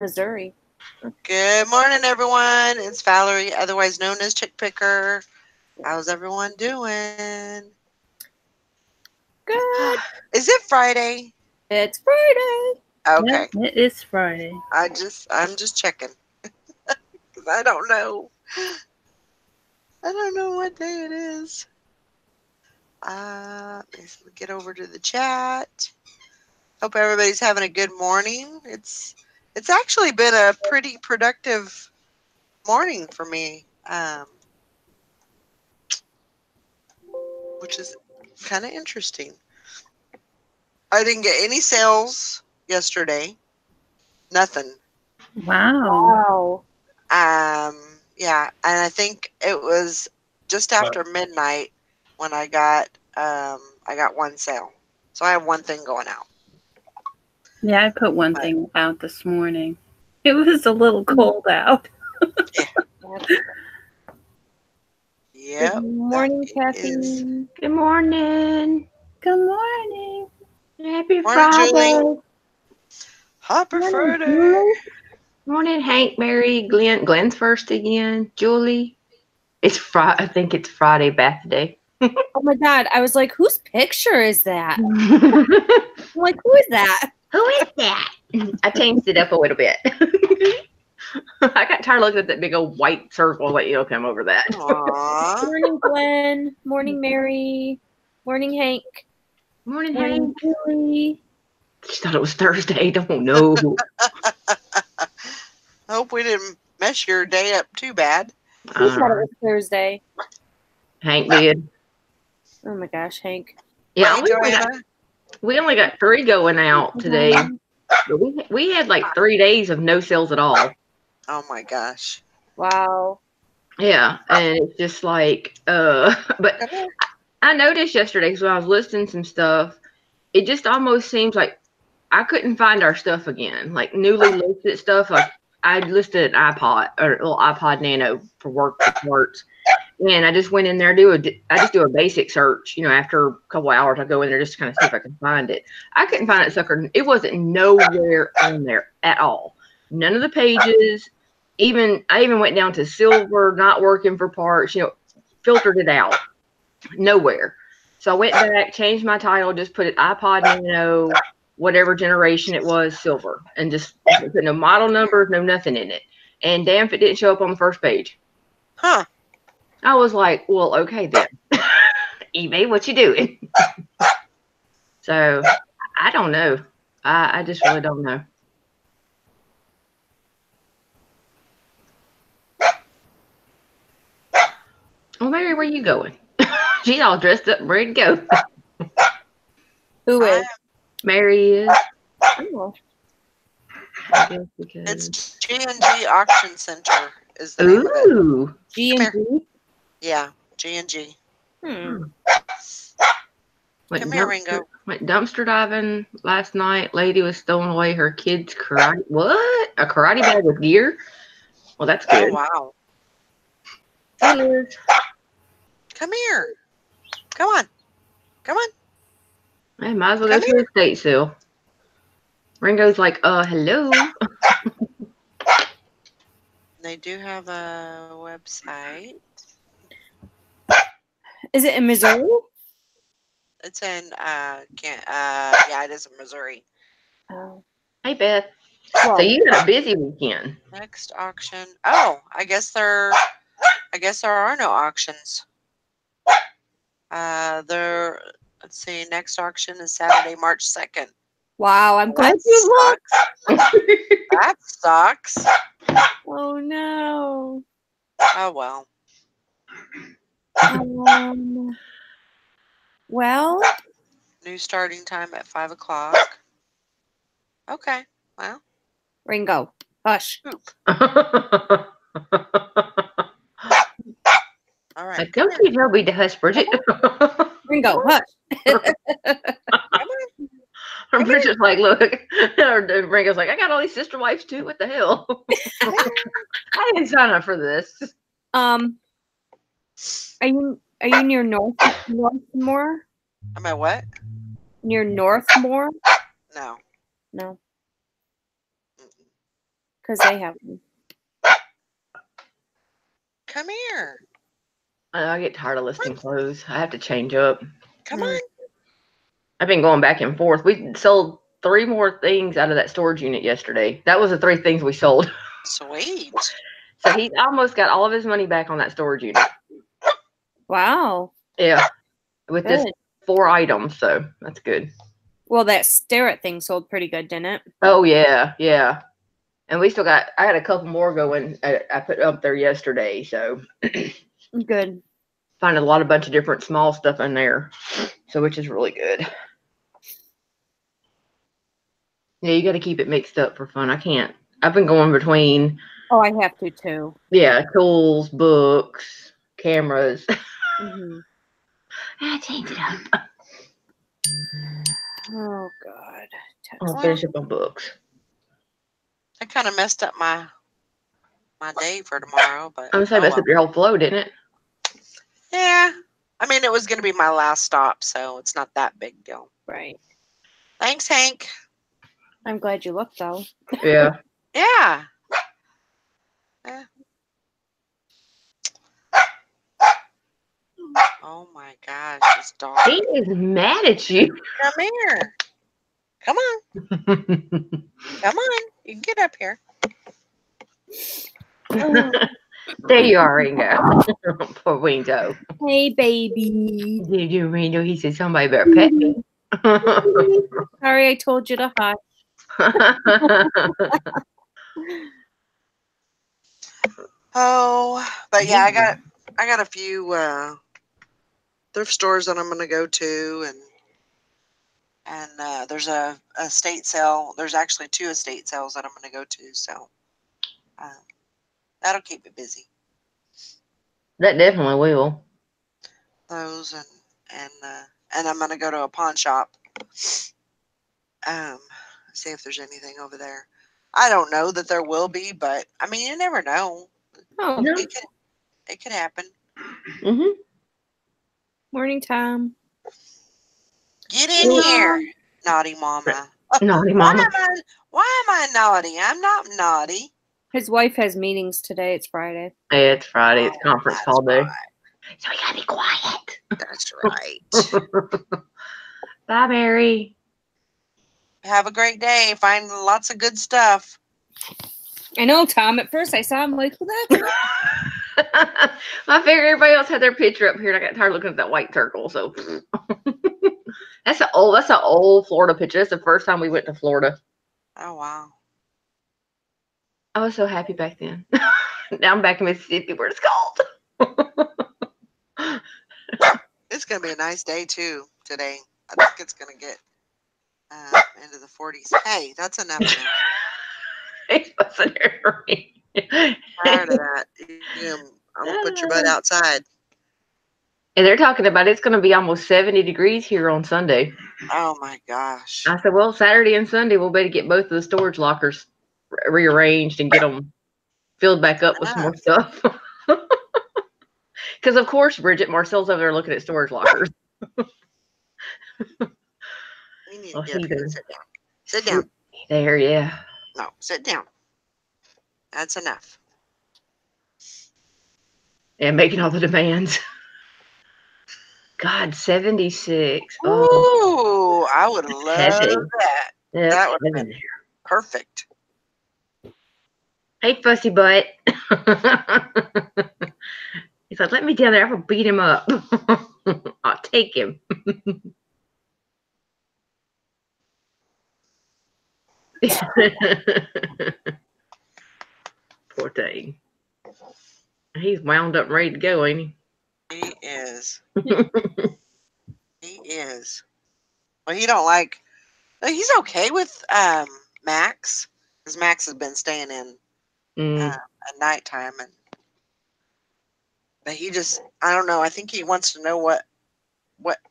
Missouri. Good morning, everyone. It's Valerie, otherwise known as Chick Picker. How's everyone doing? Good. Is it Friday? It's Friday. Okay. Yep, it is Friday. I'm just checking because I don't know. I don't know what day it is. Let's get over to the chat. Hope everybody's having a good morning. It's actually been a pretty productive morning for me, which is kind of interesting. I didn't get any sales yesterday. Nothing. Wow. Wow. Yeah, and I think it was just after midnight when I got one sale. So I have one thing going out. Yeah, I put one thing out this morning. It was a little cold out. Yeah. Good morning, Kathy. Good morning. Good morning. Happy Morning, Friday. Julie. Happy Friday. Morning, Hank, Mary, Glenn. Glenn's first again. Julie. It's Friday. I think it's Friday bath day. Oh my God. I was like, whose picture is that? Who I'm like, who is that? is that? I changed it up a little bit. I got tired of looking at that big old white circle. Let come over that. Aww. Morning, Glenn. Morning, Mary. Morning, Hank. Morning, Morning, Hank. Julie. She thought it was Thursday. Don't know. I hope we didn't mess your day up too bad. Who thought it was Thursday? Hank did. Oh my gosh, Hank. Yeah, Right, we only got 3 going out today. But we had like 3 days of no sales at all. Oh my gosh. Wow. Yeah, and it's just like, but I noticed yesterday because when I was listing some stuff, it just almost seems like I couldn't find our stuff again. Like newly listed stuff, like I listed an iPod or a little iPod Nano for work parts, and I just went in there I just do a basic search. After a couple hours, I go in there just to kind of see if I can find it. I couldn't find it, sucker. It wasn't nowhere on there at all. None of the pages. I even went down to silver, not working for parts. Filtered it out. Nowhere. So I went back, changed my title, just put it iPod Nano, whatever generation it was, silver, and just put no model numbers, no nothing in it. And damn if it didn't show up on the first page. Huh. I was like, well, okay then. eBay, what you doing? So I don't know. I just really don't know. Well, Mary, where you going? She's all dressed up and ready to go. Who is? Mary is. Oh. It's G&G Auction Center is the name of it. Ooh. G&G? Yeah, G&G. Hmm. Come here, Ringo. Went dumpster diving last night. Lady was stowing away her kid's karate. What? A karate bag with gear? Well, that's good. Oh, wow. Hey, Liz. Come here. Come on. Come on. I might as well go to the estate sale. Ringo's like, hello. They do have a website. Is it in Missouri? It's in yeah, it is in Missouri. Oh. Hey, Beth. Well, So you had a busy weekend. Next auction. Oh, I guess there are no auctions. Let's see, next auction is Saturday, March 2nd. wow, I'm glad you looked. That sucks. Oh no. Oh well. Well, New starting time at 5 o'clock. Okay. Well. Ringo, hush. All right. Don't you tell me to hush, Bridget. Ringo, hush. Bridget's like, look. Ringo's like, I got all these sister wives too. What the hell? I didn't sign up for this. Are you near Northmore? Am I what? Near Northmore? No. No. because they have them. Come here. I get tired of listing clothes. I have to change up. Come on. I've been going back and forth. We sold 3 more things out of that storage unit yesterday. That was the 3 things we sold. Sweet. So he almost got all of his money back on that storage unit. Wow. Yeah. With Good. just 4 items, so that's good. Well, that Starrett thing sold pretty good, didn't it? Oh yeah, yeah. And we still got. I had a couple more going. I put up there yesterday, so Good. finding a bunch of different small stuff in there, so which is really good. Yeah, you got to keep it mixed up for fun. I can't. I've been going between. Oh, I have to too. Yeah, tools, books, cameras. Mm-hmm. I change it up. Oh God. I'll finish up on books. I kind of messed up my day for tomorrow, but I'm saying messed up your whole flow, didn't it? yeah. I mean, it was going to be my last stop, so it's not that big deal. Right. Thanks, Hank. I'm glad you looked though. Yeah. Yeah. Oh my gosh, this dog. He is mad at you. Come here. Come on. Come on. You can get up here. There you are, Ringo. Poor Ringo. Hey, baby. Did you, Ringo? He said somebody better pet me. Sorry, I told you to hush. Oh, but yeah, I got a few thrift stores that I'm gonna go to, and there's a estate sale. There's actually 2 estate sales that I'm gonna go to, so that'll keep me busy. That definitely will. Those and I'm gonna go to a pawn shop. See if there's anything over there. I don't know that there will be, but I mean, you never know. Oh, No. It could happen. Mm-hmm. morning time. Get in here, naughty mama. Naughty mama. Why am I naughty? I'm not naughty. His wife has meetings today. It's Friday. Yeah, it's Friday. It's conference call day. Right. So we gotta be quiet. That's right. Bye, Mary. Have a great day. Find lots of good stuff. I know, Tom. At first, I saw him like, well, that's I figured everybody else had their picture up here, and I got tired of looking at that white circle. So that's an old Florida picture. That's the first time we went to Florida. Oh wow. I was so happy back then. Now I'm back in Mississippi where it's cold. It's gonna be a nice day too today. I think it's gonna get into the 40s. Hey, that's enough now. It wasn't for me. Prior to that, I'm gonna put your butt outside. And they're talking about it's going to be almost 70 degrees here on Sunday. Oh my gosh. I said, well, Saturday and Sunday, we'll better get both of the storage lockers rearranged and get them filled back up with some more stuff. Because, of course, Bridget Marcel's over there looking at storage lockers. You need to get up here and sit down. Sit down. There, yeah. No, sit down. That's enough. And making all the demands. God, 76. Ooh, I would love that. Yep, That would have been perfect. Hey, fussy butt. He's like, let me down there. I'm going to beat him up. I'll take him. Poor thing. He's wound up and ready to go, ain't he? He is. He is. Well, he don't like. He's okay with Max, because Max has been staying in at nighttime, but he just, I don't know. I think he wants to know what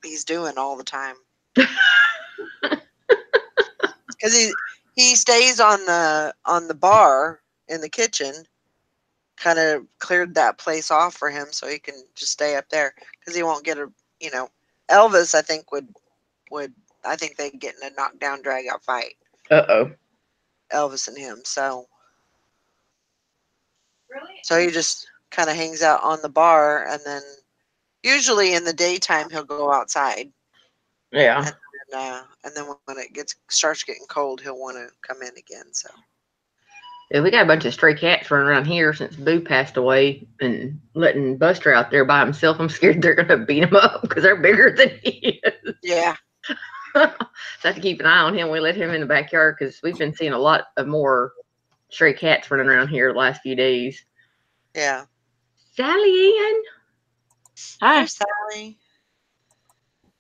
he's doing all the time. Because he stays on the bar in the kitchen. Kind of cleared that place off for him so he can just stay up there, because he won't get Elvis, I think I think they get in a knockdown drag out fight. Uh-oh. Elvis and him. So So he just kind of hangs out on the bar, and then usually in the daytime he'll go outside. Yeah. And then when it starts getting cold, he'll want to come in again. So. Yeah, we got a bunch of stray cats running around here since Boo passed away, and letting Buster out there by himself. I'm scared they're gonna beat him up because they're bigger than he is. Yeah. So I have to keep an eye on him. We let him in the backyard because we've been seeing a lot of more stray cats running around here the last few days. Yeah. Sally Ann. Hi. There's Sally.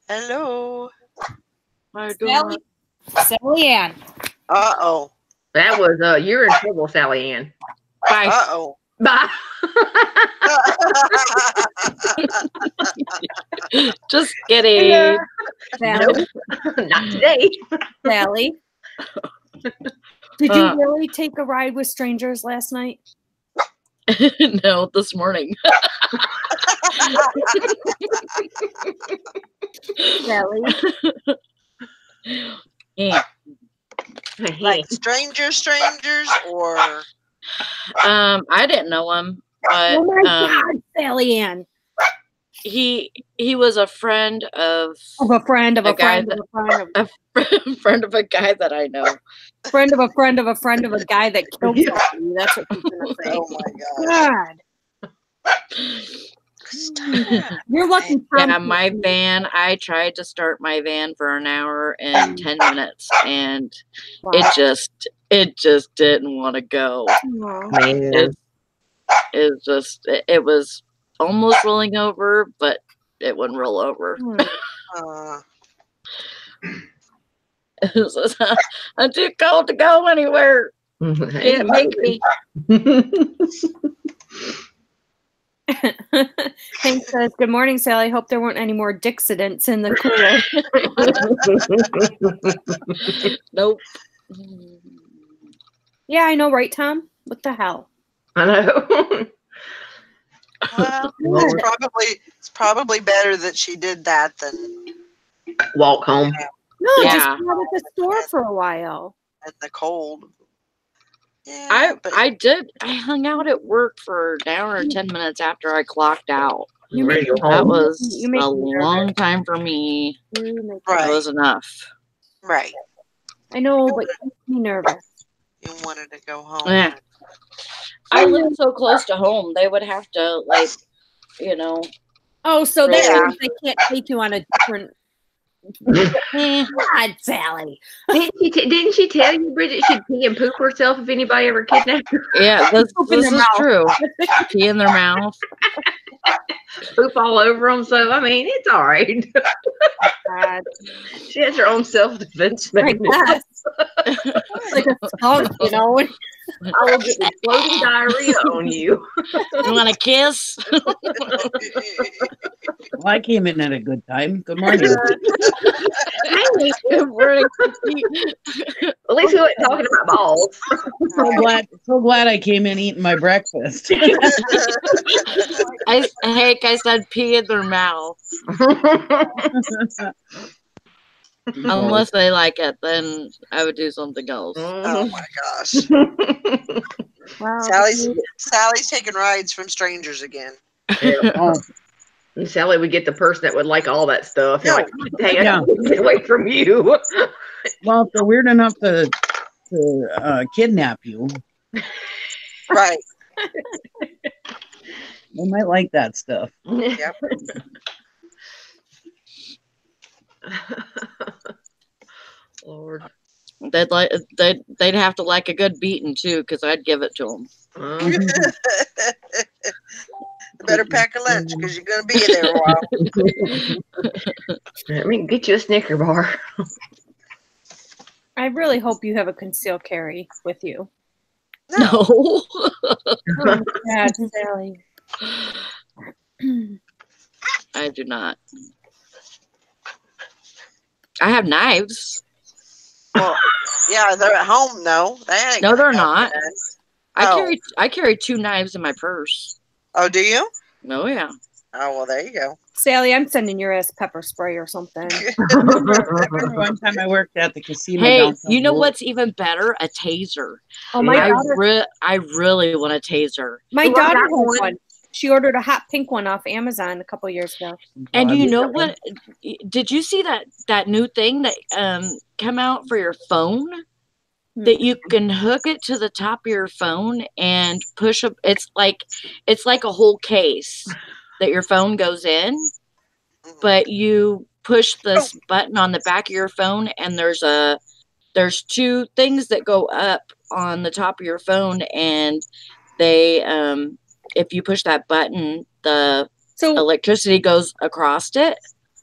Hello. Sally Ann. Uh-oh. That was you're in trouble, Sally Ann. Bye. Uh-oh. Bye. Just kidding. Sally. Not today. Sally. Did you really take a ride with strangers last night? No, this morning. Sally. Yeah. Like strangers, or I didn't know him, but Oh my God, Sally Ann. he was a friend of a friend of a friend of a friend of a guy that I know. friend of a friend of a friend of a guy that killed somebody. That's what he's gonna say. oh my God. You're lucky. Tom Yeah, my van. I tried to start my van for an hour and 10 minutes, and it just didn't want to go. Man. It was almost rolling over, but it wouldn't roll over. I'm too cold to go anywhere. Can't make me. Hank says, "Good morning, Sally. Hope there weren't any more Dixidents in the cooler." Nope. Yeah, I know, right, Tom? What the hell? I know. Well, it's probably better that she did that than Walk home. No, Yeah. just out at the store for a while. in the cold. Yeah, I hung out at work for an hour and 10 minutes after I clocked out. Ready to go That home. was You make a me long time for me. nervous. That was enough. Right. I know, but it makes me nervous. You wanted to go home. Yeah. I live so close to home. They would have to, like, Oh, so that Yeah. means they can't take you on a different. God, Sally. Didn't she tell you, Bridget, she'd pee and poop herself if anybody ever kidnapped her? Yeah, this Open their is mouth. true. Pee in their mouth. Poop all over them. So, I mean, it's all right. God. She has her own self-defense I mechanism. guess. Like a skunk, you know. I will get exploding diarrhea on you. You want a kiss? Well, I came in at a good time. Good morning. Good morning. At least we weren't talking about balls. So glad I came in eating my breakfast. I said pee in their mouth. Unless they like it, then I would do something else. Oh my gosh. Wow. Sally's taking rides from strangers again. Oh, And Sally would get the person that would like all that stuff. You're like, hey, I Yeah. can't get away from you. well, if they're weird enough to kidnap you, Right. they might like that stuff. Yep. Lord. They'd have to like a good beating too, because I'd give it to them. Better pack a lunch because you're going to be there a while. I mean, get you a Snicker bar. I really hope you have a concealed carry with you. No. Oh, God, Sally. I do not. I have knives. Well, yeah, they're at home though. No, they're not. Oh. I carry 2 knives in my purse. Oh, do you? Oh yeah. Oh, well, there you go. Sally, I'm sending your ass pepper spray or something. I remember one time I worked at the casino Hey, downtown. you know what's even better? A taser. Oh, my I daughter. I really want a taser. My Well, daughter that has one- one. She ordered a hot pink one off Amazon a couple years ago. And God. you know what? Did you see that new thing that came out for your phone? That you can hook it to the top of your phone and push up. It's like a whole case that your phone goes in, but you push this button on the back of your phone, and there's two things that go up on the top of your phone, and they if you push that button, the electricity goes across it.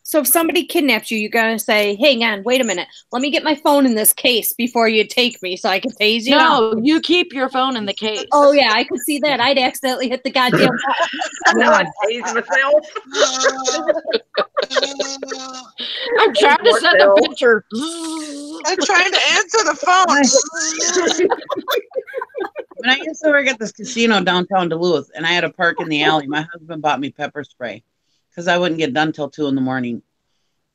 So if somebody kidnaps you, you're going to say, hang on, wait a minute. Let me get my phone in this case before you take me so I can tase you. No, you keep your phone in the case. Oh, yeah, I could see that. I'd accidentally hit the goddamn button. No, I tased myself. I'm trying to send a picture. I'm trying to answer the phone. When I used to work at this casino downtown Duluth, and I had to park in the alley, my husband bought me pepper spray because I wouldn't get done till 2 a.m.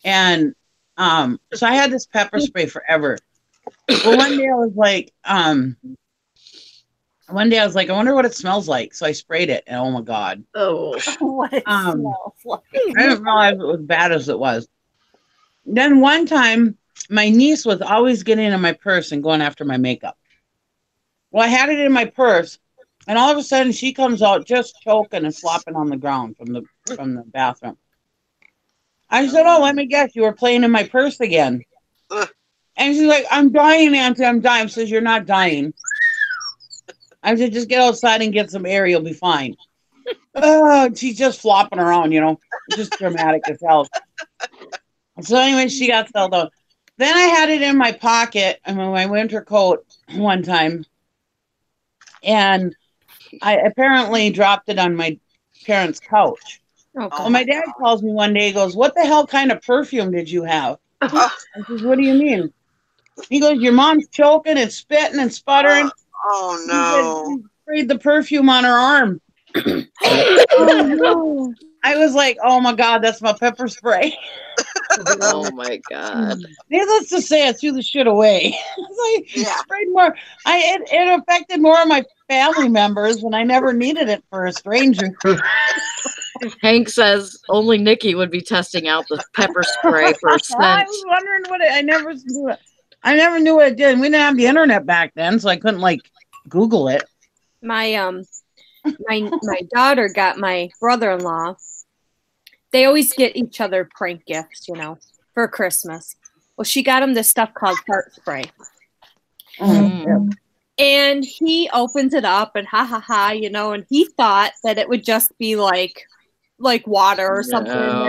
And so I had this pepper spray forever. Well, one day I was like, I wonder what it smells like. So I sprayed it, and oh my God. Oh. What it smells like. I didn't realize it was bad as it was. Then one time, my niece was always getting in my purse and going after my makeup. Well, I had it in my purse, and all of a sudden she comes out just choking and flopping on the ground from the bathroom. I said, "Oh, let me guess, you were playing in my purse again." And she's like, "I'm dying, Auntie, I'm dying." I says, "You're not dying." I said, "Just get outside and get some air, you'll be fine." Oh, she's just flopping around, just dramatic as hell. So anyway, she got settled out. Then I had it in my pocket and my winter coat one time. And I apparently dropped it on my parents' couch. Oh, my dad calls me one day, he goes, "What the hell kind of perfume did you have?" I says, "What do you mean?" He goes, "Your mom's choking and spitting and sputtering." Oh, no. He sprayed the perfume on her arm. Oh, no. I was like, "Oh my God, that's my pepper spray." Oh my God. Needless to say, I threw the shit away. Sprayed more. It affected more of my family members, and I never needed it for a stranger. Hank says only Nikki would be testing out the pepper spray for a scent. I was wondering I never knew it. I never knew what it did. We didn't have the internet back then, so I couldn't Google it. My my daughter got my brother-in-law. They always get each other prank gifts, for Christmas. Well, she got him this stuff called fart spray. And he opens it up and ha ha ha, and he thought that it would just be like water or something in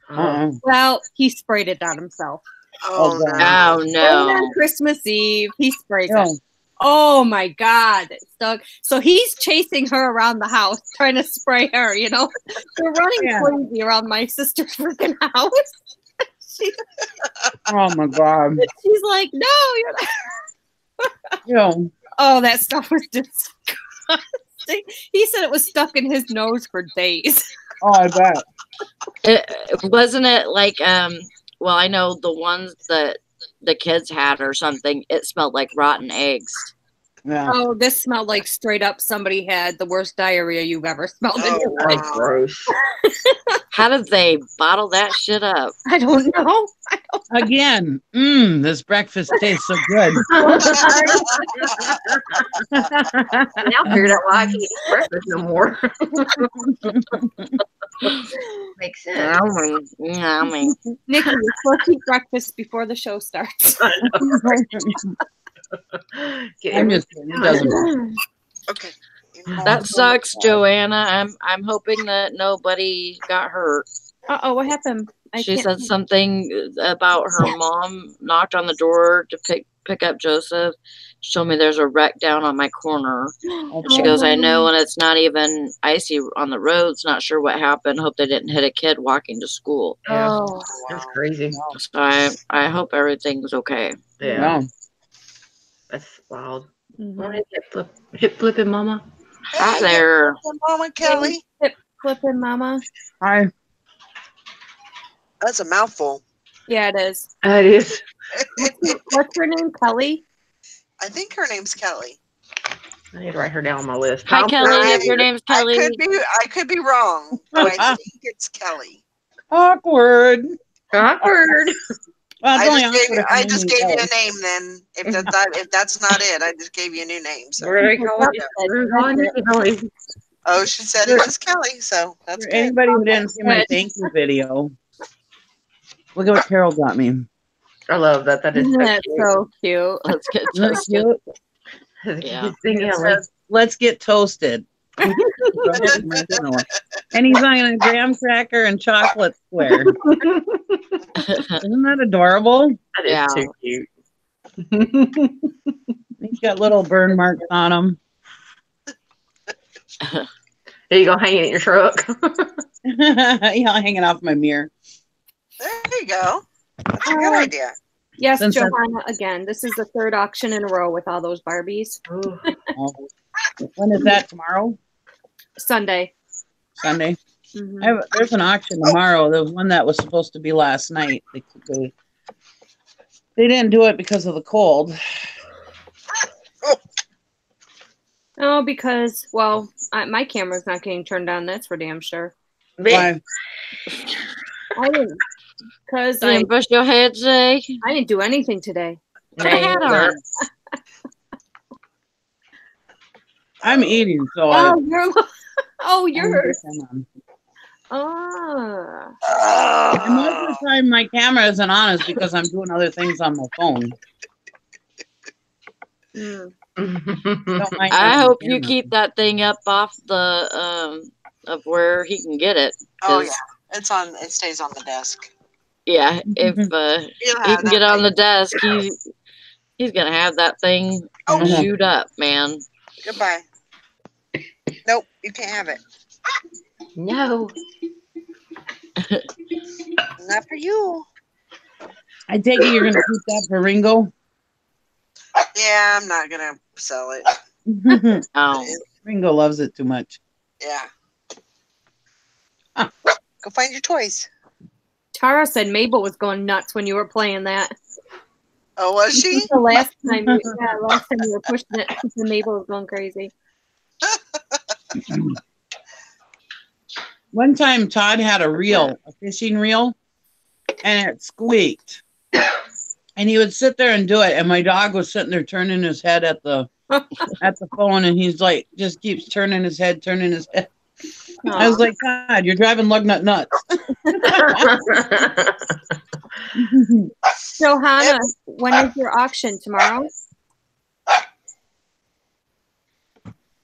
there. Well, he sprayed it on himself. Oh, no. Oh, no. And on Christmas Eve, he sprays it. Oh my God, it stuck. So he's chasing her around the house, trying to spray her, We're running crazy around my sister's freaking house. Oh my God. She's like, "No, you're not." Oh, that stuff was disgusting. He said it was stuck in his nose for days. Oh, I bet. Wasn't it like well, I know the ones that the kids had or something, it smelled like rotten eggs. Yeah. Oh, this smelled like straight up somebody had the worst diarrhea you've ever smelled in your life. That's gross. How did they bottle that shit up? I don't know. Again, this breakfast tastes so good. Now I figured out why I can't eat breakfast no more. Makes sense. Yummy. Nikki, you're supposed to eat breakfast before the show starts. I'm just kidding. It doesn't. Okay. That sucks, Joanna. I'm hoping that nobody got hurt. Uh-oh, what happened? She said something about her mom knocked on the door to pick up Joseph. She told me there's a wreck down on my corner. She goes, "I know, and it's not even icy on the roads. Not sure what happened. Hope they didn't hit a kid walking to school." Yeah, Oh, that's crazy. So I hope everything's okay. Yeah, Wow. that's wild. Mhm. Morning, hip flipping, Mama. Hi there. Mama Kelly. Flippin' Mama. Hi. That's a mouthful. Yeah, it is. It is. What's her name? Kelly? I think her name's Kelly. I need to write her down on my list. Hi, Kelly. If your name's Kelly. I could be wrong, but I think it's Kelly. Awkward. Awkward. Well, it's only I just gave you awkward a name then. If that's not it, I just gave you a new name. So. What are they calling you? Oh, she said it was Kelly, so that's For good. anybody who didn't see my thank you video, look at what Carol got me. I love that. That is so cute. Let's get Isn't that toasted. cute? Yeah. It says, let's get toasted. And he's on a graham cracker and chocolate square. Isn't that adorable? That is Yeah. too cute. He's got little burn marks on him. Are you gonna hang it in your truck? Yeah, hanging off my mirror. There you go. That's a good idea. Yes, Since Johanna, again, this is the third auction in a row with all those Barbies. Oh. When is that? Tomorrow? Sunday. Sunday? Mhm. There's an auction tomorrow. There was one that was supposed to be last night. They didn't do it because of the cold. Oh, because, well, my camera's not getting turned on. That's for damn sure. Why? I didn't. Because You I didn't brush your hair today? didn't do anything today. Put a hat on. I'm eating, so Oh, yours. Oh. And most of the time my camera isn't on is because I'm doing other things on my phone. Mm. Don't mind I using hope the you camera. keep that thing up off the of where he can get it. Oh 'cause, yeah, it's on. It stays on the desk. Yeah, if You'll he have can that get on thing. the desk, he's gonna have that thing Oh. shoot up, man. Goodbye. Nope, you can't have it. No. Not for you. I take it you're going to keep that for Ringo? Yeah, I'm not gonna sell it. Oh, Ringo loves it too much. Yeah. Go find your toys. Tara said Mabel was going nuts when you were playing that. Oh, was she? The last time you were pushing it, Mabel was going crazy. One time Todd had a fishing reel, and it squeaked. And he would sit there and do it, and my dog was sitting there turning his head at the phone, and he's like, just keeps turning his head. I was like, God, you're driving Lugnut nuts. Johanna, when is your auction? Tomorrow?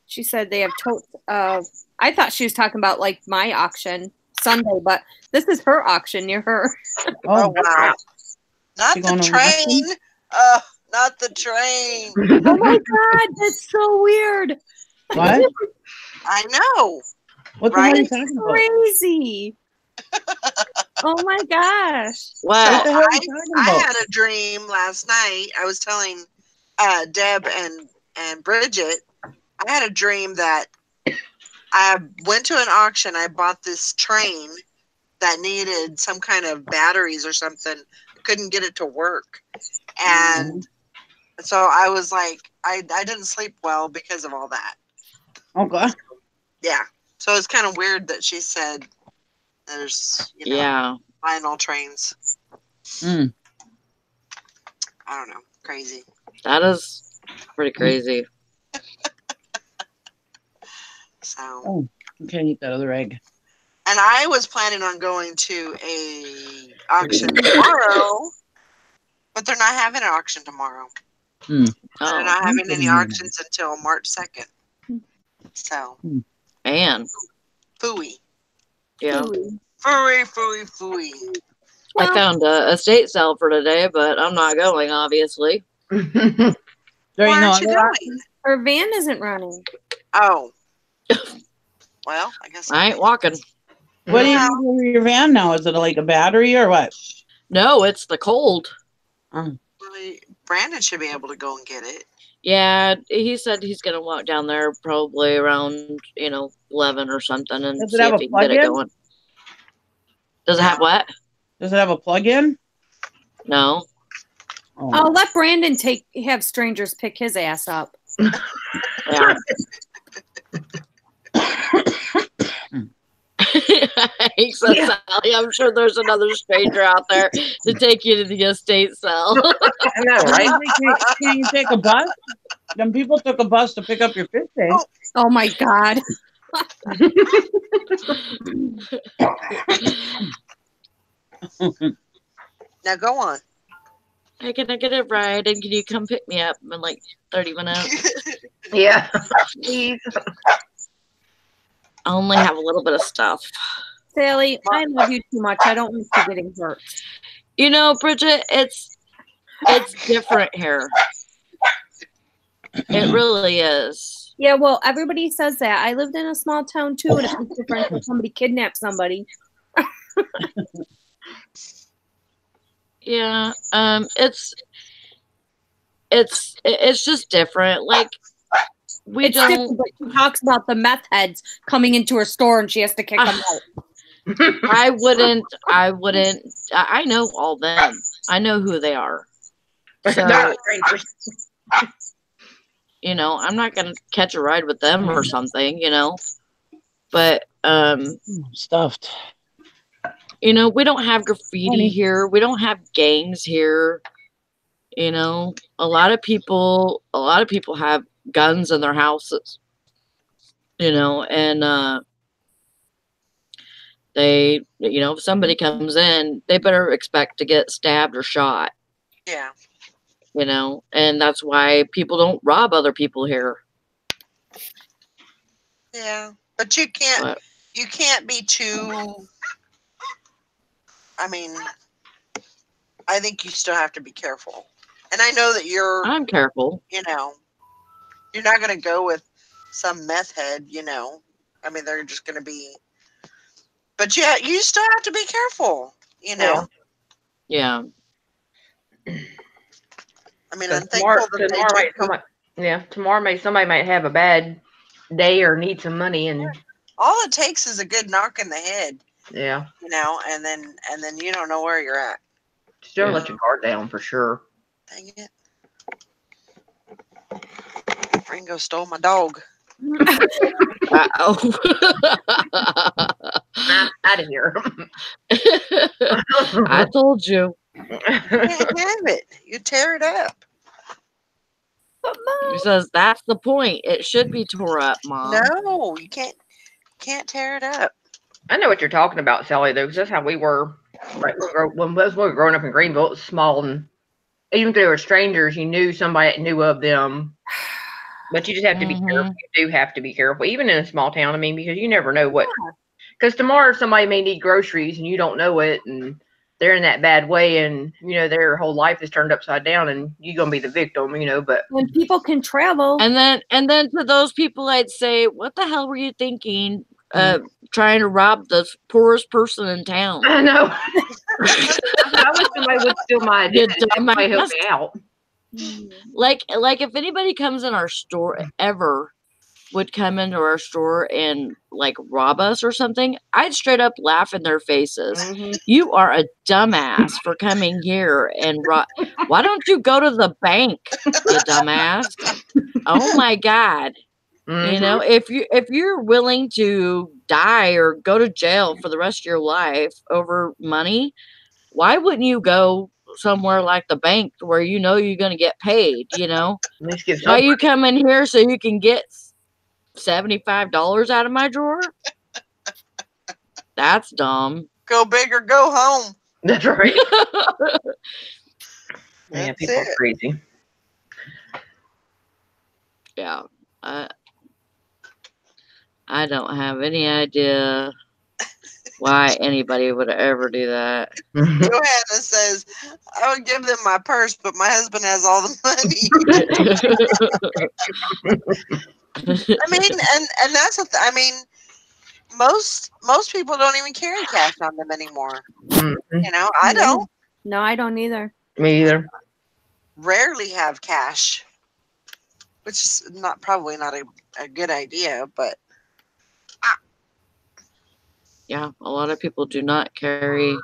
She said they have totes of. I thought she was talking about like my auction Sunday, but this is her auction near her. Oh wow! Not She the going on train. Not the train. Oh my God, that's so weird. What? I know. What the hell are you talking about? Crazy. Oh my gosh. wow. What the hell are you talking I about? had a dream last night. I was telling Deb and Bridget. I had a dream that I went to an auction. I bought this train that needed some kind of batteries or something. I couldn't get it to work. And so I was like, I didn't sleep well because of all that. Oh, God. Yeah. So it's kind of weird that she said there's, Yeah. vinyl trains. Mm. I don't know. Crazy. That is pretty crazy. So. Oh, you can't eat that other egg. And I was planning on going to a auction tomorrow, but they're not having an auction tomorrow. Mm. They're not having any auctions until March 2nd. So, Man. phooey. Yeah. Phooey. I found a estate sale for today, but I'm not going, obviously. There Why ain't no aren't you other going? Her van isn't running. Oh. Well, I guess I ain't walking. What do you do with your van now? Is it like a battery or what? No, it's the cold. Brandon should be able to go and get it. Yeah, he said he's gonna walk down there probably around 11 or something and Does it see have if a he can get it plug-in? going. Does it have what? Does it have a plug-in? No. Oh, let Brandon have strangers pick his ass up. Yeah. So, Sally, I'm sure there's another stranger out there to take you to the estate sale. I know, right? Can you take a bus? Then people took a bus to pick up your fish tank. Oh my God. Now go on. Hey, can I get a ride and can you come pick me up in like 30 minutes? Yeah. Please. I only have a little bit of stuff. Sally, I love you too much. I don't want you getting hurt. Bridget, it's different here. It really is. Yeah, well, everybody says that. I lived in a small town too, and it was different if somebody kidnapped somebody. Yeah, it's just different. Like we It's don't. different, but she talks about the meth heads coming into her store, and she has to kick them out. I wouldn't. I know all them. I know who they are. So, I'm not gonna catch a ride with them or something. But Stuffed. we don't have graffiti here. We don't have gangs here. A lot of people have guns in their houses. And they, if somebody comes in, they better expect to get stabbed or shot. Yeah. And that's why people don't rob other people here. Yeah, but you can't be too. I mean, I think you still have to be careful. And I know that I'm careful. You're not going to go with some meth head, I mean, they're just going to be. But yeah, you still have to be careful, Yeah. I mean, I'm thankful that tomorrow somebody might have a bad day or need some money, and all it takes is a good knock in the head. Yeah. And then you don't know where you're at. Just don't let your guard down for sure. Dang it. Ringo stole my dog. Uh-oh. I'm out of here. I told you. You can't have it. You tear it up. He says that's the point. It should be tore up, Mom. No, you can't tear it up. I know what you're talking about, Sally, though, because that's how we were. Right, when we were growing up in Greenville, it was small, and even if they were strangers, you knew somebody that knew of them. But you just have to be careful. You do have to be careful, even in a small town. I mean, because you never know what. Because tomorrow somebody may need groceries and you don't know it, and they're in that bad way, and their whole life is turned upside down, and you're gonna be the victim. But when people can travel, and then to those people, I'd say, what the hell were you thinking? Trying to rob the poorest person in town. I know. I wish somebody would steal my identity. Somebody help me out. Like if anybody comes in our store ever would come into our store and like rob us or something, I'd straight up laugh in their faces. You are a dumbass for coming here and why don't you go to the bank, you dumbass? Oh my God. If you're willing to die or go to jail for the rest of your life over money, why wouldn't you go somewhere like the bank where you're going to get paid? Why you come in here so you can get $75 out of my drawer? That's dumb. Go big or go home. That's right. Yeah, people are crazy. Yeah. I don't have any idea why anybody would ever do that. Johanna says, I would give them my purse, but my husband has all the money. I mean, and that's I mean, most people don't even carry cash on them anymore. I don't. No, I don't either. Me either. Rarely have cash. which is probably not a good idea, but Yeah, a lot of people do not carry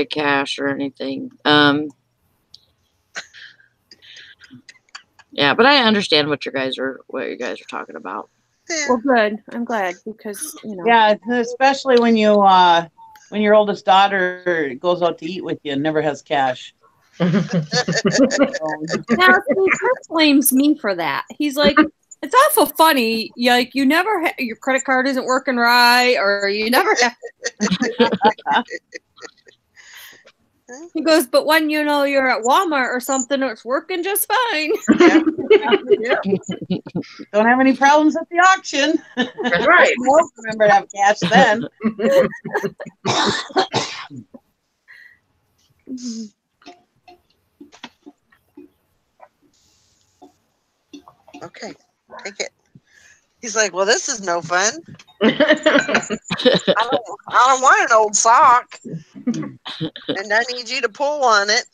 cash or anything. Yeah, but I understand what you guys are talking about. yeah. Well, good. I'm glad because Yeah, especially when your oldest daughter goes out to eat with you and never has cash. Now, see, Chris blames me for that. He's like, it's awful funny. You never your credit card isn't working right, or you never have. He goes, but when you're at Walmart or something, it's working just fine. Yeah. Don't have any problems at the auction. That's right. Won't remember to have cash then. Okay, take it. He's like, well, this is no fun. I don't want an old sock. And I need you to pull on it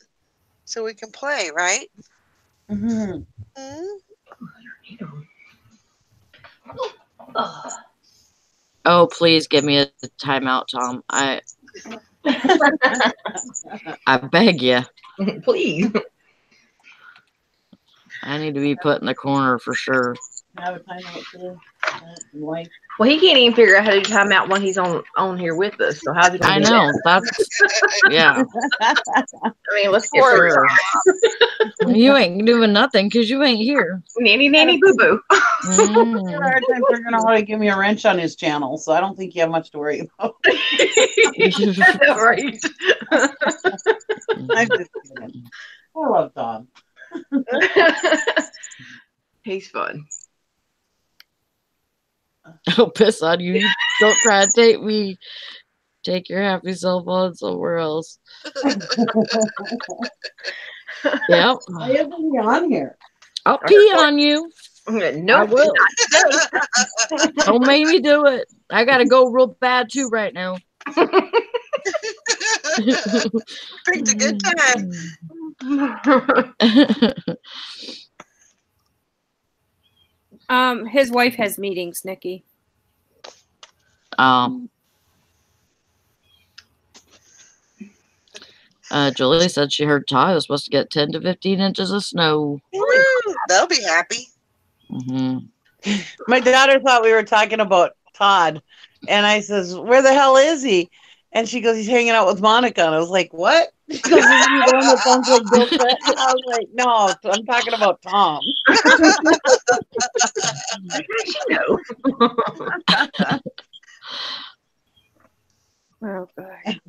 so we can play, right? Mm-hmm. Oh, please give me a timeout, Tom. I beg you. Please. I need to be put in the corner for sure. Have a timeout too. Well, he can't even figure out how to do timeout when he's on here with us. So how's he gonna I do know. That's yeah. that? I mean, let's get Sure. You ain't doing nothing because you ain't here. nanny boo boo. I have a hard time figuring out how to give me a wrench on his channel, so I don't think you have much to worry about. Right. I'm just kidding. I love Tom. He's fun. I'll piss on you. Don't try to take me. Take your happy self on somewhere else. Yep. I have to be on here. I'll pee on you. No, I will. Don't make me do it. I gotta go real bad too right now. Picked a good time. His wife has meetings, Nikki. Julie said she heard Todd was supposed to get 10 to 15 inches of snow. Woo, they'll be happy. Mm-hmm. My daughter thought we were talking about Todd, and I says, "Where the hell is he?" And she goes, "He's hanging out with Monica." And I was like, "What?" She goes, "Isn't he the one that sounds like Bill Clinton?" And I was like, "No, I'm talking about Tom." Oh God.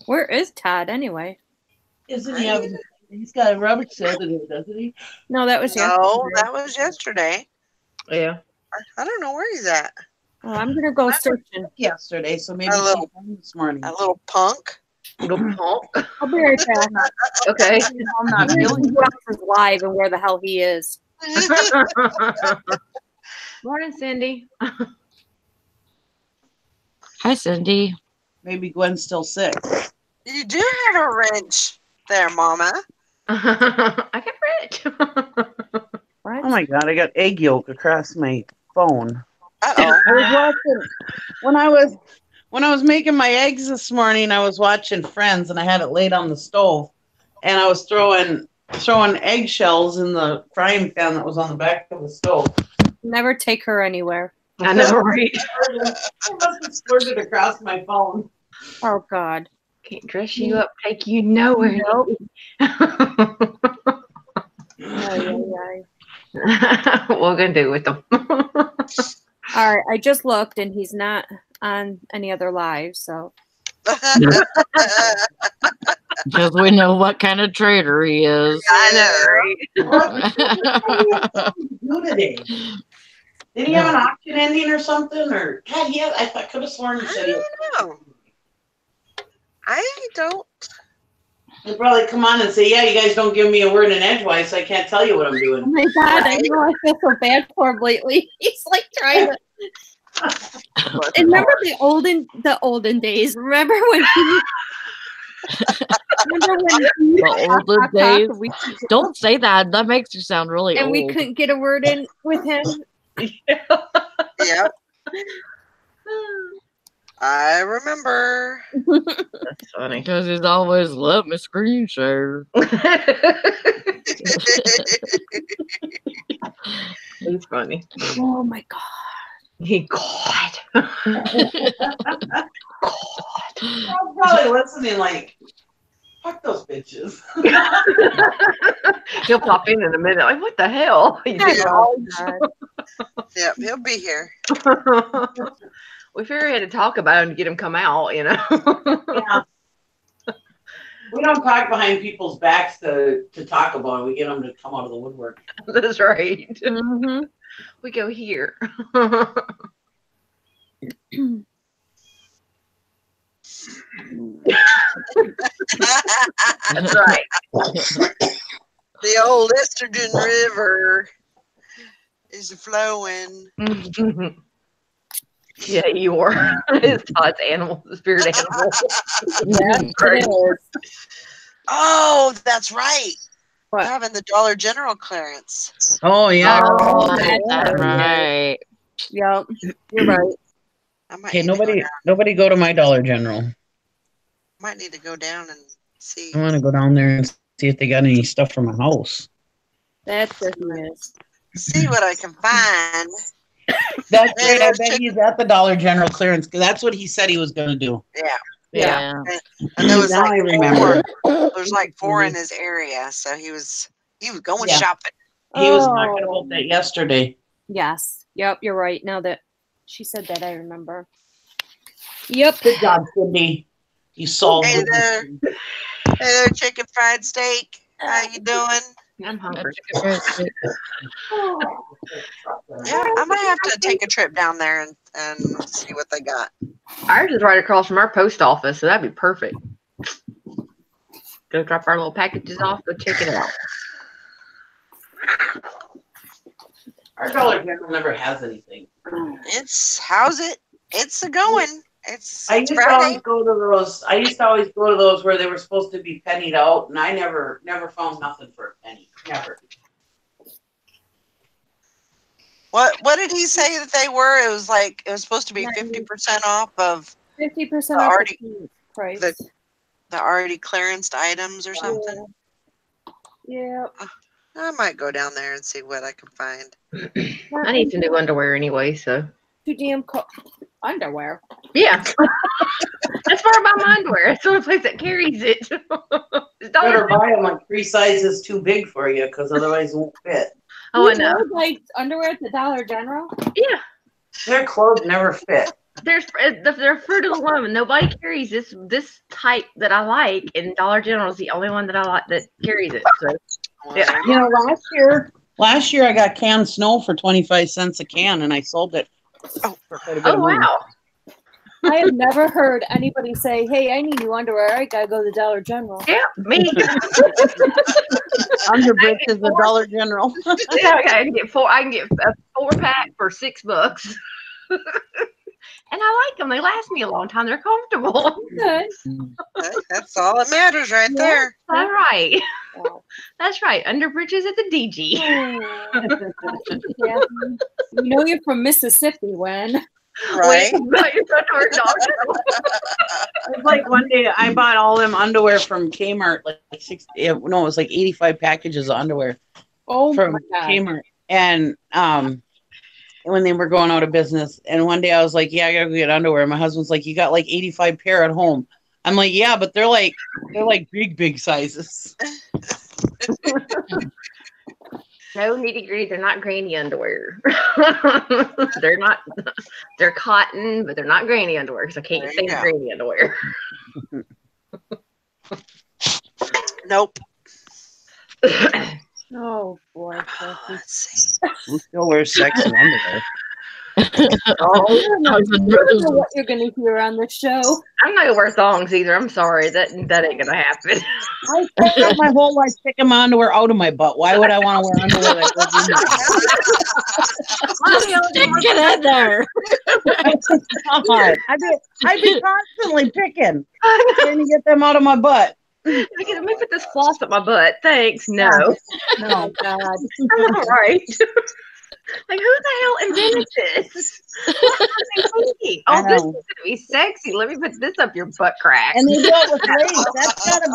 Where is Todd anyway? Isn't he having? He's got a rubbish sale today, doesn't he? No, that was yesterday. No, that was yesterday. Yeah. I don't know where he's at. Oh, I'm gonna go searching. Yesterday, so maybe A little- this morning. A little punk. Little punk. I'll be right back. Okay. I'm not feeling Who else is live and where the hell he is? Morning, Cindy. Hi, Cindy. Maybe Gwen's still sick. You do have a wrench there, Mama. I got rich. What? Oh my God, I got egg yolk across my phone. Uh-oh. I was watching when I was making my eggs this morning. I was watching Friends, and I had it laid on the stove, and I was throwing eggshells in the frying pan that was on the back of the stove. Never take her anywhere. I know, right? I must have squirted across my phone. Oh God. Can't dress you up, take you nowhere. Nope. What we're gonna do with them? All right, I just looked and he's not on any other live, so Because we know what kind of trader he is. I know, right? What did he do today? Did he have an auction ending or something? Or God, yeah, I could have sworn he said he. I don't know. I don't. He'll probably come on and say, "Yeah, you guys don't give me a word in edgewise, so I can't tell you what I'm oh doing." my God, I know I feel so bad for him lately. He's like trying to. And remember the olden days. Remember when Remember when The older days. Don't say that. That makes you sound really and old. we couldn't get a word in with him? Yep. I remember. That's funny. Because he's always let me screen share. He's funny. Oh my God. God. I'm probably listening like, fuck those bitches. He'll pop in a minute. Like, what the hell? Oh, God. Yep, he'll be here. We figured we had to talk about him to get him come out, you know. Yeah. We don't talk behind people's backs to talk about it. We get them to come out of the woodwork. That's right. Mm-hmm. We go here. That's right. The old estrogen river is flowing. Yeah, you are. It's Todd's animal, the spirit animal. Yes, Right. it is. Oh, that's right. What? We're having the Dollar General clearance. Oh, yeah. Oh, that's that's right. right. Yep, you're right. I might Okay, need to go down. nobody go to my Dollar General. Might need to go down and see. I want to go down there and see if they got any stuff for my house. That's what he is. See what I can find. That's Hey, right. I there's bet chicken. he's at the Dollar General clearance because that's what he said he was going to do. Yeah. Yeah. And there was Now I like remember. there's like 4 in his area, so he was going Yeah. shopping. He was Oh. talking about that yesterday. Yes. Yep, you're right. Now that she said that, I remember. Yep. Good job, Cindy. You solved Hey it. there. Hey there, chicken fried steak. How you doing? I'm hungry. Yeah, I might have to take a trip down there and see what they got. Ours is right across from our post office, so that'd be perfect. Go drop our little packages off, go check it out. Our Dollar General never has anything. How's it? It's a going. I used to always go to those. I used to always go to those where they were supposed to be pennied out, and I never found nothing for a penny. Never. What did he say that they were? It was supposed to be 50% off of 50% The off already- the price. the already clearanced items or something. Yeah. I might go down there and see what I can find. I need some new underwear anyway, so. Too damn underwear. Yeah. That's where I buy my underwear. It's the only place that carries it. It's Better buy them like 3 sizes too big for you, because otherwise it won't fit. Oh, I You know. like underwear at the Dollar General? Yeah. Their clothes never fit. They're Fruit of the Loom. Nobody carries this type that I like, and Dollar General is the only one that I like that carries it. So, yeah. You know, last year I got canned snow for 25 cents a can, and I sold it. For quite a bit of money. Wow. I have never heard anybody say, "Hey, I need new underwear. I gotta go to Dollar General." Yeah, me. Underbridge is a Dollar General. Yeah, okay, I can get a 4-pack for $6. And I like them. They last me a long time. They're comfortable. Good. That's all that matters right there. That's right. Wow. That's right. Underbridges at the DG. Yeah. You know you're from Mississippi when. Right? It's like one day I bought all them underwear from Kmart, like it was like 85 packages of underwear Oh from my God. Kmart. And when they were going out of business, and one day I was like, yeah, I gotta go get underwear. My husband's like, you got like 85 pair at home. I'm like, yeah, but they're like big sizes. No nitty gritty. They're not granny underwear. They're cotton, but they're not granny underwear because I can't There say you go. granny underwear. Nope. Oh boy. Let's see. Who still wears sexy underwear? Oh, I don't know what you're going to hear on the show. I'm not gonna wear thongs either. I'm sorry, that ain't gonna happen. I spent my whole life taking my underwear out of my butt. Why would I want to wear underwear that goes in Stick it in there. my butt? I'd be constantly picking, trying to get them out of my butt. Let me put this floss up my butt. Thanks. No. Oh, God. I'm all right. Like, who the hell invented this? What was they thinking? Oh, this is going to be sexy. Let me put this up your butt crack. And they do it with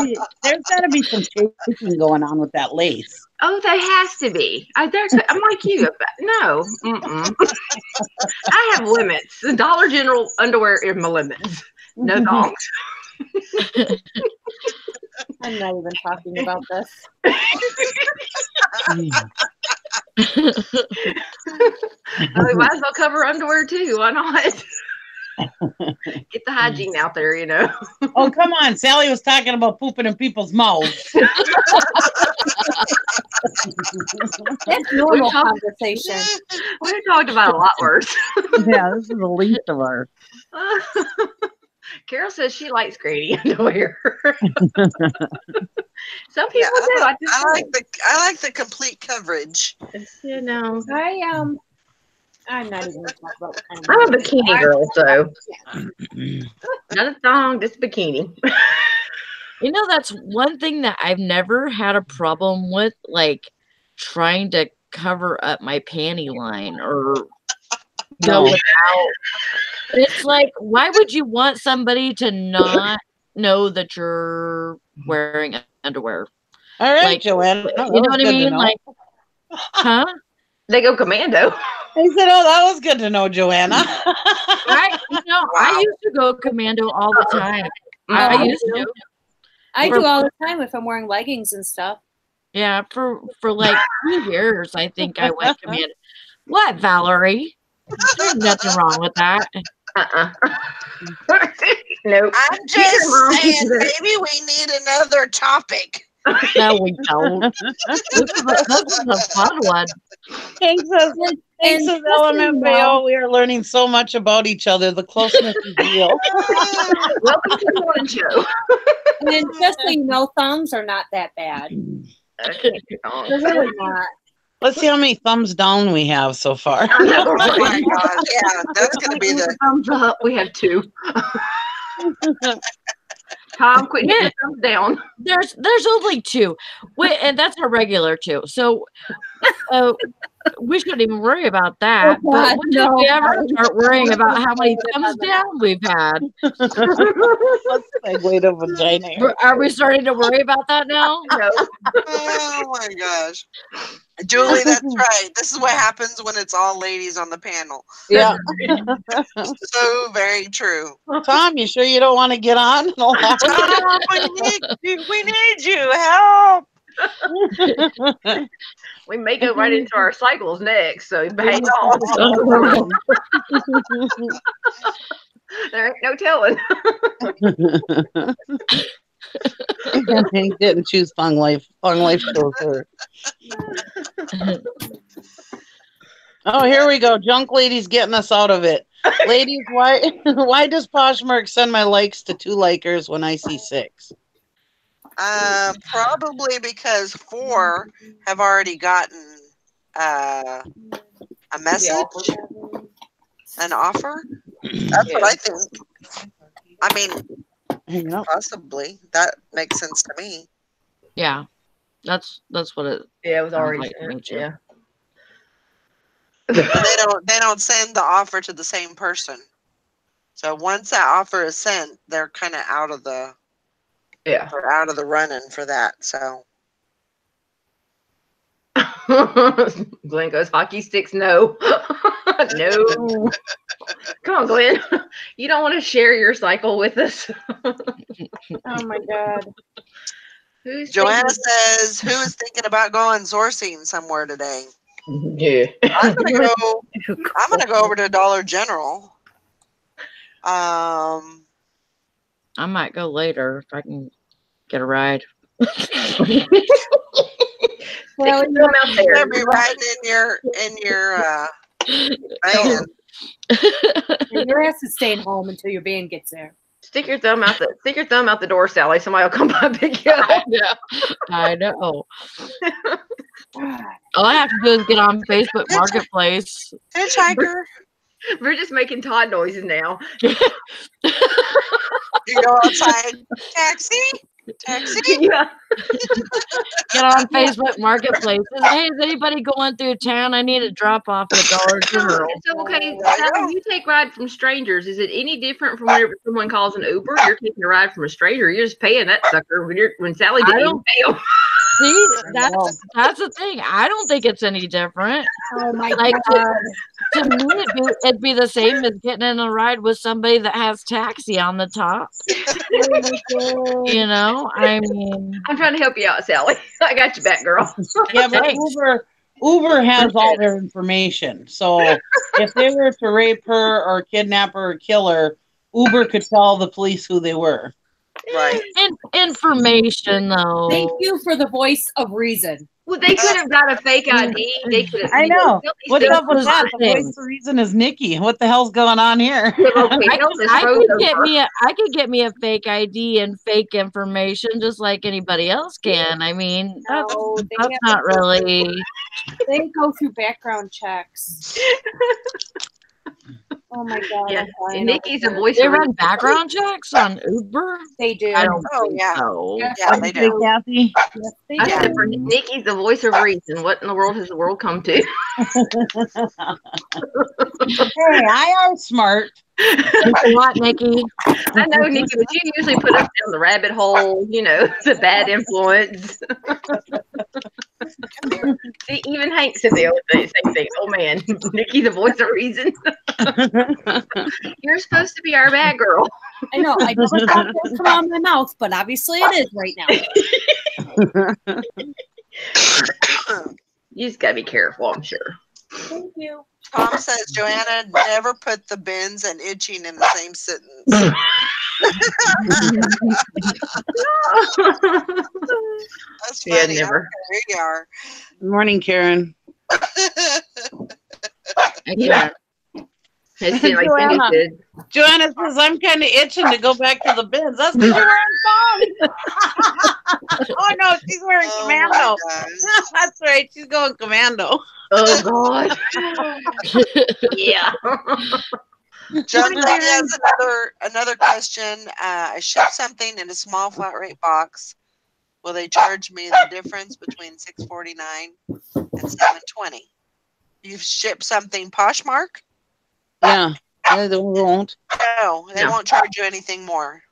lace. There's got to be some shaking going on with that lace. Oh, there has to be. I'm like you. No. I have limits. The Dollar General underwear are my limits. No thongs. I'm not even talking about this. We might as well cover underwear too. Why not? Get the hygiene out there, you know. Oh, come on. Sally was talking about pooping in people's mouths. That's normal conversation. We talked about a lot worse. Yeah, this is the least of ours. Carol says she likes granny underwear. Some people do. I like the complete coverage. You know, I'm not even going to talk about what kind of. I'm a bikini girl, so not a thong, just bikini. You know, that's one thing that I've never had a problem with, like trying to cover up my panty line or go without. It's like, why would you want somebody to not know that you're wearing underwear? All right, like, Joanne. You know what I mean? Like, huh? They go commando. I said, "Oh, that was good to know, Joanna." I used to go commando all the time. I used to. I do all the time if I'm wearing leggings and stuff. Yeah, for like 2 years, I think I went commando. What, Valerie? There's nothing wrong with that. Nope. I'm just saying, maybe we need another topic. No, we don't. This is a fun one. Thanks, LMFAO. We are learning so much about each other. The closeness is real. Welcome to the morning show. And just so you know, thumbs are not that bad. They're really not. Let's see how many thumbs down we have so far. Oh my gosh. Yeah, that's going to be the thumbs up. We have 2. Tom, quit hitting thumbs down. There's only 2. And that's a regular 2. So we shouldn't even worry about that. Oh, but when did we ever start worrying about how many thumbs down we've had? Let's segue to vagina. Are we starting to worry about that now? No. Oh my gosh. Julie, that's right. This is what happens when it's all ladies on the panel. Yeah. So very true. Tom, you sure you don't want to get on? Tom, we need you. Help. We may go right into our cycles next, so hang on. There ain't no telling. He didn't choose Fun Life. Fun Life chose her. Oh, here we go. Junk Lady's getting us out of it. Ladies, why does Poshmark send my likes to 2 likers when I see 6? Probably because 4 have already gotten a message, an offer. That's what I think. I mean, possibly that makes sense to me. Yeah, that's what it. Yeah, it was already like. Yeah. But they don't send the offer to the same person. So once that offer is sent, they're kind of out of the running for that. So Glenn goes, hockey sticks, no. No. Come on, Glenn. You don't want to share your cycle with us. Oh my God. Joanna says, who is thinking about going sourcing somewhere today? Yeah. I'm gonna go over to Dollar General. I might go later if I can get a ride. Well, you'll be riding in your van. Your ass is staying home until your van gets there. Stick your thumb out the door, Sally. Somebody will come by and pick you up. I know. All I have to do is get on Facebook Marketplace. Hitchhiker. We're just making Todd noises now. You go outside. Taxi. Yeah. Get on Facebook Marketplace. Hey, is anybody going through town? I need to drop off at Dollar General. So, okay, how you take ride from strangers? Is it any different from whenever someone calls an Uber? You're taking a ride from a stranger. You're just paying that sucker when Sally didn't even pay him. See, that's the thing. I don't think it's any different. Oh my God. To me, it'd be the same as getting in a ride with somebody that has taxi on the top. You know, I mean, I'm trying to help you out, Sally. I got your back, girl. Yeah, but Uber has all their information. So if they were to rape her or kidnap her or kill her, Uber could tell the police who they were. Right. Information, though. Thank you for the voice of reason. Well, they could have got a fake ID. They could have. I know. What's up with that? The thing. voice of reason is Nikki. What the hell's going on here? I could get me a fake ID and fake information just like anybody else can. I mean, that's not really. They go through background checks. Oh my God! Yeah, and Nikki's a voice. They run background checks on Uber. They do. I don't think yeah. so. Yeah, they do. Kathy? Yes, they I do. said for Nikki's the voice of reason. What in the world has the world come to? Hey, I am smart. Thanks a lot, Nikki. I know, Nikki, but you usually put us down the rabbit hole. You know, the bad influence. See, even Hank said the same thing. Oh man, Nikki, the voice of reason. You're supposed to be our bad girl. I know. I never thought that would come out of my mouth, but obviously it is right now. You just gotta be careful, I'm sure. Thank you. Tom says Joanna never put the bins and itching in the same sentence. That's funny. Yeah, never. Here you are. Good morning, Karen. Yeah. Joanna says, I'm kind of itching to go back to the bins. That's because you're wearing thongs. Oh, no, she's wearing commando. That's right. She's going commando. Oh, God. Yeah. John has another question. I ship something in a small flat rate box. Will they charge me the difference between $6.49 and $7.20? You've shipped something Poshmark? Yeah, they won't. No, they won't charge you anything more.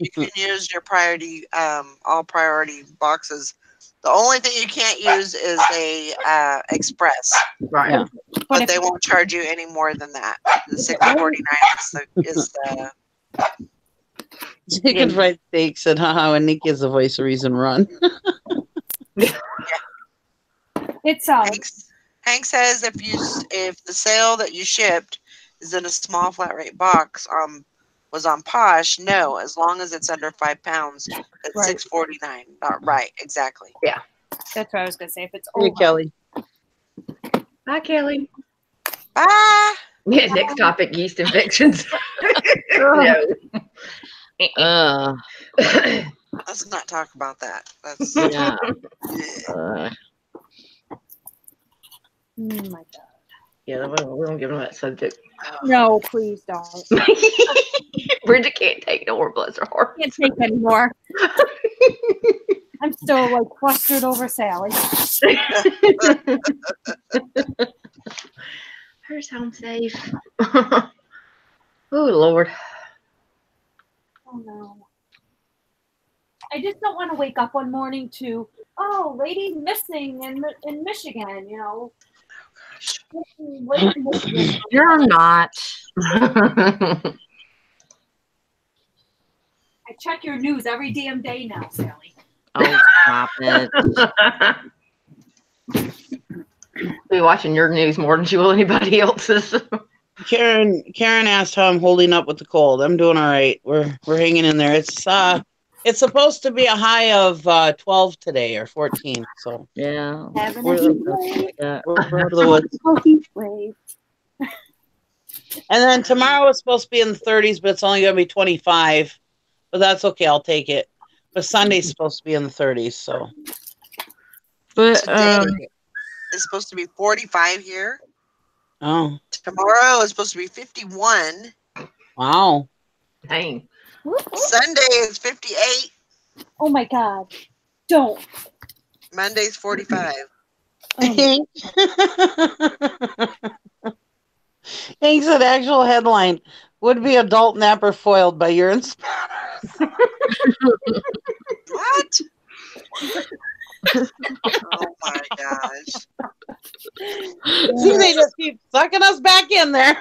You can use your priority, all priority boxes. The only thing you can't use is a express. Right. Yeah. But they won't charge you any more than that. The $6.49 is the Chicken fried steak said, haha, when Nikki is the voice of reason, run. It's Hank says if the sale that you shipped is in a small flat rate box was on Posh, no, as long as it's under 5 pounds, it's Right. $6.49. Right, exactly. Yeah. That's what I was gonna say. If it's Hey, over, Kelly. Bye, Kelly. Bye. Yeah, next topic, yeast infections. No. Let's not talk about that. That's Yeah. oh my God. Yeah, we don't give them that subject. No, please don't. Bridget can't take no more, bless her heart. Can't take anymore. I'm still like flustered over Sally. Hers home safe. Oh Lord. Oh no. I just don't want to wake up one morning to, oh, lady's missing in Michigan, you know. You're not. I check your news every damn day now, Sally. Oh, stop it. Be watching your news more than she will anybody else's. Karen asked how I'm holding up with the cold. I'm doing all right. We're hanging in there. It's supposed to be a high of 12 today or 14. So Yeah. Having We're- a heat wave. Yeah. we're out of the woods. Heat wave. And then tomorrow is supposed to be in the 30s, but it's only going to be 25. But that's okay. I'll take it. But Sunday's supposed to be in the 30s. So, But Today is supposed to be 45 here. oh, Tomorrow is supposed to be 51. wow. Dang. Sunday is 58. Oh my God. Don't. Monday's 45. Oh. Thanks. An actual headline would be adult napper foiled by urine spatter. What? Oh my gosh. See, they just keep sucking us back in there.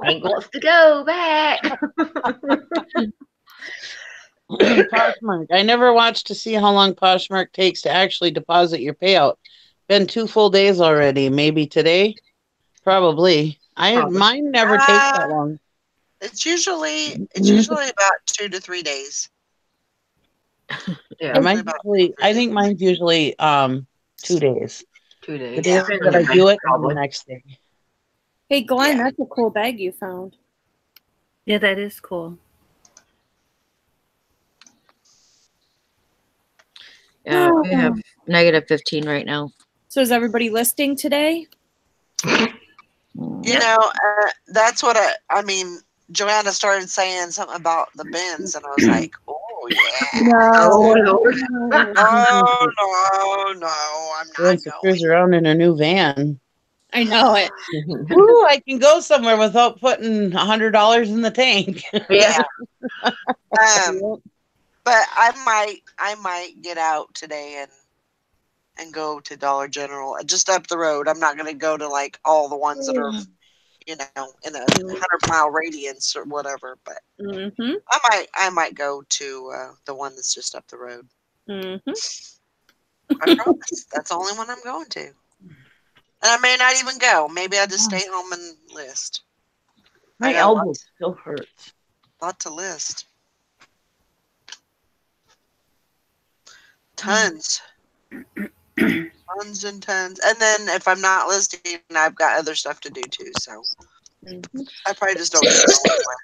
Hank wants to go back. Poshmark. I never watched to see how long Poshmark takes to actually deposit your payout. Been 2 full days already. Maybe today? Probably. Mine never takes that long. It's usually about 2 to 3 days. Yeah, I think mine's usually 2 days. 2 days. The day that I do it, and the next day. Hey, Glenn, that's a cool bag you found. Yeah, that is cool. yeah, we have negative 15 right now. So is everybody listing today? You know, that's what I mean. Joanna started saying something about the bins, and I was like, "Oh yeah, No. no, I'm not Wants to cruise around in a new van. I know it. Ooh, I can go somewhere without putting $100 in the tank. Yeah. But I might get out today and go to Dollar General just up the road. I'm not going to go to like all the ones that are, you know, in a 100-mile radius or whatever. But I might go to the one that's just up the road. I promise. That's the only one I'm going to. And I may not even go. Maybe I'll just stay home and list. My elbow still hurts. Lot to list. Tons. Tons and tons. And then if I'm not listing, I've got other stuff to do too. So I probably just don't go anywhere.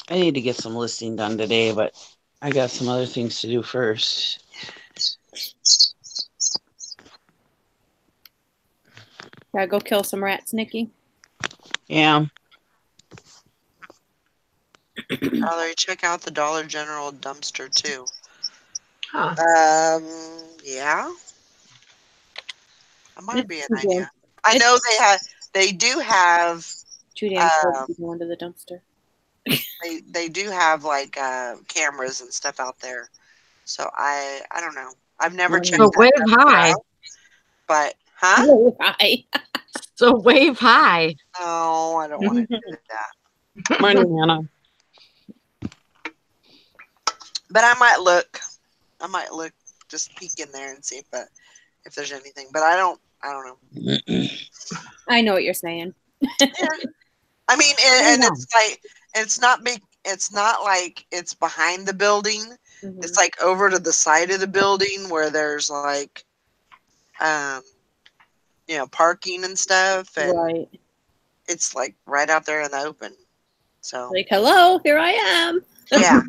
I need to get some listing done today, but I got some other things to do first. Gotta go kill some rats, Nikki. Yeah. Valerie, check out the Dollar General dumpster too. Huh. Yeah. That might be an idea. I know they do have too damn cold to go into the dumpster. They do have like cameras and stuff out there. So I don't know. I've never checked So wave high. out, but High. So wave high. No, I don't want to do that. Morning, Hannah. But I might look. Just peek in there and see if there's anything. But I don't know. I know what you're saying. Yeah. I mean, and it's like it's not big. It's not like it's behind the building. It's like over to the side of the building where there's like, you know, parking and stuff, and it's like right out there in the open. So like, hello, here I am. Yeah.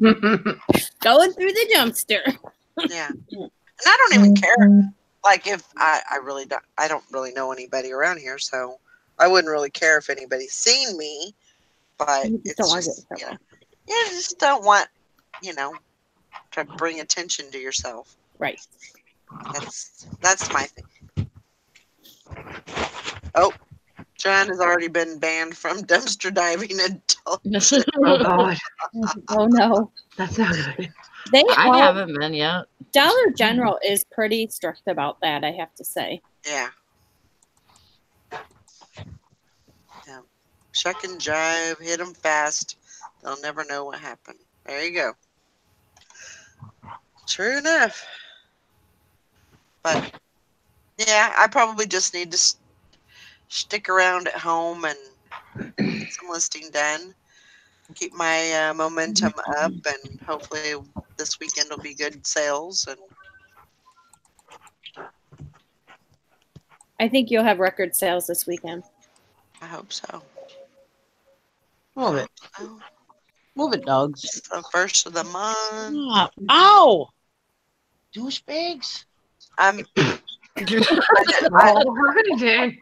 Going through the dumpster. Yeah. And I don't even care. Like if I don't really know anybody around here, so I wouldn't really care if anybody's seen me. But You just don't want to get you know, you just don't want, you know, to bring attention to yourself. Right. That's my thing. Oh, John has already been banned from dumpster diving until. Oh God. Oh no. That's not good. I haven't been yet. Dollar General is pretty strict about that, I have to say. Yeah. Yeah. Check and jive, hit them fast. They'll never know what happened. There you go. True enough. But yeah, I probably just need to stick around at home and get some listing done. Keep my momentum up, and hopefully this weekend will be good sales. And I think you'll have record sales this weekend. I hope so. Move it. Oh, Move it, dogs. it's the first of the month. Ow! Douchebags. I'm. Oh, hurting did.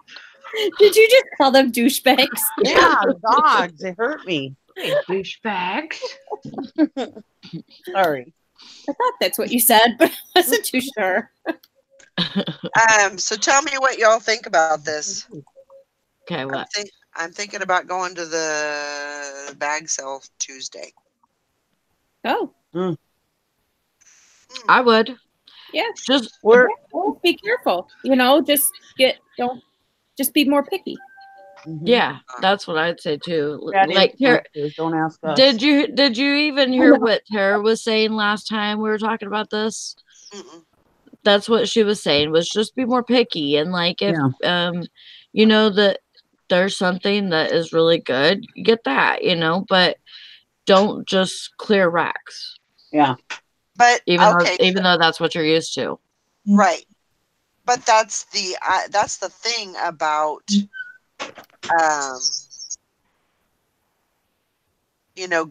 Did you just call them douchebags? Yeah, dogs. They hurt me. Hey, douchebags. Sorry. I thought that's what you said, but I wasn't too sure. So tell me what y'all think about this. Okay, what? I'm thinking about going to the bag sale Tuesday. Oh, I would. yeah. Just Well, be careful. Just be more picky. yeah, that's what I'd say too. That Like is don't ask us. did you even hear what Tara was saying last time we were talking about this? Mm-mm. That's what she was saying, was just be more picky, and like if you know that there's something that is really good, get that, but don't just clear racks. Yeah. But even though that's what you're used to. Right. But that's the thing about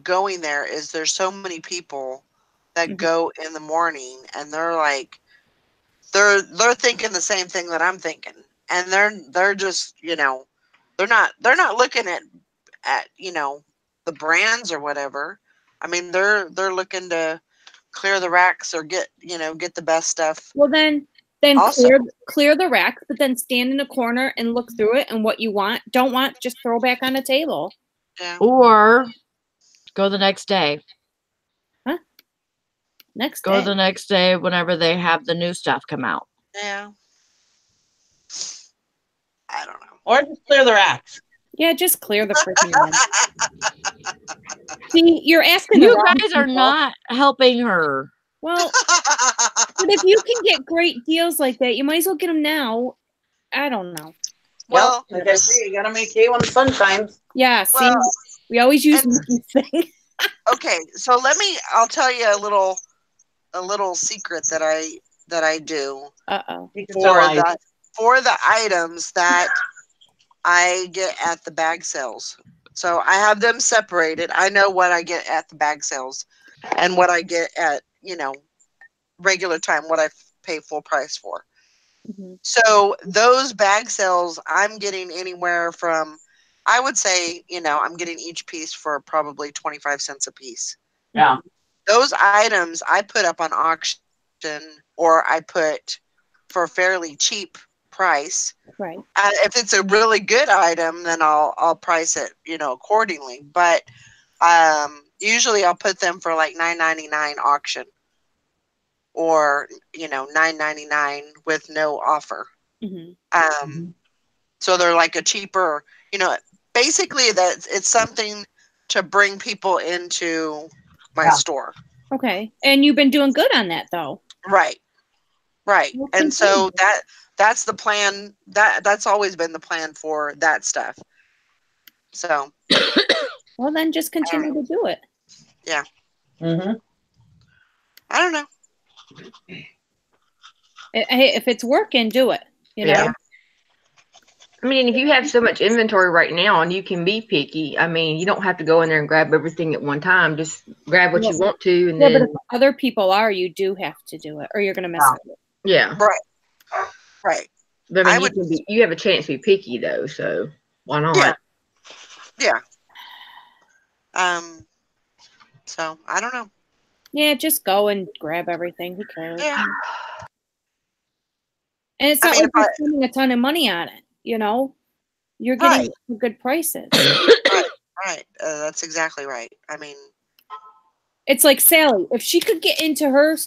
going there, is there's so many people that go in the morning, and they're like they're thinking the same thing that I'm thinking, and they're just they're not looking at the brands or whatever. I mean, they're looking to clear the racks or get the best stuff. Well, then Also, clear the racks, but then stand in a corner and look through it, and what you don't want, just throw back on a table. yeah. Or go the next day. Huh? Next Go day. the next day whenever they have the new stuff come out. Yeah. I don't know. Or just clear the racks. Yeah, just clear the freaking racks. See, you're asking You the wrong guys are people. not helping her. Well, but if you can get great deals like that, you might as well get them now. I don't know. Well, like I say, you gotta make hay when the sun shines. Yeah, see, Well, we always use Mickey's thing. okay, so I'll tell you a little secret that I do Uh-oh. for the items that I get at the bag sales. So I have them separated. I know what I get at the bag sales and what I get at, regular time, what I pay full price for. Mm-hmm. So those bag sales, I'm getting anywhere from, I would say, I'm getting each piece for probably 25 cents a piece. Yeah. Those items I put up on auction, or I put for a fairly cheap price. Right. If it's a really good item, then I'll price it, accordingly. But usually I'll put them for like $9.99 auction, or $9.99 with no offer. Mm-hmm. So they're like a cheaper, basically that it's something to bring people into my store. Okay, and you've been doing good on that, though. Right. Well, And so that's the plan. That's always been the plan for that stuff. So. Well, then just continue to do it. Yeah. Mm-hmm. I don't know. Hey, if it's working, do it. Yeah. I mean, if you have so much inventory right now and you can be picky, I mean, you don't have to go in there and grab everything at one time. Just grab what you want to, and then. But if other people are, you do have to do it, or you're going to miss it. Yeah. Right. But I mean, you have a chance to be picky though, so why not? Yeah. So I don't know. Yeah, just go and grab everything. Who cares? Yeah. And it's not like you're spending a ton of money on it. You're getting good prices. Right. That's exactly right. I mean, it's like Sally. If she could get into her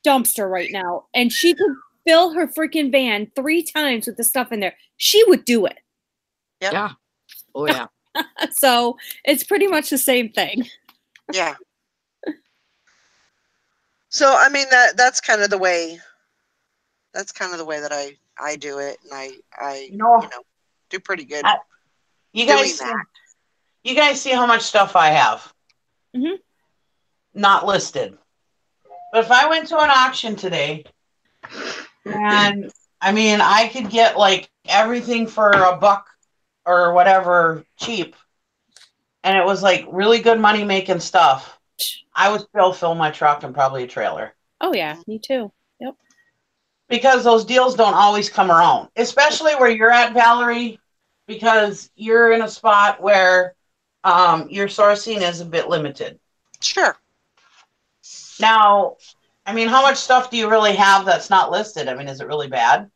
dumpster right now, and she could fill her freaking van 3 times with the stuff in there, she would do it. Yep. Yeah. Oh yeah. So it's pretty much the same thing. Yeah. So I mean that's kind of the way. That's kind of the way that I do it, and I do pretty good. You guys see how much stuff I have? Mm-hmm. Not listed. But if I went to an auction today And I mean, I could get like everything for $1 or whatever cheap. And it was like really good money making stuff. I would still fill my truck and probably a trailer. Oh yeah, me too. Yep. Because those deals don't always come around, especially where you're at, Valerie, because you're in a spot where your sourcing is a bit limited. Sure. Now, I mean, how much stuff do you really have that's not listed? I mean, is it really bad?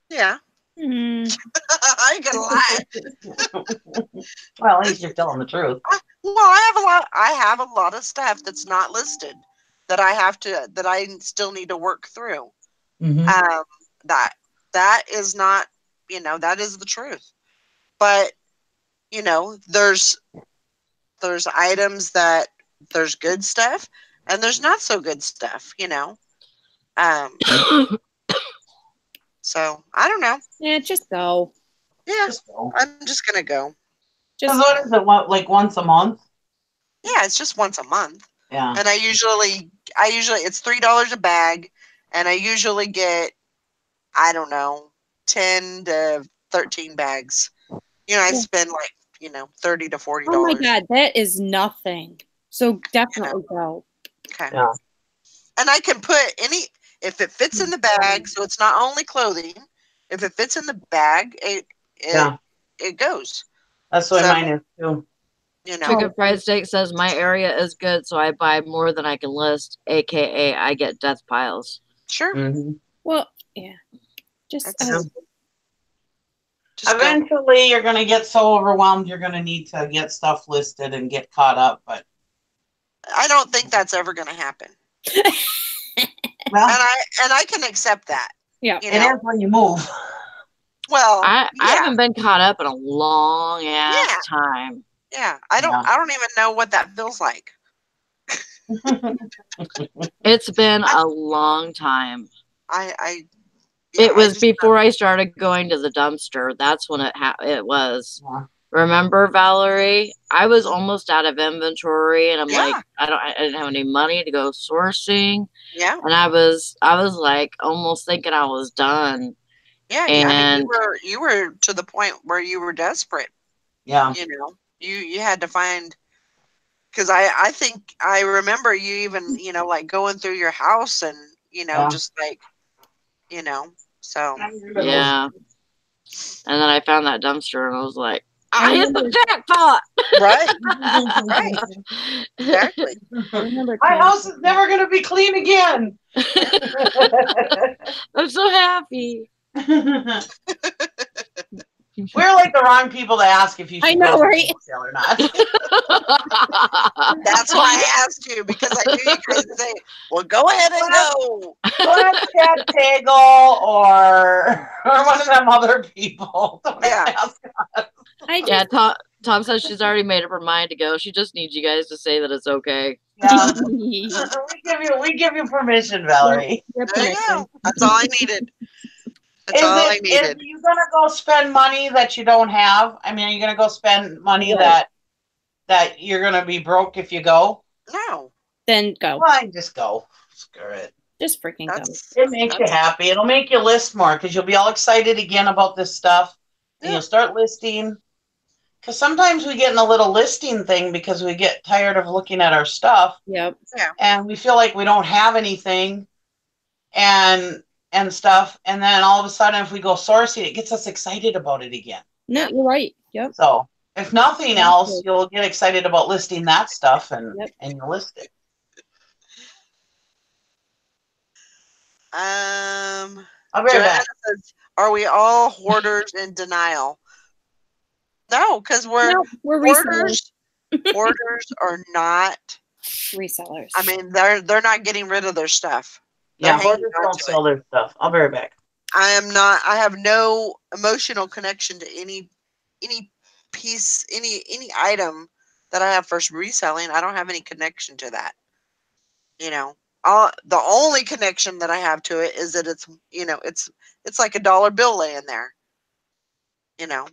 Yeah. Mm. I ain't gonna lie. Well, at least you're telling the truth. I have a lot of stuff that's not listed that I still need to work through. Mm-hmm. That is not, that is the truth. But, there's items that there's good stuff and there's not so good stuff, So I don't know. Yeah, just go. Yeah, Just go. I'm just gonna go. Just what is it? What, like once a month? Yeah, it's just once a month. Yeah. And I usually it's $3 a bag, and I usually get, I don't know, 10 to 13 bags. I spend like, $30 to $40. Oh my God, that is nothing. So definitely go. Okay. Yeah. And I can put if it fits in the bag, so it's not only clothing. If it fits in the bag, it goes. That's the way mine is too. Chicken Fried Steak says my area is good, so I buy more than I can list, aka I get death piles. Sure. Mm-hmm. Well, yeah. Just eventually you're going to get so overwhelmed you're going to need to get stuff listed and get caught up, but I don't think that's ever going to happen. Well, and I can accept that. Yeah. It is when you move. Well, I haven't been caught up in a long ass time. Yeah. I don't even know what that feels like. It's been a long time. It was before I started going to the dumpster. That's when it was. Yeah. Remember, Valerie? I was almost out of inventory, and I'm like, I didn't have any money to go sourcing. Yeah. And I was like almost thinking I was done. Yeah. And I mean, you were to the point where you were desperate. Yeah. You had to find, because I think I remember you even, like going through your house and, just like, so. Yeah. And then I found that dumpster and I was like, I hit the jackpot. Right. Exactly. My house is never going to be clean again. I'm so happy. We're like the wrong people to ask if you should go right? or not. That's why I asked you, because I knew you guys would say, well, go ahead and go. Let's Chad Tagel or one of them other people. Tom says she's already made up her mind to go. She just needs you guys to say that it's okay. Yeah. we give you permission, Valerie. There you go. That's all I needed. That's all I needed. Are you gonna go spend money that you don't have? I mean, are you gonna go spend money that you're gonna be broke if you go? No. Then go. Fine, just go. Screw it. Just freaking go. It makes you happy. It'll make you list more because you'll be all excited again about this stuff, and you'll start listing. Because sometimes we get in a little listing thing because we get tired of looking at our stuff. Yep. Yeah. And we feel like we don't have anything, and stuff, and then all of a sudden if we go sourcing, it gets us excited about it again. No, you're right. Yep. So if nothing else, you'll get excited about listing that stuff and you'll list it. I'll be right back. Are we all hoarders in denial? No, because we're hoarders. Hoarders are not resellers. I mean, they're not getting rid of their stuff. Hoarders don't sell their stuff. I'll be right back. I am not. I have no emotional connection to any piece, any item that I have for reselling. I don't have any connection to that. The only connection that I have to it is that it's like a dollar bill laying there.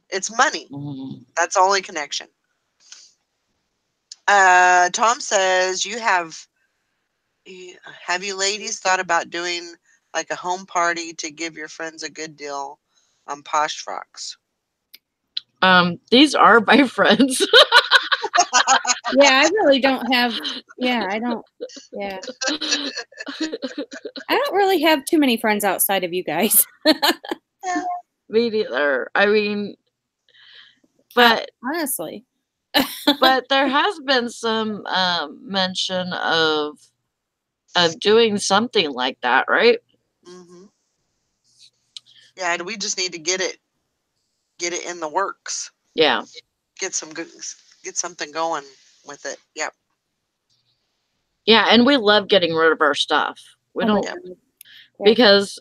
It's money. Mm-hmm. That's the only connection. Tom says, have you ladies thought about doing like a home party to give your friends a good deal on posh frocks. These are my friends. Yeah, I really don't have. Yeah, I don't. Yeah, I don't really have too many friends outside of you guys. Me neither. I mean, but honestly, but there has been some mention of doing something like that, right? Mm-hmm. Yeah, and we just need to get it in the works. Yeah. Get something going with it. Yep. Yeah, and we love getting rid of our stuff. We don't because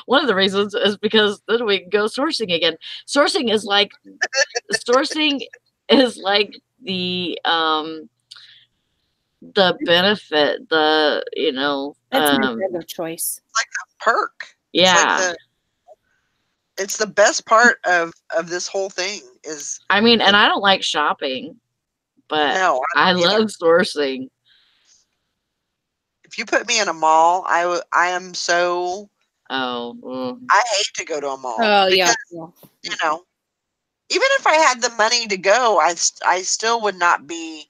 one of the reasons is because then we can go sourcing again. Sourcing is like the benefit, that's my drug of choice. It's like a perk. Yeah. It's the best part of this whole thing is. I mean, and I don't like shopping, but no, I love sourcing. If you put me in a mall, I am so. Oh. I hate to go to a mall. Oh because, yeah. You know, even if I had the money to go, I still would not be.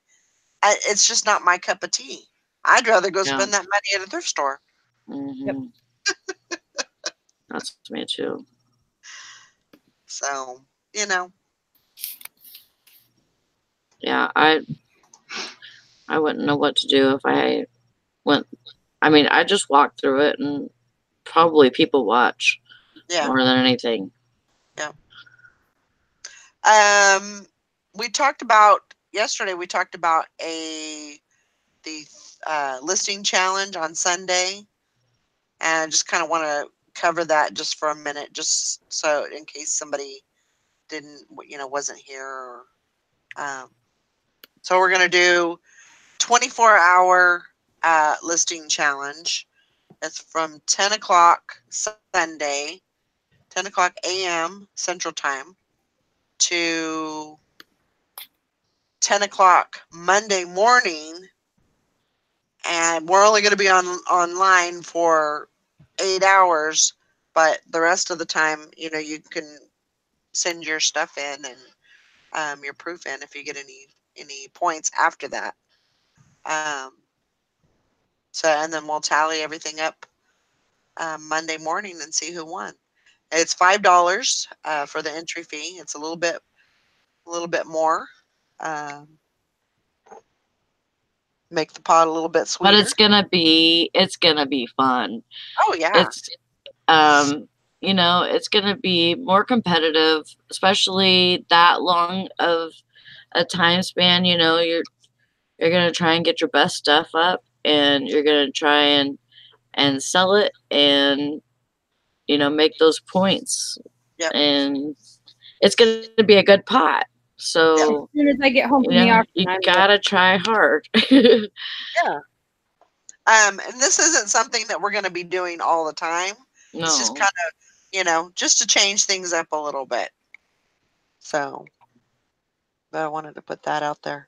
It's just not my cup of tea. I'd rather go spend that money at a thrift store. Mm-hmm. Yep. That's me too. So, Yeah, I wouldn't know what to do if I went. I mean, I just walk through it and probably people watch more than anything. Yeah. We talked about yesterday. We talked about the listing challenge on Sunday, and I just kind of want to cover that just for a minute, just so in case somebody wasn't here. So we're gonna do 24-hour listing challenge. It's from 10 o'clock Sunday, 10 o'clock a.m. Central Time to 10 o'clock Monday morning. And we're only going to be online for 8 hours, but the rest of the time, you can send your stuff in and your proof in if you get any points after that. And then we'll tally everything up Monday morning and see who won. It's $5 for the entry fee. It's a little bit more. Make the pot a little bit sweeter. But it's gonna be fun. Oh yeah. It's it's gonna be more competitive, especially that long of a time span. You're gonna try and get your best stuff up, and you're gonna try and sell it, and make those points. Yep. And it's gonna be a good pot. So as soon as I get home from the auction, you gotta try hard. Yeah. And this isn't something that we're going to be doing all the time. No. It's just kind of, just to change things up a little bit. So, but I wanted to put that out there.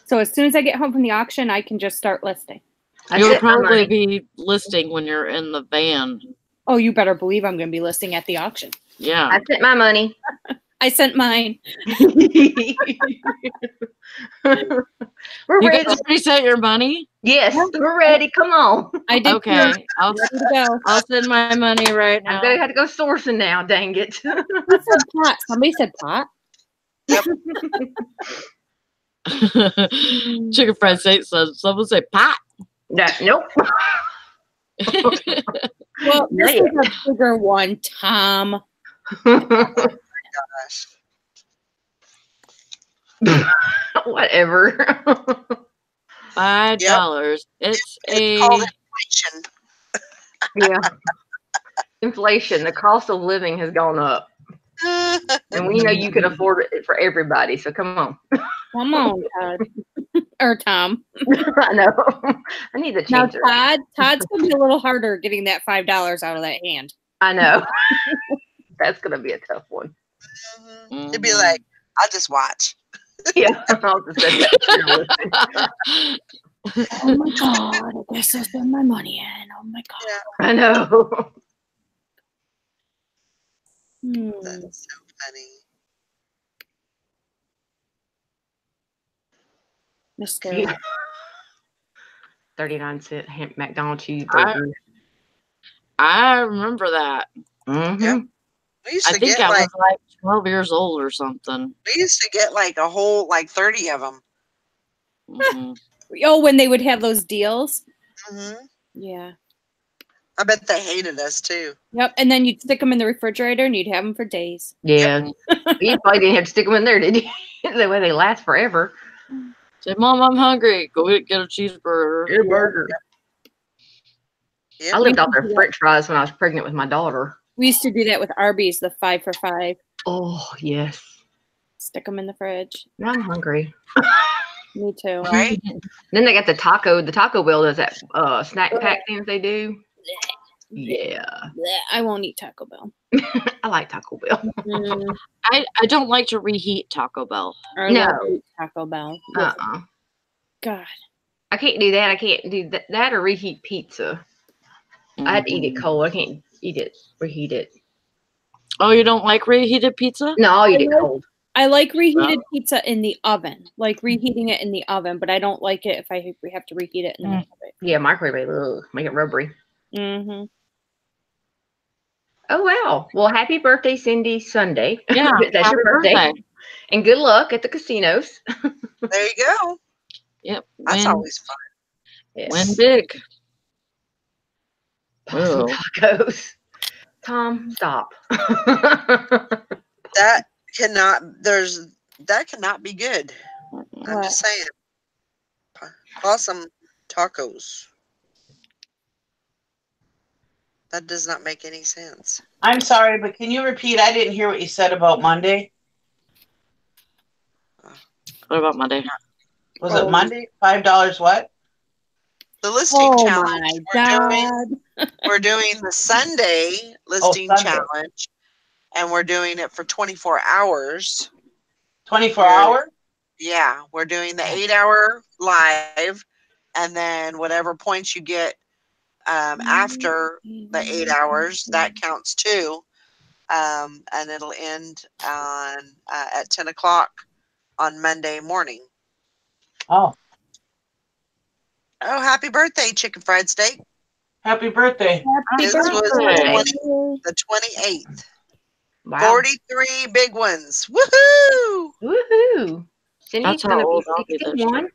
So as soon as I get home from the auction, I can just start listing. You'll probably be listing when you're in the van. Oh, you better believe I'm going to be listing at the auction. Yeah. I sent my money. I sent mine. We're ready. You already sent your money? Yes, we're ready. Come on. I did. Okay. I'll send my money right now. I'm going to have to go sourcing now. Dang it. Who said pot? Somebody said pot. Yep. Chicken fried steak says someone say pot. Nope. Well, this is a bigger one, Tom. Oh my gosh. Whatever. $5. Yep. It's called inflation. Yeah. Inflation. The cost of living has gone up. And we know you can afford it for everybody. So come on. Come on, Todd. Or Tom. I know. I need to change now, Todd's going to be a little harder getting that $5 out of that hand. I know. That's going to be a tough one. Mm-hmm. He'd be like, I'll just watch. Yeah. I'll just Oh my god! I guess I'll spend my money in. Oh my god. Yeah, I know. that's so funny. Mr. 39-cent McDonald's cheeseburger. I remember that. Mm-hmm. Yep. We used I to think get I like was like 12 years old or something. we used to get like a whole like 30 of them. Mhm. Oh, when they would have those deals. Hmm. Yeah. I bet they hated us too. Yep. And then you'd stick them in the refrigerator, and you'd have them for days. Yeah. You probably didn't have to stick them in there, did you? That way they last forever. Say, Mom, I'm hungry. Go get a cheeseburger. Get a burger. Yep. I lived off their French fries when I was pregnant with my daughter. We used to do that with Arby's, the 5 for $5. Oh, yes. Stick them in the fridge. Now I'm hungry. Me too. Right? Then they got the Taco Bell does that snack pack things they do. Yeah. Blech, I won't eat Taco Bell. I like Taco Bell. Mm, I don't like to reheat Taco Bell. I No. love Taco Bell. God. I can't do that. I can't do that or reheat pizza. I have to eat it cold. I can't eat it, reheat it. Oh, you don't like reheated pizza? No, I'll eat it cold. I like reheated pizza in the oven, like reheating it in the oven, but I don't like it if we have to reheat it in the microwave. Yeah, microwave. Ugh, make it rubbery. Mm-hmm. Oh, wow. Well, happy birthday, Cindy, Sunday. Yeah, That's happy your birthday. And good luck at the casinos. There you go. Yep. That's always fun. Yes. Win big. Awesome tacos. Tom, stop. That cannot be good. I'm just saying. Awesome tacos. That does not make any sense. I'm sorry, but can you repeat? I didn't hear what you said about Monday. What about Monday? Was it Monday? $5 what? The listing challenge. My God. We're doing the Sunday listing challenge, and we're doing it for 24 hours. 24 hours? Yeah, we're doing the 8-hour live, and then whatever points you get after the 8 hours, that counts too. And it'll end on at 10 o'clock on Monday morning. Oh. Oh, happy birthday, chicken fried steak. Happy birthday. This was the 28th. Wow. 43 big ones. Woohoo! Woohoo. Cindy's That's how going old to I'll be be this 61. year.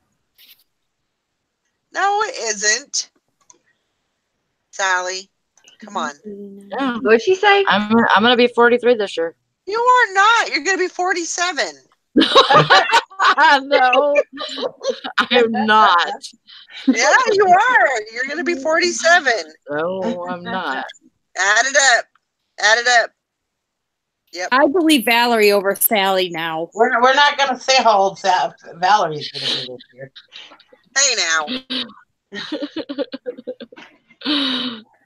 No, it isn't. Say, come on. Yeah. What'd she say? I'm gonna be 43 this year. You are not. You're going to be 47. No, I am not. Yeah, you are. You're going to be 47. No, I'm not. Add it up. Add it up. Yep. I believe Valerie over Sally now. We're not going to say how old Valerie's going to be this year. Hey, now.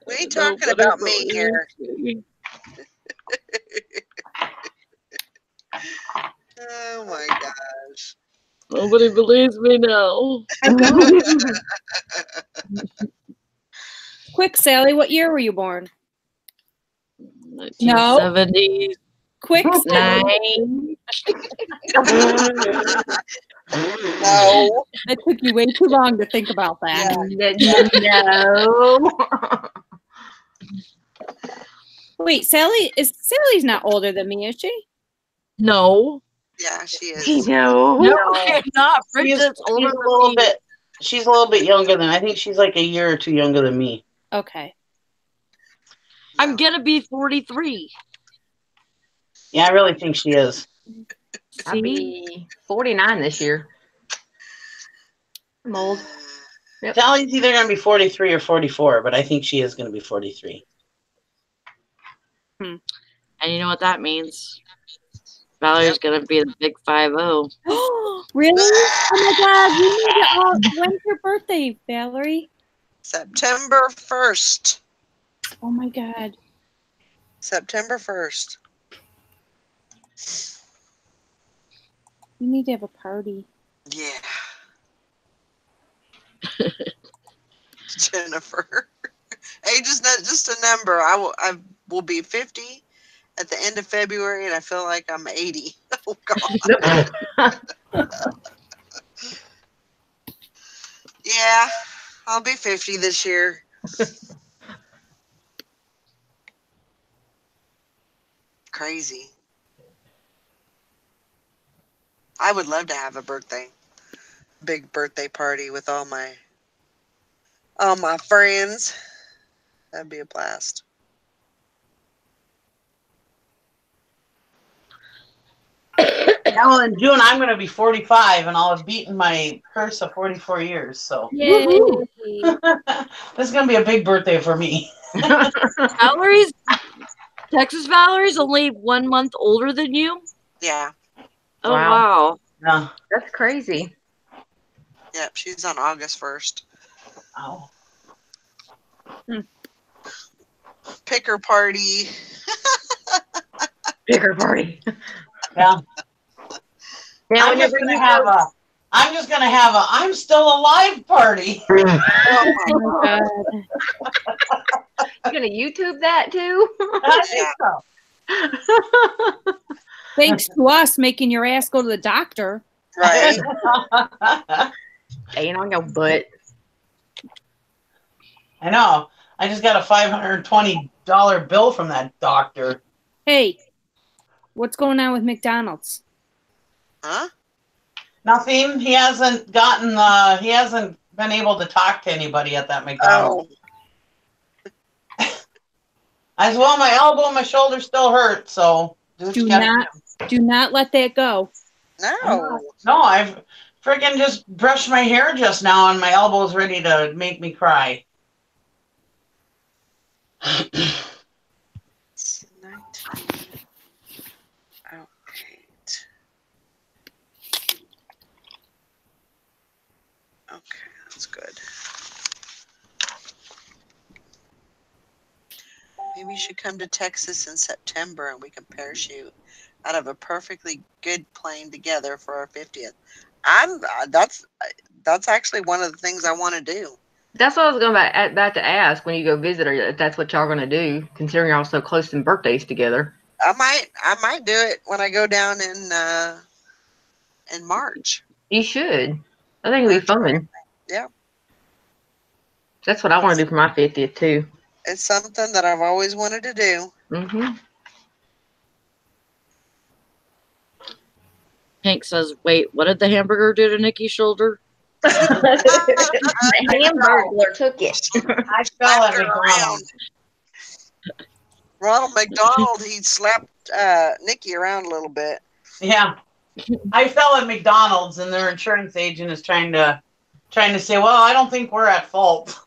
We ain't talking about me here. Oh, my gosh. Nobody believes me now. Quick, Sally, what year were you born? 1970. Quick, Sally. No. That took you way too long to think about that. No. Wait, Sally's not older than me, is she? No. Yeah, she is. No. No, I'm not. Bridget's older She's a than little me. bit. She's a little bit younger than. I think she's like a year or two younger than me. Okay. I'm gonna be 43. Yeah, I really think she is. I'll be 49 this year. I'm old. Yep. Sally's either going to be 43 or 44, but I think she is going to be 43. And you know what that means? Valerie's gonna be the big 5-0. Really? Oh my God! When's your birthday, Valerie? September 1st. Oh my God! September 1st. You need to have a party. Yeah. Jennifer. Age is not just a number. I will be 50 at the end of February, and I feel like I'm 80. Oh God. Yeah, I'll be 50 this year. Crazy. I would love to have a big birthday party with all my friends. That'd be a blast. Now in June, I'm going to be 45, and I'll have beaten my curse of 44 years. So Yay. this is going to be a big birthday for me. Texas Valerie's only 1 month older than you? Yeah. Oh, wow. Yeah. That's crazy. Yep, she's on August 1st. Oh. Picker party. Bigger party. Yeah. Now, I'm just going to have a I'm still alive party. Oh Oh my God. You're gonna YouTube that too? I think so. Thanks to us making your ass go to the doctor. Right. Staying on your butt. I know. I just got a $520 bill from that doctor. Hey, what's going on with McDonald's? Huh? Nothing. He hasn't been able to talk to anybody at that McDonald's. Oh. As well, my elbow and my shoulder still hurt, so Do not let that go. No. No, I've freaking just brushed my hair just now, and my elbow's ready to make me cry. 19. Oh, 8. Okay, that's good. Maybe you should come to Texas in September and we can parachute out of a perfectly good plane together for our 50th. That's actually one of the things I want to do. That's what I was about to ask when you go visit her, if that's what y'all going to do, considering y'all so close in birthdays together. I might do it when I go down in March. You should. I think it'll be fun. Yeah. That's what I want to do for my 50th too. It's something that I've always wanted to do. Mm-hmm. Hank says, wait, what did the hamburger do to Nikki's shoulder? The hamburger took it. I fell at McDonald's. Ronald McDonald, he slapped Nikki around a little bit. Yeah. I fell at McDonald's, and their insurance agent is trying to say, well, I don't think we're at fault.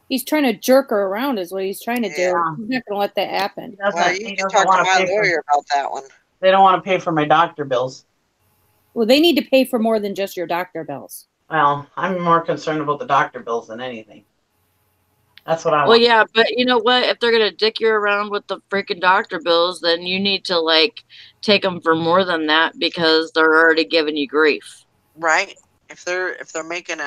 He's trying to jerk her around is what he's trying to do. Yeah. He's not going to let that happen. Well, you can talk to my lawyer about that one. They don't want to pay for my doctor bills. Well, they need to pay for more than just your doctor bills. Well, I'm more concerned about the doctor bills than anything. That's what I want. Well, yeah, but you know what? If they're going to dick you around with the freaking doctor bills, then you need to, like, take them for more than that because they're already giving you grief. Right? If they're making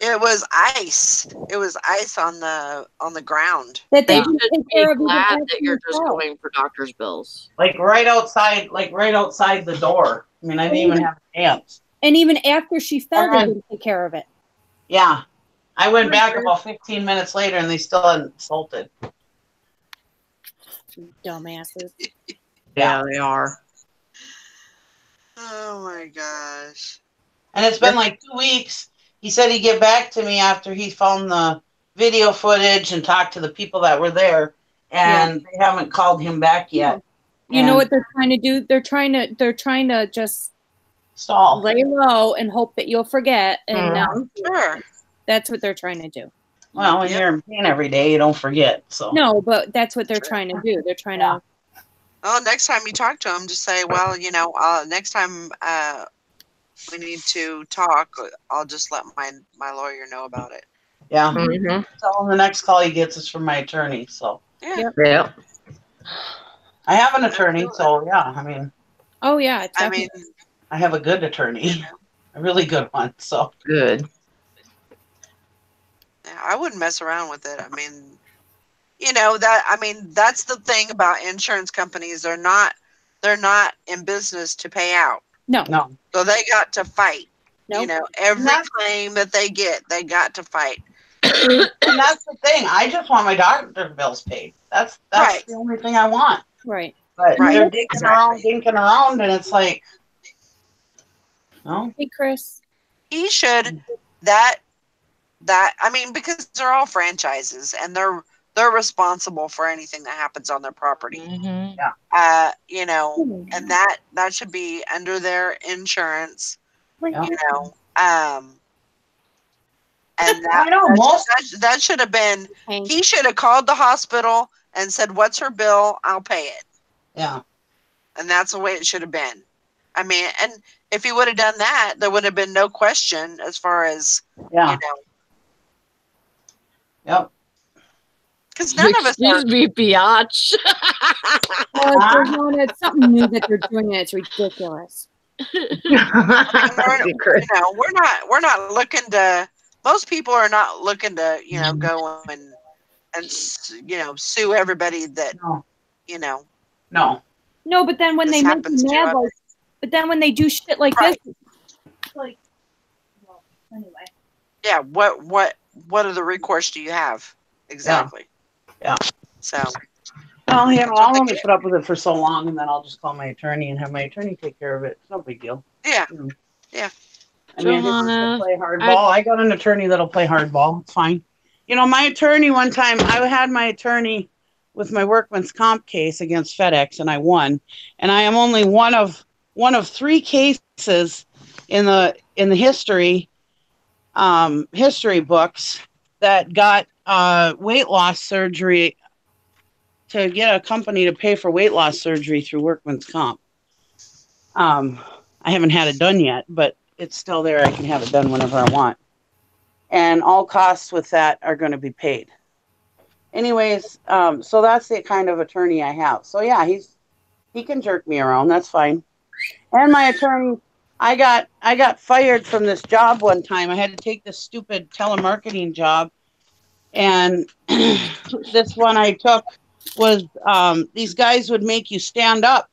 it was ice. It was ice on the ground. That They can should take be care of even glad after that you're you just fall. going for doctor's bills. Like right outside the door. I mean, I didn't even have a chance. And even after she fell, they didn't take care of it. Yeah. I went back about 15 minutes later, and they still hadn't insulted. Dumbasses. Yeah, they are. Oh my gosh. And it's been like 2 weeks. He said he'd get back to me after he found the video footage and talked to the people that were there. And they haven't called him back yet. You know what they're trying to do? They're trying to just stall, lay low, and hope that you'll forget. And Sure. that's what they're trying to do. Well, when you're in pain every day, you don't forget. So no, but that's what they're trying to do. They're trying to. Well, next time you talk to him, just say, well, next time we need to talk, I'll just let my lawyer know about it. Yeah. Mm-hmm. Tell him the next call he gets is from my attorney. So Yeah. I have an attorney. So yeah, I mean. Oh yeah, I mean, I have a good attorney, a really good one. So good. Yeah, I wouldn't mess around with it. I mean, that's the thing about insurance companies. They're not in business to pay out. No. So they got to fight. Nope. Every claim that they get, they got to fight. And that's the thing. I just want my doctor bills paid. That's Right. the only thing I want. Right. But Right. they're dinking around, and it's like, no. Hey, Chris. He should because they're all franchises and they're responsible for anything that happens on their property. Mm-hmm. Yeah. And that should be under their insurance. Yeah. And that should have been. He should have called the hospital and said, "What's her bill? I'll pay it." Yeah. And that's the way it should have been. I mean, and if he would have done that, there would have been no question as far as Yep. Because none of us. Excuse me, biatch. It's something new that they're doing, and it's ridiculous. We're not looking to. Most people are not looking to, go and sue everybody that, No. No, but then when they make you mad, but then when they do shit like this, it's like, well, anyway. Yeah. What other recourse do you have? Exactly. Yeah. So. Well, I'll only put up with it for so long, and then I'll just call my attorney and have my attorney take care of it. It's no big deal. Yeah. Yeah. I mean, just play hardball. I got an attorney that'll play hardball. It's fine. My attorney one time, I had my attorney with my workman's comp case against FedEx, and I won. And I am only one of 3 cases in the history books that got weight loss surgery, to get a company to pay for weight loss surgery through workman's comp. I haven't had it done yet, but it's still there. I can have it done whenever I want. And all costs with that are going to be paid. Anyways, so that's the kind of attorney I have. So yeah, he can jerk me around. That's fine. And my attorney, I got fired from this job one time. I had to take this stupid telemarketing job. And this one I took was these guys would make you stand up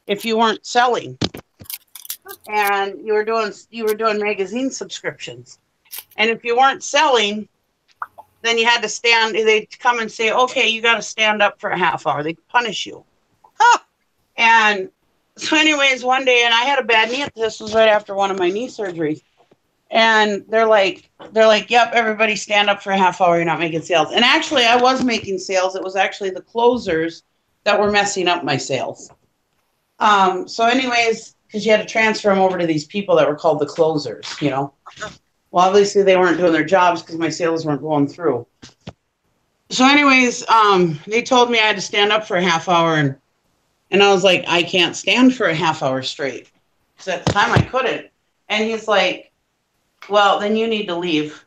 if you weren't selling, and you were doing magazine subscriptions, and if you weren't selling, then you had to stand. They'd come and say, "Okay, you got to stand up for a half hour." They punish you. And so, anyways, one day, and I had a bad knee. This was right after one of my knee surgeries. And they're like, yep, everybody stand up for a half hour. You're not making sales. And actually, I was making sales. It was actually the closers that were messing up my sales. So anyways, because you had to transfer them over to these people that were called the closers, Well, obviously they weren't doing their jobs because my sales weren't going through. So anyways, they told me I had to stand up for a half hour. And I was like, I can't stand for a half hour straight. Because at the time I couldn't. And he's like, well, then you need to leave.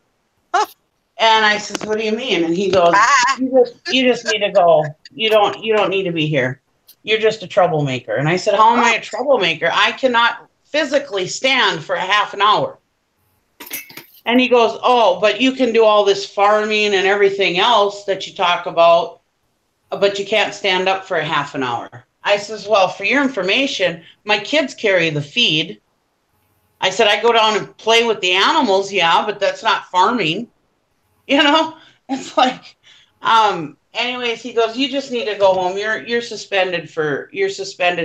And I says, what do you mean? And he goes, you just need to go. You don't need to be here. You're just a troublemaker. And I said, how am I a troublemaker? I cannot physically stand for a half an hour. And he goes, oh, but you can do all this farming and everything else that you talk about, but you can't stand up for a half an hour. I says, well, for your information, my kids carry the feed. I said, I go down and play with the animals, yeah, but that's not farming. It's like, anyways, he goes, you just need to go home. You're suspended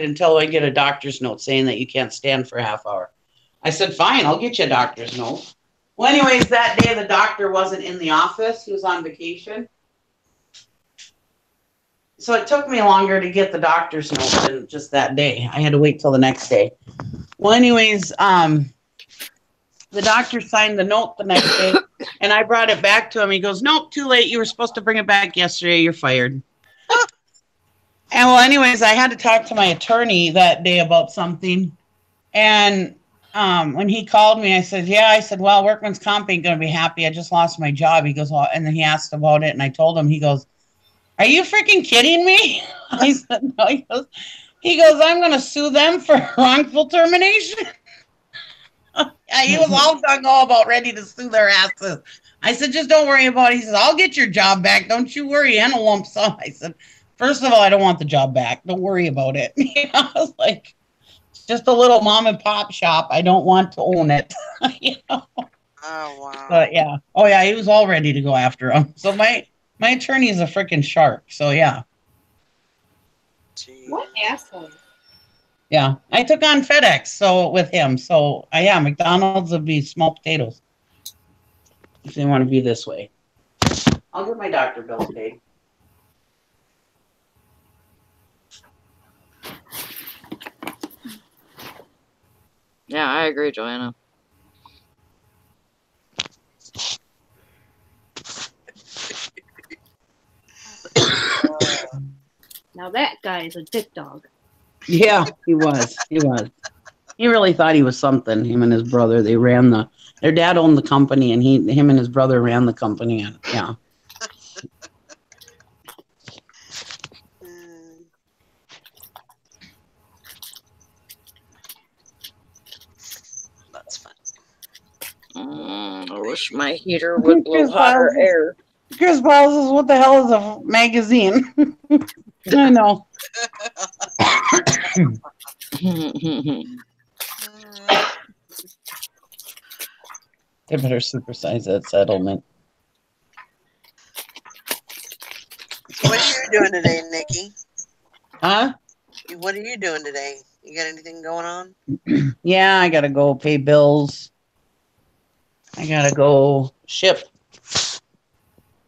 until I get a doctor's note saying that you can't stand for a half hour. I said, fine, I'll get you a doctor's note. Well, anyways, that day the doctor wasn't in the office. He was on vacation. So it took me longer to get the doctor's note than just that day. I had to wait till the next day. Well, anyways, the doctor signed the note the next day, and I brought it back to him. He goes, nope, too late. You were supposed to bring it back yesterday. You're fired. And well, anyways, I had to talk to my attorney that day about something. And when he called me, I said, well, workman's comp ain't going to be happy. I just lost my job. He goes, well, and then he asked about it, and I told him. He goes, are you freaking kidding me? I said, no. He goes, I'm going to sue them for wrongful termination. He was all gung-ho about ready to sue their asses. I said, just don't worry about it. He said, I'll get your job back. Don't you worry. And a lump sum. I said, first of all, I don't want the job back. Don't worry about it. I was like, it's just a little mom and pop shop. I don't want to own it. Oh, wow. But yeah. Oh, yeah. He was all ready to go after him. So my attorney is a freaking shark. So yeah. Jeez. What asshole? Yeah. I took on FedEx with him. So yeah, McDonald's would be small potatoes. If they want to be this way. I'll get my doctor bills paid. Yeah, I agree, Joanna. Now that guy is a dick dog. Yeah, he was. He was. He really thought he was something. Him and his brother, they ran their dad owned the company, and him and his brother ran the company. And yeah. That's fun. I wish my heater would blow hotter air. Chris Bowles says, what the hell is a magazine? I know. They better supersize that settlement. What are you doing today, Nikki? Huh? What are you doing today? You got anything going on? Yeah, I gotta go pay bills. I gotta go ship.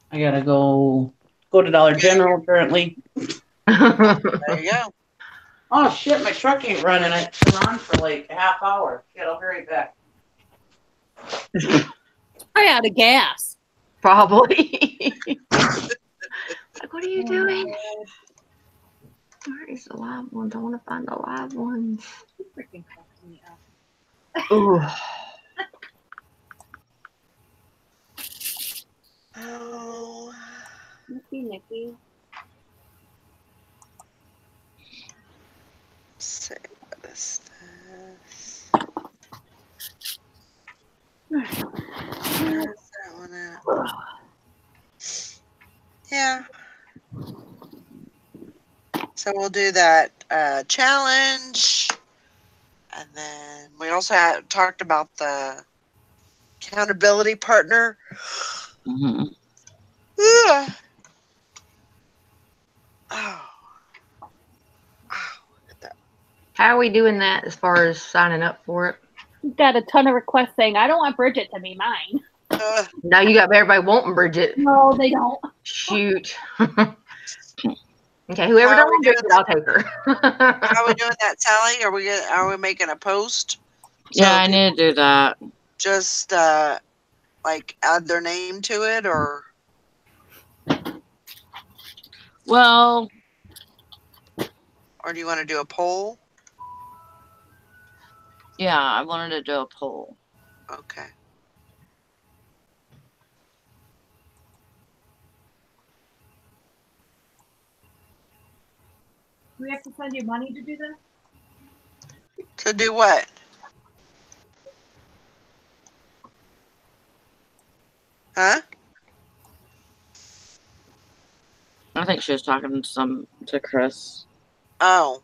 I gotta go to Dollar General currently. There you go. Oh shit, my truck ain't running. It's been on for like a half hour. Shit, I'll be right back. I out of gas. Probably. Like, what are you doing? Where is the live ones? I want to find the live ones. You freaking cracked me up. Ooh. Oh. Nikki. Say, what is this? Where's that one at? Yeah. So we'll do that challenge. And then we also talked about the accountability partner. Mm-hmm. Yeah. Oh. Oh, look at that. How are we doing that as far as signing up for it? We've got a ton of requests saying, I don't want Bridget to be mine. Now you got everybody wanting Bridget. No, they don't. Shoot. Okay, whoever don't want Bridget, I'll take her. How are we doing that, Sally? Are we making a post? Yeah, I need to do that. Just like add their name to it, or Well, do you want to do a poll? yeah, I wanted to do a poll. Okay. Do we have to send you money to do this? To do what? Huh? I think she was talking to Chris. Oh.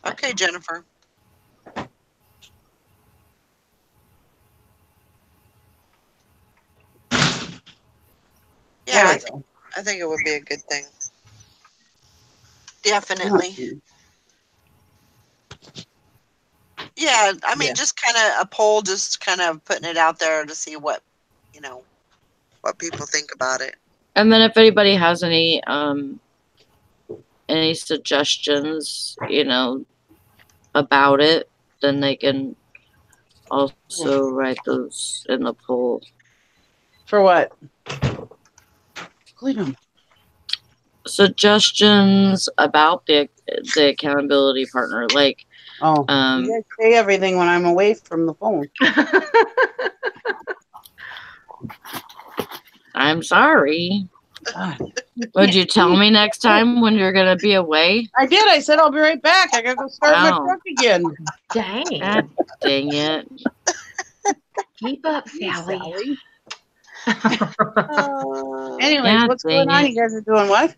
Okay, Jennifer. Yeah, I think it would be a good thing. Definitely. Yeah, I mean, just kind of a poll, just kind of putting it out there to see what people think about it. And then if anybody has any suggestions, about it, then they can also write those in the poll. For what? Leave them. Suggestions about the accountability partner, like you guys say everything when I'm away from the phone. I'm sorry. God. Would you tell me next time when you're gonna be away? I did. I said I'll be right back. I gotta go start my truck again. Dang. God dang it. Keep up, Sally. Anyways, Yeah, what's going on? You guys are doing what?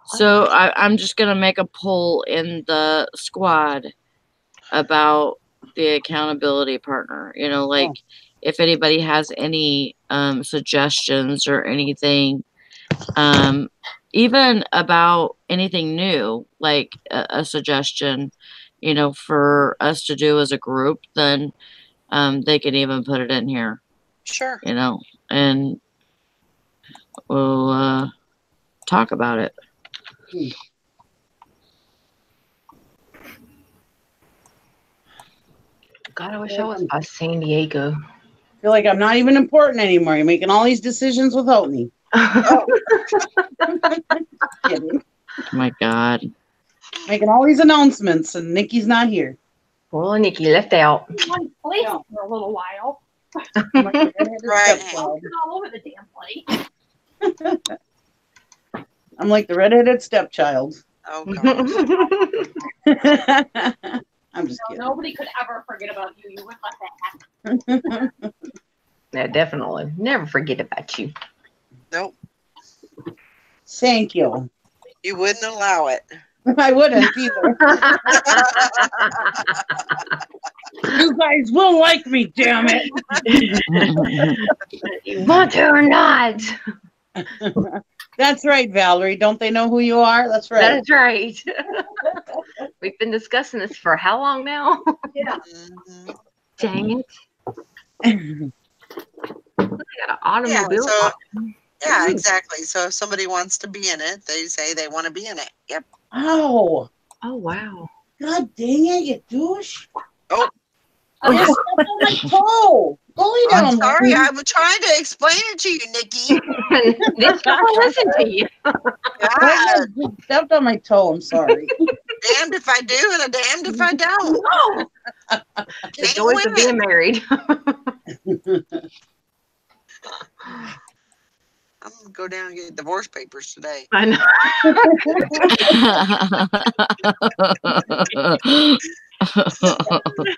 So I'm just gonna make a poll in the squad about the accountability partner. You know, like if anybody has any suggestions or anything, even about anything new, like a suggestion, you know, for us to do as a group, then they can even put it in here. Sure. You know, and we'll talk about it. God, I wish I was by San Diego. I feel like I'm not even important anymore. You're making all these decisions without me. Kidding. Oh my God. Making all these announcements, and Nikki's not here. Well, Nikki left out. One place for a little while. Right. All over the damn place. I'm like the redheaded stepchild. Oh, God. I'm just kidding. Nobody could ever forget about you. You wouldn't let that happen. Yeah, definitely. Never forget about you. Nope. Thank you. You wouldn't allow it. I wouldn't either. You guys will like me, damn it. You want to or not? That's right, Valerie. Don't they know who you are? That's right. That's right. We've been discussing this for how long now? Yeah. Mm-hmm. Dang it. I got an automobile. Yeah, exactly. So if somebody wants to be in it, they say they want to be in it. Yep. Oh. Oh, wow. God dang it, you douche. Oh. You stepped on my toe. Go lay down. I'm sorry. I was trying to explain it to you, Nikki. This girl will listen to you. God. You stepped on my toe. I'm sorry. Damned if I do and a damned if I don't. The joys of being married. I'm going to go down and get divorce papers today. I know.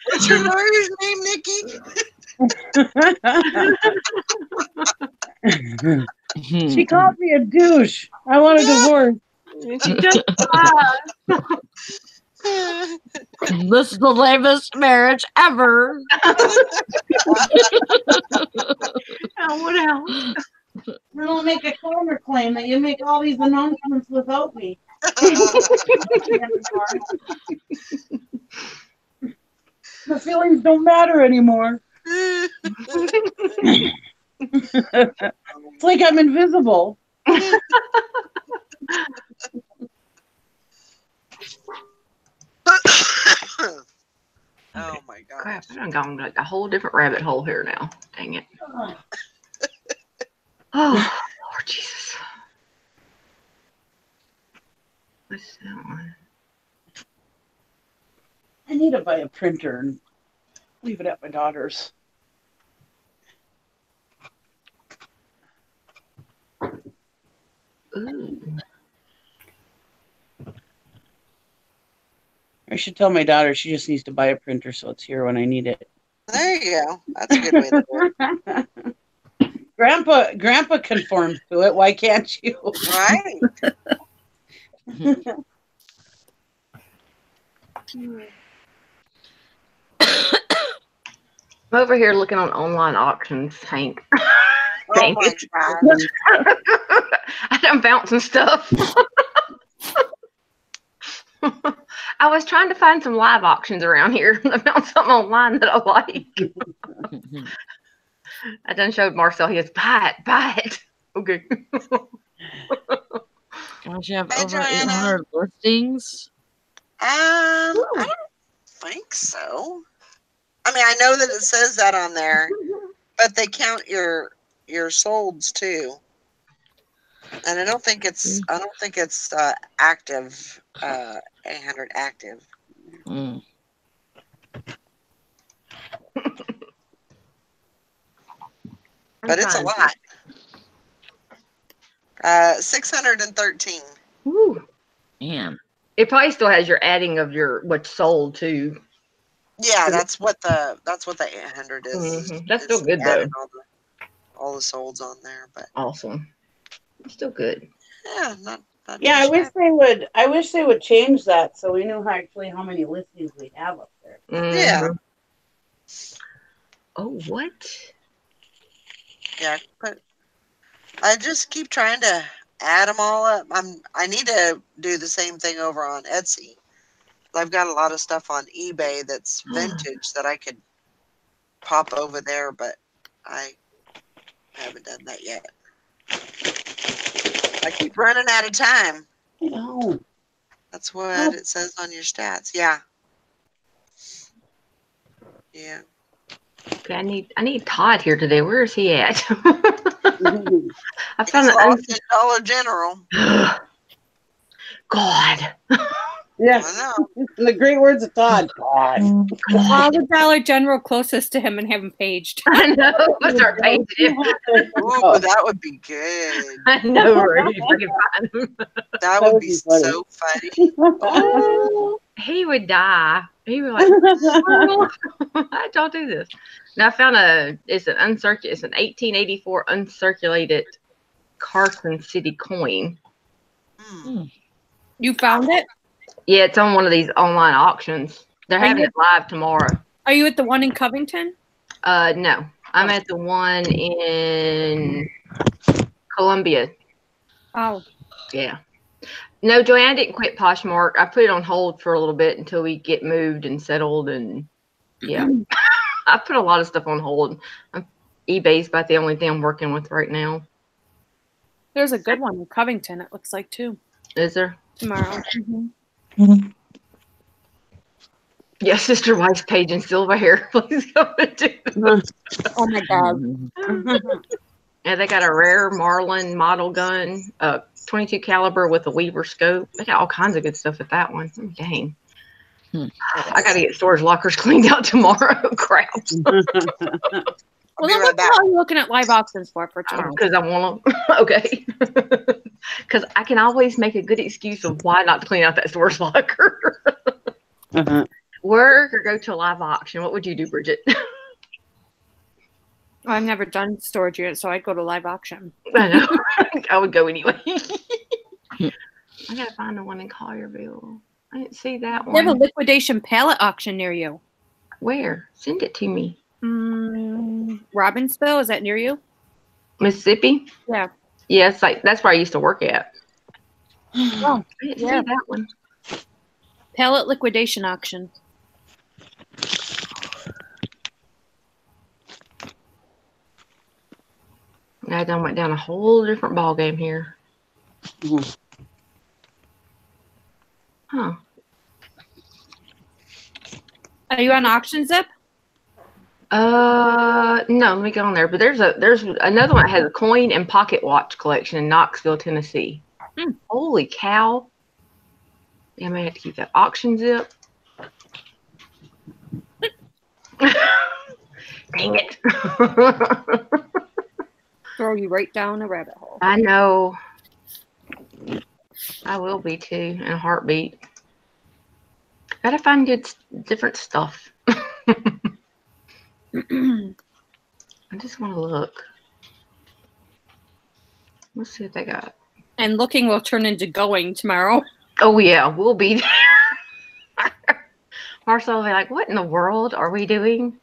What's your lawyer's name, Nikki? She called me a douche. I want a divorce. She just This is the lamest marriage ever. what else? I don't make a counterclaim that you make all these announcements without me. The feelings don't matter anymore. It's like I'm invisible. Oh my God. Crap, I've gone like a whole different rabbit hole here now. Dang it. Oh, Lord Jesus. What's that one? I need to buy a printer and leave it at my daughter's. Ooh. I should tell my daughter she just needs to buy a printer so it's here when I need it. There you go. That's a good way to do it. Grandpa conforms to it. Why can't you? Right. I'm over here looking on online auctions, Hank. Oh my God. I done found some stuff. I was trying to find some live auctions around here. I found something online that I like. I done showed Marcel. He goes, buy it. Okay. Gosh, you have Hey, over Joanna. 800 listings. I don't think so. I mean, I know that it says that on there, but they count your solds too. And I don't think it's active. 800 active. Mm. But it's a lot. 613. Woo. Man. It probably still has your adding of your what's sold too. Yeah, that's what the 800 is. That's still good though. Adding all the solds on there, but awesome. It's still good. Yeah, not yeah. I wish they would. I wish they would change that so we knew actually how many listings we have up there. Yeah. Oh, what? Yeah, but I just keep trying to add them all up. I need to do the same thing over on Etsy. I've got a lot of stuff on eBay that's vintage that I could pop over there, but I haven't done that yet. I keep running out of time. I know. That's what it says on your stats. Yeah. Yeah. Okay, I need Todd here today. Where is he at? I found He's lost in Dollar General. God. Yes. I know. The great words of Todd. God. Call the Dollar General closest to him and have him paged. I know. Let's start paging him. Ooh, that would be good. I know. Right? That would be so funny. Oh, he would die. He would like, don't do this. Now I found it's an 1884 uncirculated Carson City coin. You found it? Yeah, it's on one of these online auctions. They're having it live tomorrow. Are you at the one in Covington? No. I'm at the one in Columbia. Oh. Yeah. No, Joanne didn't quit Poshmark. I put it on hold for a little bit until we get moved and settled, and yeah. I put a lot of stuff on hold. eBay's about the only thing I'm working with right now. There's a good one in Covington, it looks like, too. Is there? Tomorrow. Yeah, Sister Wife's Paige and Silva here. Please go and do this. Oh my God. Yeah, they got a rare Marlin model gun, 22 caliber with a Weaver scope. They got all kinds of good stuff at that one. Dang. I got to get storage lockers cleaned out tomorrow. Crap. Well, then what the hell are you looking at live auctions for tomorrow? Because I want them. Okay. Because I can always make a good excuse of why not to clean out that storage locker. Work or go to a live auction. What would you do, Bridget? I've never done storage unit, so I'd go to live auction. I know. I would go anyway. I got to find the one in Collierville. I didn't see that one. They have a liquidation pallet auction near you. Where? Send it to me. Robbinsville, is that near you? Mississippi? Yeah. Yeah, it's like that's where I used to work at. Oh, I didn't see that one. Pallet liquidation auction. I done went down a whole different ball game here. Huh. Are you on Auction Zip? No, let me get on there. But there's another one that has a coin and pocket watch collection in Knoxville, Tennessee. Holy cow. Yeah, I may have to keep that. Auction Zip. Dang it. Throw you right down a rabbit hole. I know. I will be too in a heartbeat. Gotta find good, different stuff. I just want to look. Let's see what they got. And looking will turn into going tomorrow. Oh yeah, we'll be there. Marcel will be like, "What in the world are we doing?"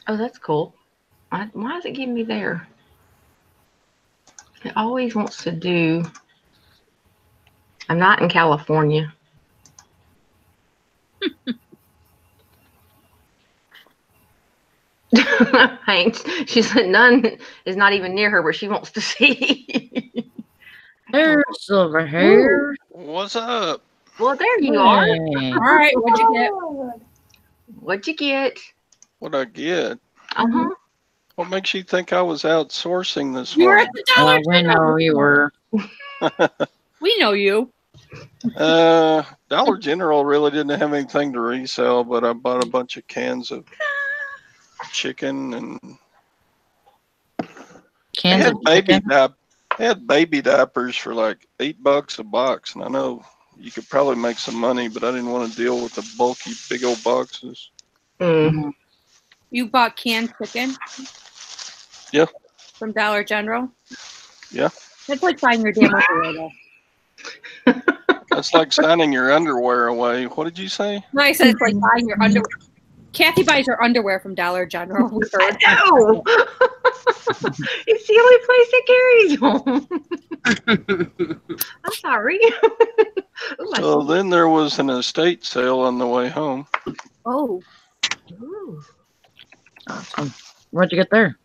Oh, that's cool. Why is it giving me there? It always wants to do. I'm not in California. Thanks. She said none is not even near her where she wants to see. There's Silver Hair. What's up? Well, there you are. All right, what'd you get? What'd you get? What'd I get? Uh-huh. What makes you think I was outsourcing this You were morning? at the Dollar We know you were. We know you. Dollar General really didn't have anything to resell, but I bought a bunch of cans of chicken and Cans of they chicken. had baby diapers for like $8 a box, and I know you could probably make some money, but I didn't want to deal with the bulky, big old boxes. Mm. You bought canned chicken? Yeah. From Dollar General? Yeah. That's like buying your damn underwear. That's like signing your underwear away. What did you say? No, I said it's like buying your underwear. Kathy buys her underwear from Dollar General. We heard. No. It's the only place that carries them. I'm sorry. Ooh, So then there was an estate sale on the way home. Oh. Ooh. Awesome. What'd you get there?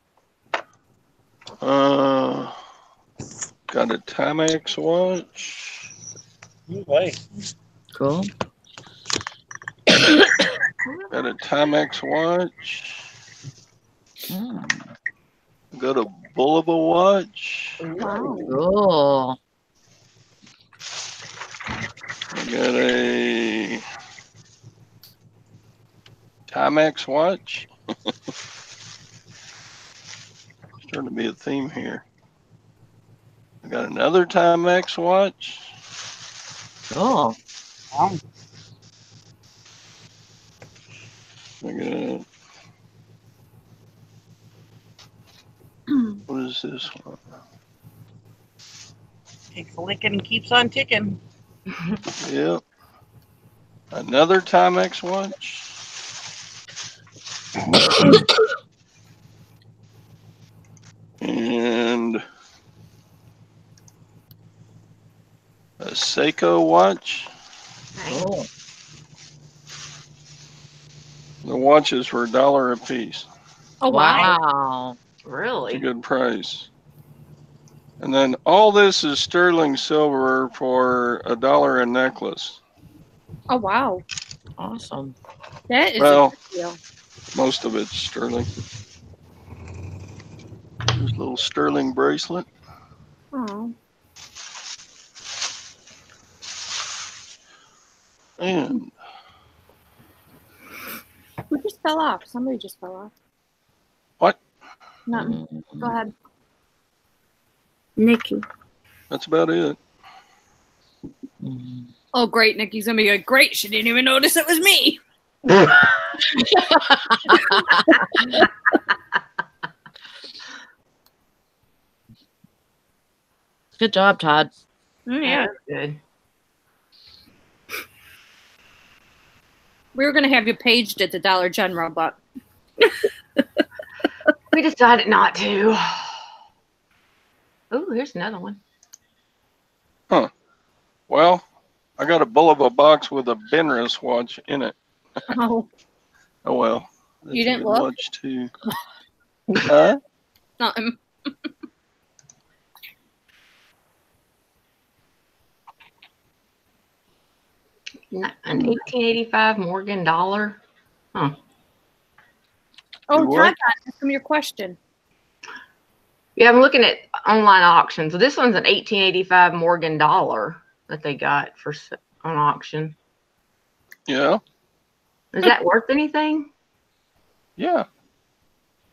Got a Timex watch. Cool. Got a Timex watch. Got a Bulova watch. Wow. Cool. I got a Timex watch. Starting to be a theme here. I got another Timex watch. Cool. I got. What is this one? Takes a licking and keeps on ticking. Yep. Another Timex watch. And a Seiko watch. Cool. The watches were $1 a piece. Oh, wow. Wow. It's a Really? good price. And then all this is sterling silver for $1 a necklace. Oh, wow. Awesome. That is Well, a good deal. most of it's sterling. There's a little sterling bracelet. Oh. And Who just fell off? Somebody just fell off. what? Nothing. Go ahead. Nikki. That's about it. Oh, great. Nikki's going to be like, great. She didn't even notice it was me. Good job, Todd. Yeah. That's good. We were going to have you paged at the Dollar General, but We decided not to. Oh, here's another one. Well, I got a Bulova box with a Benris watch in it. oh, Oh well. That's You didn't a good look? watch too. Huh? nothing. An 1885 Morgan dollar. Oh, Do Todd, what? ask him your question. Yeah, I'm looking at online auctions. So this one's an 1885 Morgan dollar that they got for on auction. Yeah. Is that worth anything? Yeah.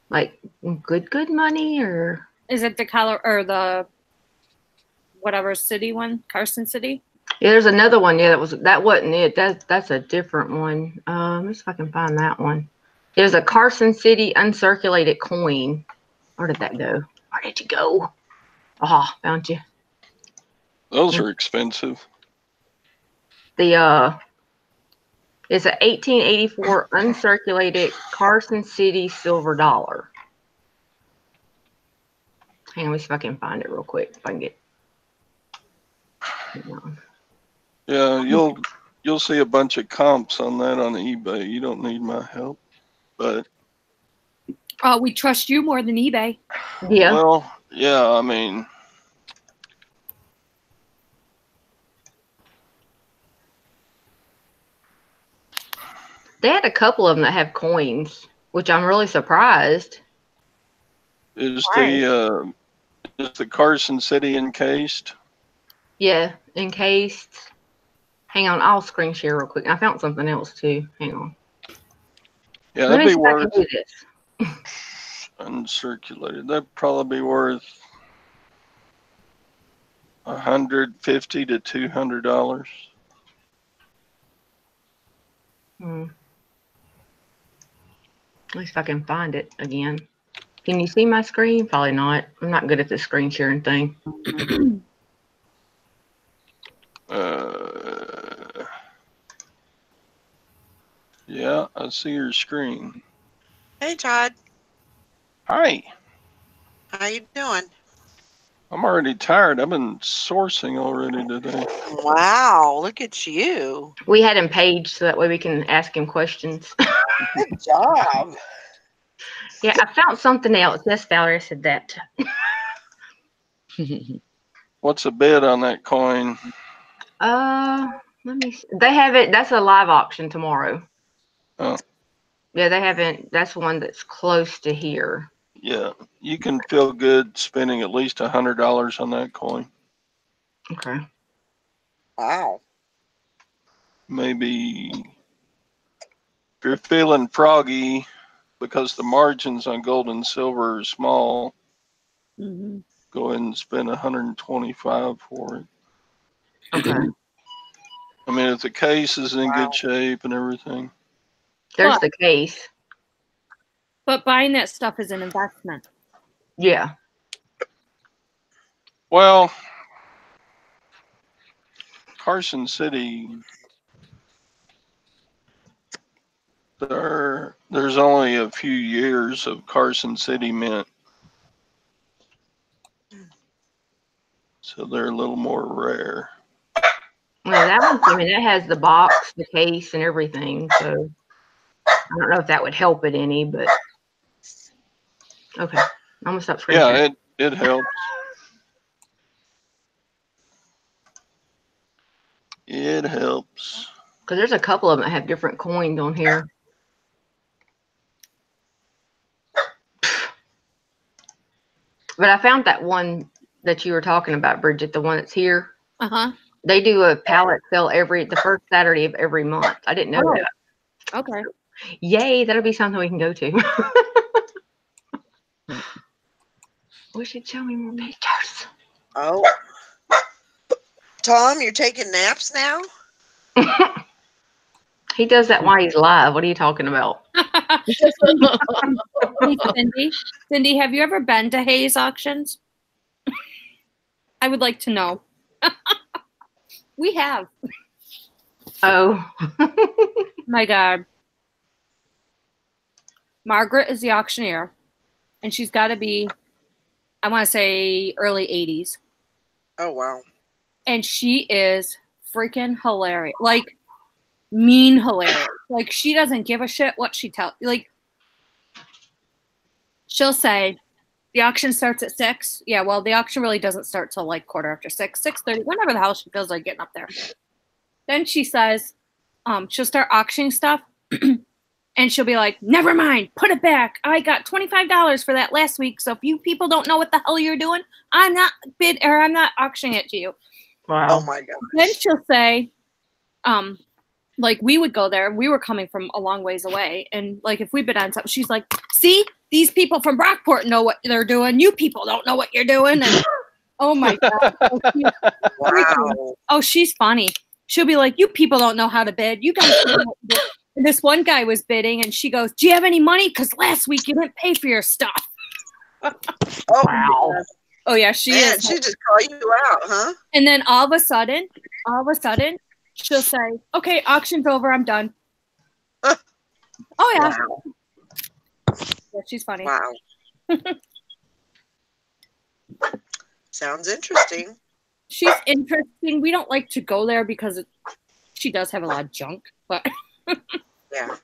Like good money or? Is it the color or the whatever city one? Carson City? Yeah, there's another one. Yeah, that wasn't it. That's a different one. Let me see if I can find that one. There's a Carson City uncirculated coin. Where did that go? Where did you go? Oh, found you. Those are expensive. The it's a 1884 uncirculated Carson City silver dollar. Hang on, let me see if I can find it real quick. If I can get. Hang on. Yeah, you'll see a bunch of comps on that on eBay. You don't need my help. But We trust you more than eBay. Yeah. well, yeah, I mean, They had a couple of them that have coins, which I'm really surprised. is the Carson City encased? Yeah, encased. Hang on, I'll screen share real quick. I found something else too. Hang on. Yeah, Let that'd me be see if I can worth do this. uncirculated. That'd probably be worth $150 to $200. At least I can find it again. Can you see my screen? Probably not. I'm not good at the screen sharing thing. Yeah, I see your screen. Hey, Todd. Hi. How you doing? I'm already tired. I've been sourcing already today. Wow, look at you. We had him paged so that way we can ask him questions. Good job. Yeah, I found something else. Yes, Valerie said that. What's the bid on that coin? Let me see. They have it. That's a live auction tomorrow. Oh. Yeah, they haven't. That's one that's close to here. Yeah, you can feel good spending at least $100 on that coin. Okay. Wow. Maybe if you're feeling froggy because the margins on gold and silver are small, go ahead and spend $125 for it. Okay. I mean, if the case is in good shape and everything. There's the case. But buying that stuff is an investment. Yeah. Well, Carson City, there's only a few years of Carson City mint. So they're a little more rare. Well, that one, I mean, that has the box, the case, and everything. So I don't know if that would help it any, but okay. I'm gonna stop screen sharing. Yeah, it helps. It helps. Because there's a couple of them that have different coins on here. But I found that one that you were talking about, Bridget, the one that's here. They do a pallet sale the first Saturday of every month. I didn't know that. Okay. Yay, that'll be something we can go to. We should show me more pictures. Oh. Tom, you're taking naps now? He does that while he's live. What are you talking about? Hey, Cindy, have you ever been to Hayes auctions? I would like to know. We have. Oh. My God. Margaret is the auctioneer, and she's got to be, I want to say, early 80s. Oh, wow. And she is freaking hilarious. Like, mean hilarious. Like, she doesn't give a shit what she tells. Like, she'll say, the auction starts at 6. Yeah, well, the auction really doesn't start till like 6:15, 6:30, whenever the hell she feels like getting up there. Then she says, she'll start auctioning stuff, and she'll be like, never mind, put it back. I got $25 for that last week, so if you people don't know what the hell you're doing, I'm not auctioning it to you. Wow. Oh, my God. Then she'll say, like, we would go there. We were coming from a long ways away. And, like, if we bid on something, she's like, see, these people from Brockport know what they're doing. You people don't know what you're doing. And, oh, my God. Wow. Oh, she's funny. She'll be like, you people don't know how to bid. You guys don't know what to do. And this one guy was bidding, and she goes, do you have any money? Because last week you didn't pay for your stuff. Oh, wow. Oh, yeah, she is. She just called you out, huh? And then all of a sudden, she'll say, okay, auction's over. I'm done. Oh, yeah. Wow. Yeah, she's funny. Wow. Sounds interesting. She's interesting. We don't like to go there because she does have a lot of junk, but yeah.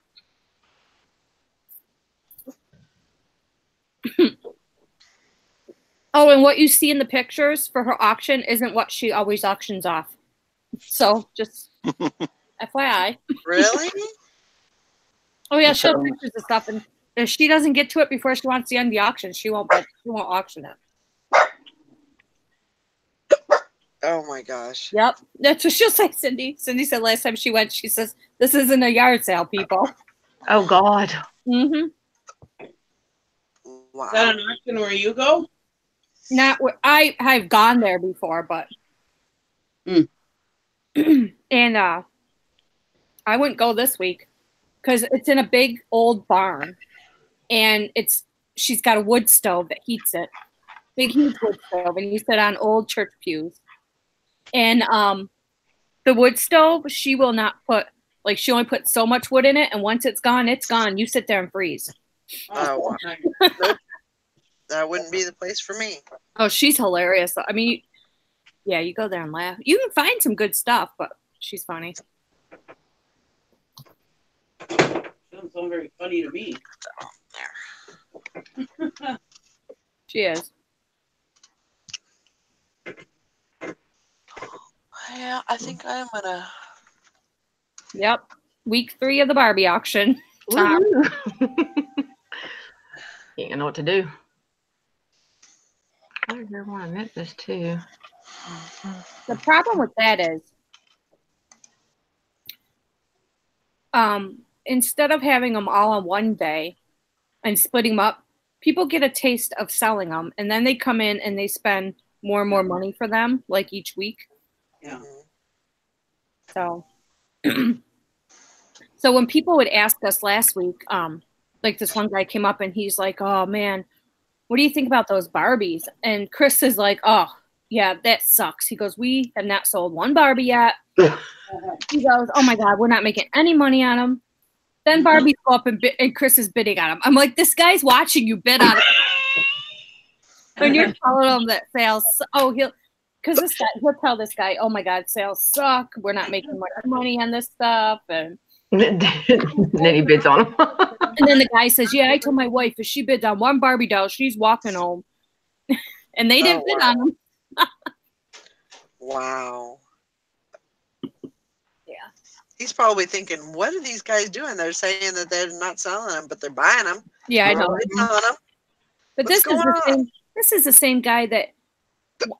Oh, and what you see in the pictures for her auction isn't what she always auctions off. So just FYI. Really? Oh yeah, she'll have pictures of stuff, and if she doesn't get to it before she wants to end the auction, she won't auction it. Oh my gosh. Yep. That's what she'll say, Cindy. Cindy said last time she went, she says, this isn't a yard sale, people. Oh God. Mm-hmm. Wow. Is that an auction where you go? Not where I've gone there before, but and I wouldn't go this week. because it's in a big old barn, and she's got a wood stove that heats it, big huge wood stove, and you sit on old church pews. And the wood stove, she will not put, like, she only puts so much wood in it, and once it's gone, it's gone. You sit there and freeze. Oh, nope. That wouldn't be the place for me. Oh, she's hilarious. I mean, yeah, you go there and laugh. You can find some good stuff, but she's funny. Doesn't sound very funny to me. She is. Yeah, I think I'm gonna. Yep. Week 3 of the Barbie auction. You ain't know what to do. I don't know why I meant this too. The problem with that is, instead of having them all on one day and splitting them up, people get a taste of selling them, and then they come in and they spend more and more money for them, like each week. Yeah. So, so when people would ask us last week, like this one guy came up and he's like, "Oh man, what do you think about those Barbies?" And Chris is like, "Oh yeah, that sucks." He goes, "We have not sold one Barbie yet." He goes, "Oh my God, we're not making any money on them." Then Barbies go up and Chris is bidding on them. I'm like, this guy's watching you bid on it. When you're telling him that sales, he'll tell this guy, "Oh my God, sales suck. We're not making much money on this stuff." And then he bids on them. and then the guy says, "Yeah, I told my wife if she bids on one Barbie doll, she's walking home." And they didn't bid on them. Wow. Yeah. He's probably thinking, what are these guys doing? They're saying that they're not selling them, but they're buying them. Yeah, I know. Selling them. But this is the same guy that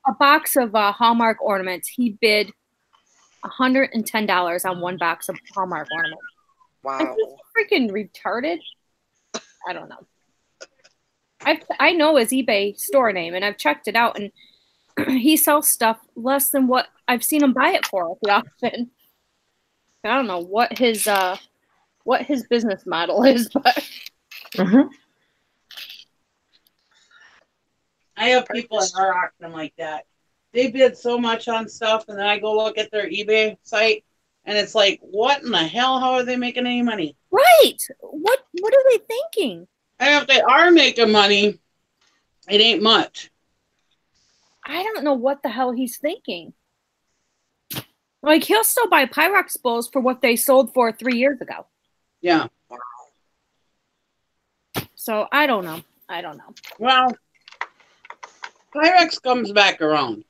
a box of Hallmark ornaments, he bid $110 on one box of Hallmark ornaments. Wow. Is he freaking retarded? I don't know. I know his eBay store name, and I've checked it out, and he sells stuff less than what I've seen him buy it for at the auction. I don't know what his business model is, but I have people at our auction like that. They bid so much on stuff, and then I go look at their eBay site, and it's like, what in the hell? How are they making any money? Right. What are they thinking? And if they are making money, it ain't much. I don't know what the hell he's thinking. Like, he'll still buy Pyrex bowls for what they sold for 3 years ago. Yeah. So I don't know. Well, Pyrex comes back around.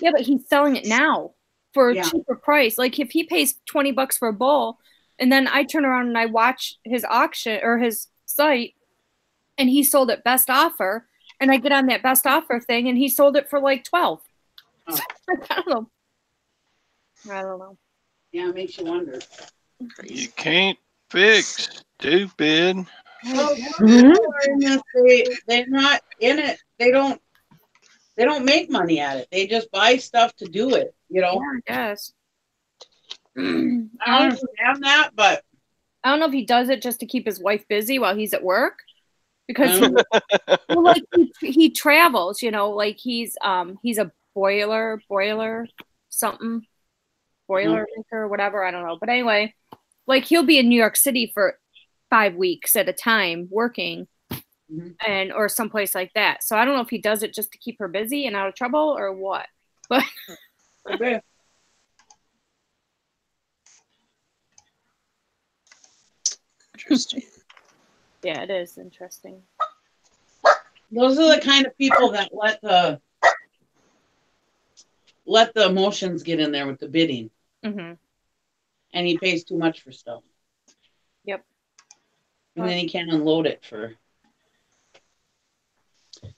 Yeah, but he's selling it now for a cheaper price. Like, if he pays $20 for a bowl, and then I turn around and I watch his auction or his site, and he sold it best offer, and I get on that best offer thing, and he sold it for like 12. Oh. I don't know. Yeah, it makes you wonder. You can't fix stupid. Well, they're not in it. They don't make money at it. They just buy stuff to do it, you know? Yeah, I guess. I don't understand that, but I don't know if he does it just to keep his wife busy while he's at work. Because like he travels, you know, like he's a boiler maker or whatever, I don't know. But anyway, like he'll be in New York City for 5 weeks at a time working and or someplace like that. So I don't know if he does it just to keep her busy and out of trouble or what. But okay. Interesting. Yeah, it is interesting. Those are the kind of people that let the emotions get in there with the bidding. Mm-hmm. And he pays too much for stuff. Yep. And then he can't unload it for.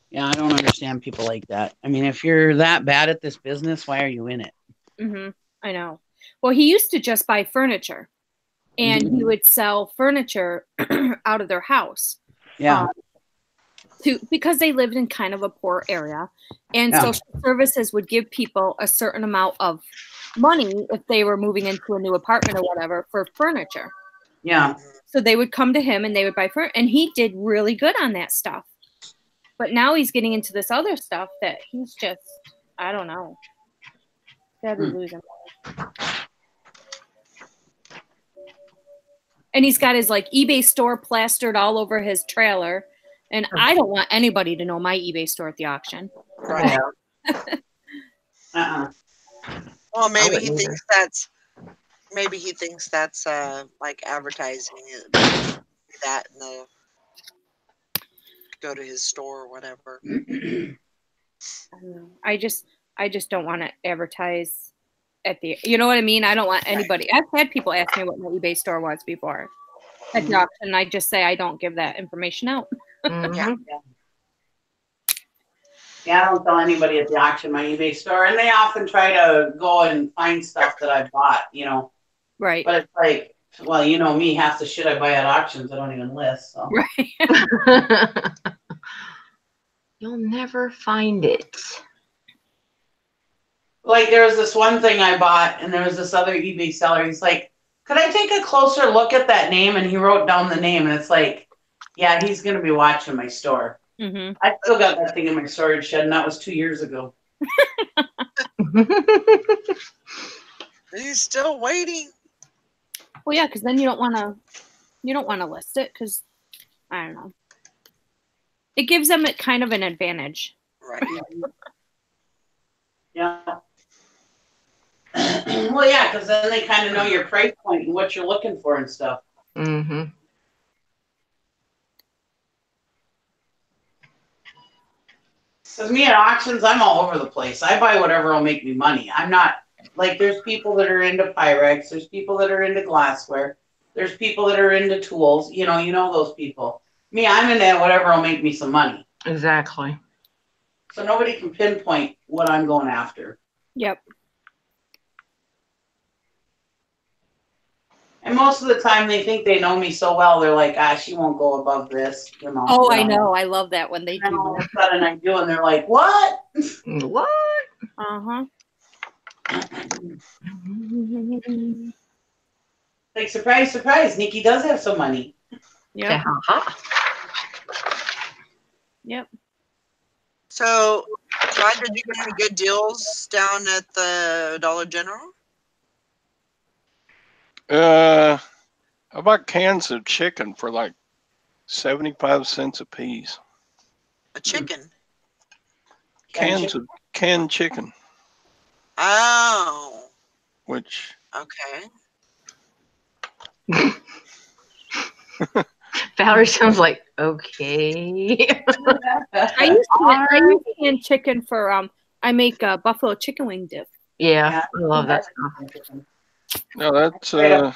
Yeah, I don't understand people like that. I mean, if you're that bad at this business, why are you in it? Mm-hmm. I know. Well, he used to just buy furniture. And he would sell furniture out of their house. Yeah. Because they lived in kind of a poor area. And social services would give people a certain amount of money if they were moving into a new apartment or whatever for furniture. Yeah. So they would come to him and they would buy furniture, and he did really good on that stuff. But now he's getting into this other stuff that he's just, I don't know. Gotta be losing money. And he's got his like eBay store plastered all over his trailer. And I don't want anybody to know my eBay store at the auction. Right. Well, maybe he thinks that's like advertising it, that and the go to his store or whatever. I don't know. I just don't want to advertise at the, you know what I mean? I don't want anybody. I've had people ask me what my eBay store was before at the auction. I just say I don't give that information out. Yeah. Yeah, I don't tell anybody at the auction my eBay store, and they often try to go and find stuff that I bought, you know. Right. But it's like, well, you know me, half the shit I buy at auctions I don't even list. So. Right. You'll never find it. Like there was this one thing I bought, and there was this other eBay seller. He's like, "Could I take a closer look at that name?" And he wrote down the name, and it's like, yeah, he's gonna be watching my store. Mm-hmm. I still got that thing in my storage shed, and that was 2 years ago. He's still waiting. Well, yeah, because then you don't want to list it because I don't know. It gives them kind of an advantage. Right. Yeah. Well, yeah, because then they kind of know your price point and what you're looking for and stuff. Mm-hmm. Because me at auctions, I'm all over the place. I buy whatever will make me money. I'm not, like, there's people that are into Pyrex. There's people that are into glassware. There's people that are into tools. You know those people. Me, I'm into whatever will make me some money. Exactly. So nobody can pinpoint what I'm going after. Yep. And most of the time they think they know me so well, they're like, she won't go above this. Oh, I know. I love that when they do all of that. a sudden I do, and they're like, what? What? Uh-huh. Like, surprise, surprise, Nikki does have some money. Yep. Yep. So, Todd, did you get any good deals down at the Dollar General? I bought cans of chicken for like 75 cents a piece. A chicken? Cans of canned chicken. Oh. Which. Okay. Valerie sounds like, okay. I use canned chicken for I make a buffalo chicken wing dip. Yeah, I love that stuff. No, that's a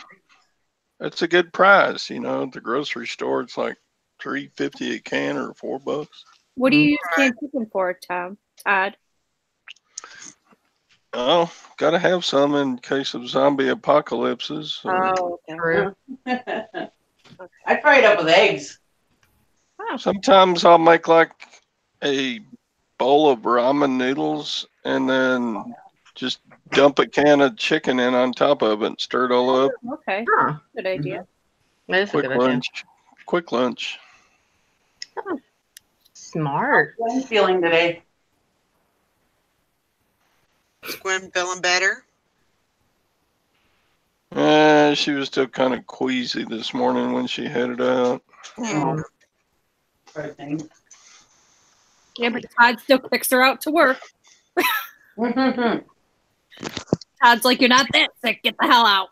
good price. At the grocery store, it's like $3.50 a can or $4. What do you use canned chicken for, Todd? Oh, gotta have some in case of zombie apocalypses. Oh, true. I fry it up with eggs. Sometimes I'll make like a bowl of ramen noodles and then just dump a can of chicken in on top of it and stir it all up. Okay. Huh. Good idea. That's Quick a good idea. lunch. Quick lunch. Smart. What are you feeling today? Is Gwen feeling better? She was still kind of queasy this morning when she headed out. Oh. Poor thing. Yeah, but Todd still kicks her out to work. Todd's like, you're not that sick. Get the hell out.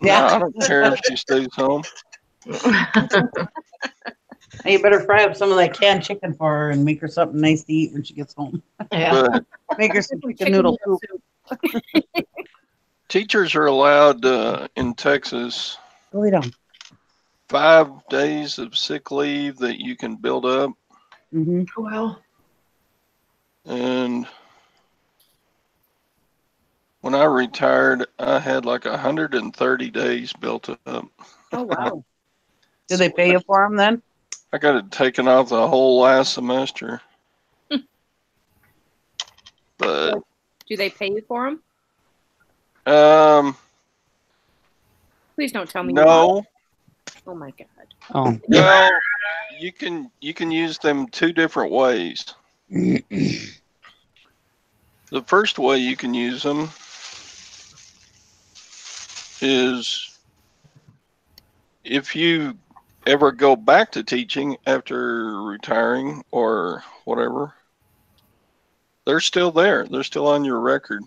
Yeah. No, I don't care if she stays home. Hey, you better fry up some of that canned chicken for her and make her something nice to eat when she gets home. Yeah. But Make her some chicken noodle soup. teachers are allowed in Texas Go lay down. 5 days of sick leave that you can build up. Mm-hmm. Well. And when I retired, I had like 130 days built up. Oh, wow. Did they pay you for them then? I got it taken off the whole last semester. But Do they pay you for them? Please don't tell me. no, Oh my God. Oh. Well, you can use them two different ways. The first way you can use them is if you ever go back to teaching after retiring or whatever, they're still there. They're still on your record.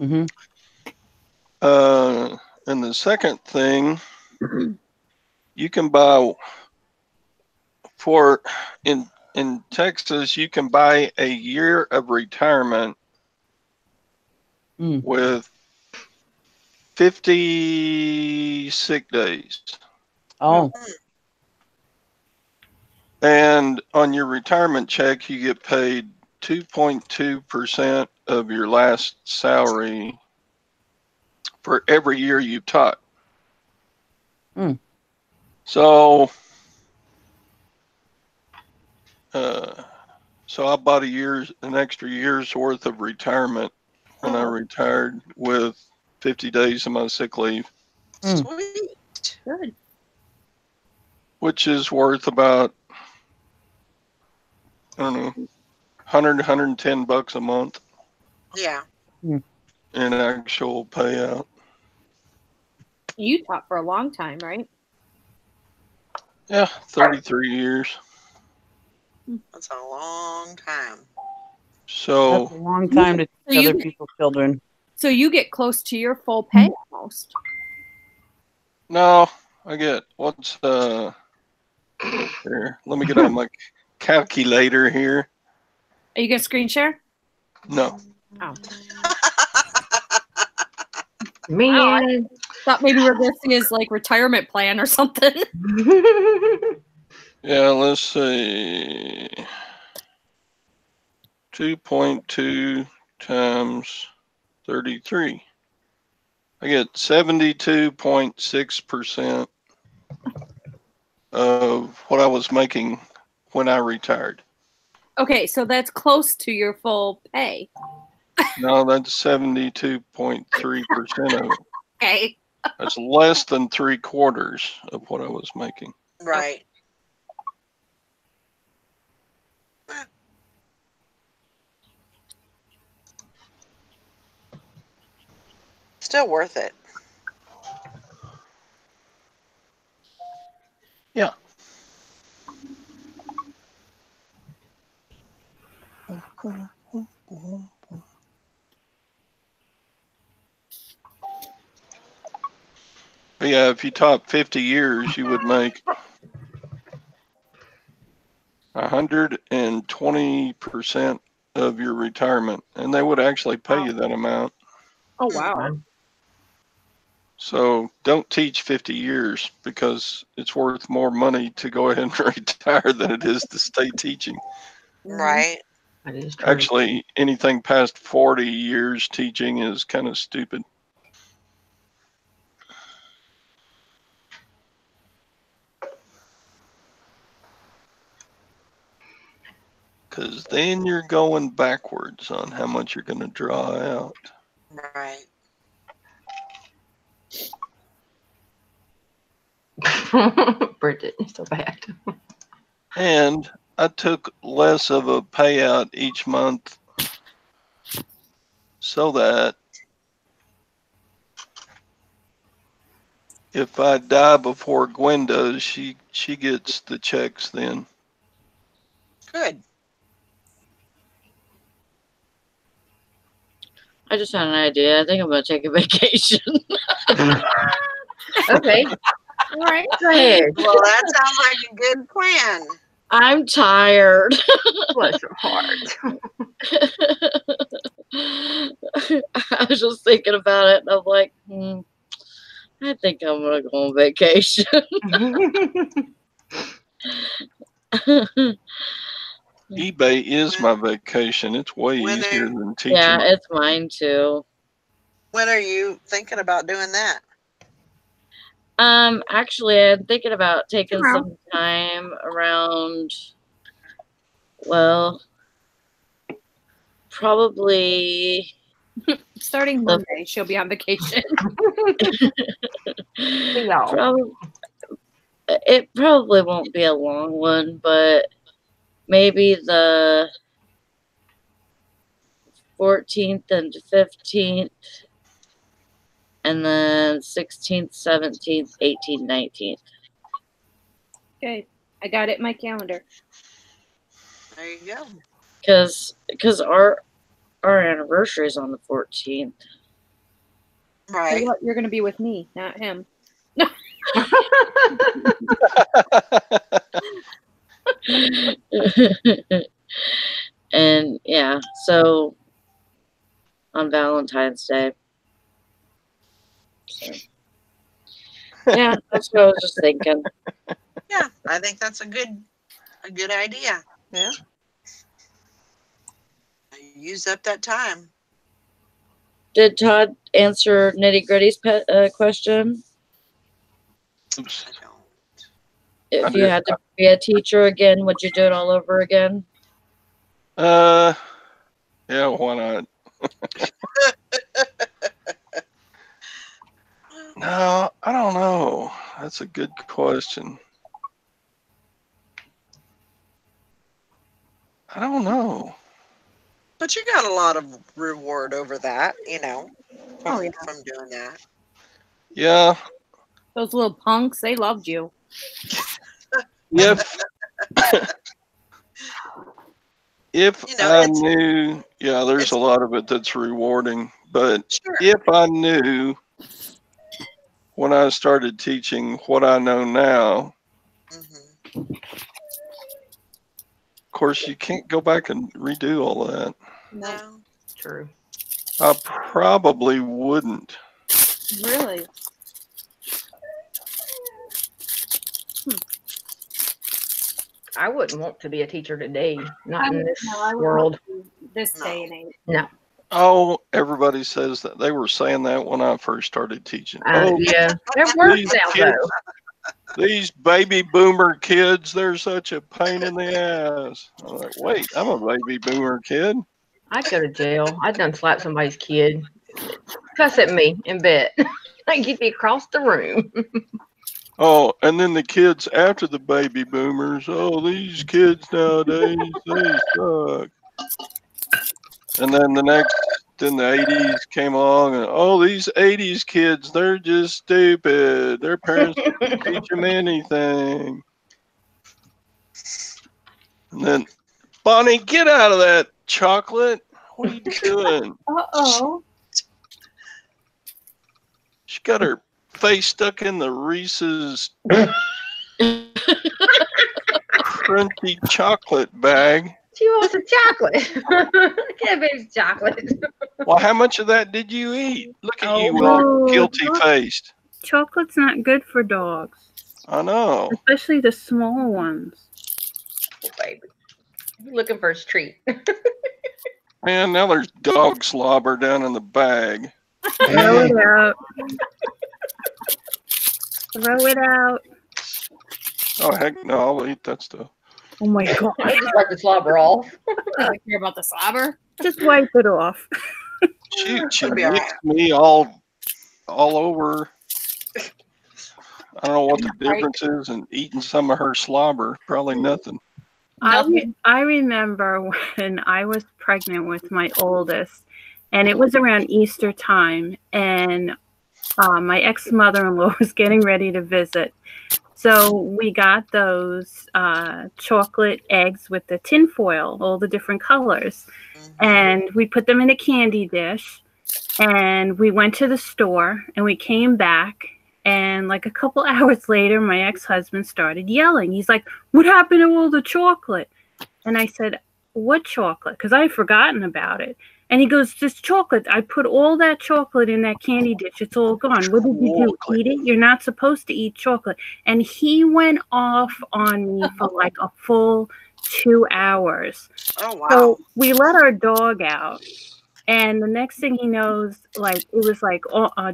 Mm-hmm. And the second thing, you can buy in Texas, you can buy a year of retirement with 50 sick days. Oh. And on your retirement check, you get paid 2.2% of your last salary for every year you've taught. So I bought an extra year's worth of retirement when I retired with 50 days of my sick leave. Sweet. Good. Which is worth about, I don't know, 110 bucks a month. Yeah. In actual payout. You taught for a long time, right? Yeah, 33 years. That's a long time. So that's a long time to teach other people's children. So you get close to your full pay almost. No, I get what's here. Let me get on my calculator here. Are you gonna screen share? No. Oh. Man. Wow, I thought maybe we're gonna see his like retirement plan or something. Yeah, let's see. 2.2 times 33. I get 72.6% of what I was making when I retired. Okay, so that's close to your full pay. No, that's 72.3% of it. Okay. That's less than 3/4 of what I was making. Right. Still worth it. Yeah. But yeah, if you taught 50 years, you would make 120% of your retirement, and they would actually pay you that amount. Oh wow. So don't teach 50 years because it's worth more money to go ahead and retire than it is to stay teaching. Right. That is true. Actually, anything past 40 years teaching is kind of stupid. Because then you're going backwards on how much you're going to draw out. Right. Brit didn't so bad. And I took less of a payout each month so that if I die before Gwen does, she gets the checks then. Good. I just had an idea. I think I'm going to take a vacation. Okay. All right. Go ahead. Well, that sounds like a good plan. I'm tired. Bless your heart. I was just thinking about it, and I'm like, I think I'm going to go on vacation. eBay is my vacation. It's way easier than teaching. Yeah, it's mine too. When are you thinking about doing that? Actually, I'm thinking about taking some time around, well, probably starting Monday, she'll be on vacation. it probably won't be a long one, but maybe the 14th and 15th, and then 16th, 17th, 18th, 19th. Okay, I got it in my calendar. There you go. Because our anniversary is on the 14th. Right. So what? You're going to be with me, not him. And yeah, so on Valentine's Day. So, yeah, that's what I was just thinking. Yeah, I think that's a good idea. Yeah. Use up that time. Did Todd answer Nitty Gritty's question? Oops. I don't. If you had to be a teacher again, would you do it all over again? Yeah, why not? No, I don't know. That's a good question. I don't know. But you got a lot of reward over that, Oh, yeah. from doing that. Yeah. Those little punks, they loved you. If I knew, yeah, there's a lot of it that's rewarding, but Sure. if I knew when I started teaching what I know now, Mm-hmm. of course, you can't go back and redo all that. No. True. I probably wouldn't. Really? I wouldn't want to be a teacher today. Not in this I would world. This day and age. No. Oh, everybody says that. They were saying that when I first started teaching. Yeah. They're worse these now, kids, though. these baby boomer kids, they're such a pain in the ass. I'm like, wait, I'm a baby boomer kid. I'd go to jail. I'd done slap somebody's kid. Cuss at me in bed. Like you'd be across the room. Oh, and then the kids after the baby boomers. Oh, these kids nowadays, they suck. And then the 80s came along, and oh, these 80s kids, they're just stupid. Their parents didn't teach them anything. And then, Bonnie, get out of that chocolate. What are you doing? Uh-oh. She got her face stuck in the Reese's crunchy chocolate bag. She wants a chocolate. Get a baby's chocolate. Well, how much of that did you eat? Look at you, no. guilty faced. Chocolate's not good for dogs, I know. especially the small ones. Oh, baby. Looking for his treat. Man, now there's dog slobber down in the bag. Throw it out. Throw it out. Oh, heck no, I'll eat that stuff. Oh my god. I just wipe the slobber off. I don't care about the slobber. Just wipe it off. She It'll be all licked me all over. I don't know what the difference is in eating some of her slobber. Probably nothing. I remember when I was pregnant with my oldest, and it was around Easter time, and my ex-mother-in-law was getting ready to visit. So we got those chocolate eggs with the tin foil, all the different colors. And we put them in a candy dish. And we went to the store and we came back. And like a couple hours later, my ex-husband started yelling. He's like, "What happened to all the chocolate?" And I said, "What chocolate?" Because I had forgotten about it. And he goes, "This chocolate. I put all that chocolate in that candy dish. It's all gone. What did you do? Eat it? You're not supposed to eat chocolate." And he went off on me for like a full 2 hours. Oh, wow. So we let our dog out. And the next thing he knows, like it was like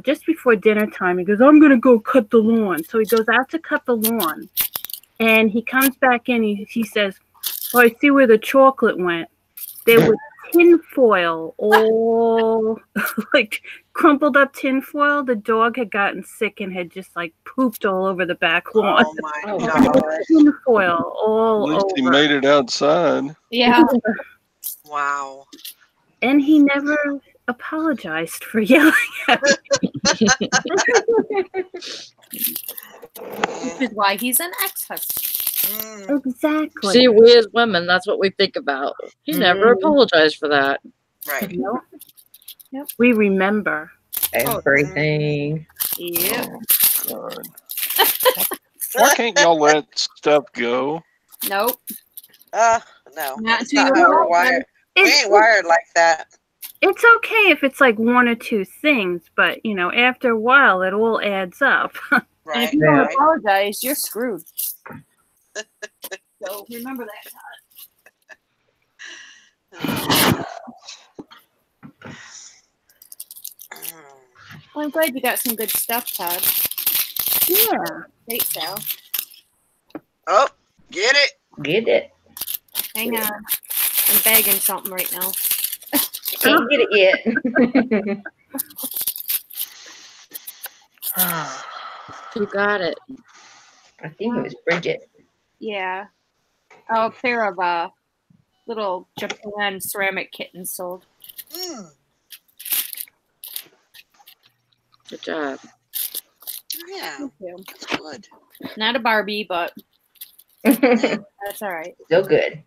just before dinner time, he goes, "I'm going to go cut the lawn." So he goes out to cut the lawn. And he comes back in. He says, "Oh, I see where the chocolate went. There was tin foil all like crumpled up tinfoil. The dog had gotten sick and had just like pooped all over the back lawn. Oh my god. Tinfoil all At least over. he made it outside. Yeah. Wow. And he never apologized for yelling at me. Which is why he's an ex-husband. Exactly. See, we as women, that's what we think about. He never apologized for that. Right. Nope. Yep. We remember Everything. Yep. God. Why can't y'all let stuff go? Nope. No. Not That's until not you're how we're old, wired. We ain't wired like that. It's okay if it's like one or two things, but you know, after a while, it all adds up. And Right. if you don't Right. apologize, you're screwed. So remember that. Well, I'm glad you got some good stuff, Todd. Yeah. Great, Sal. Oh, get it. Get it. Hang on. I'm bagging something right now. Can't get it yet. Who got it? I think it was Bridget. Yeah. Oh, a pair of little Japan ceramic kittens sold. Good job. Yeah. Thank you. That's good. Not a Barbie, but that's all right. Still good.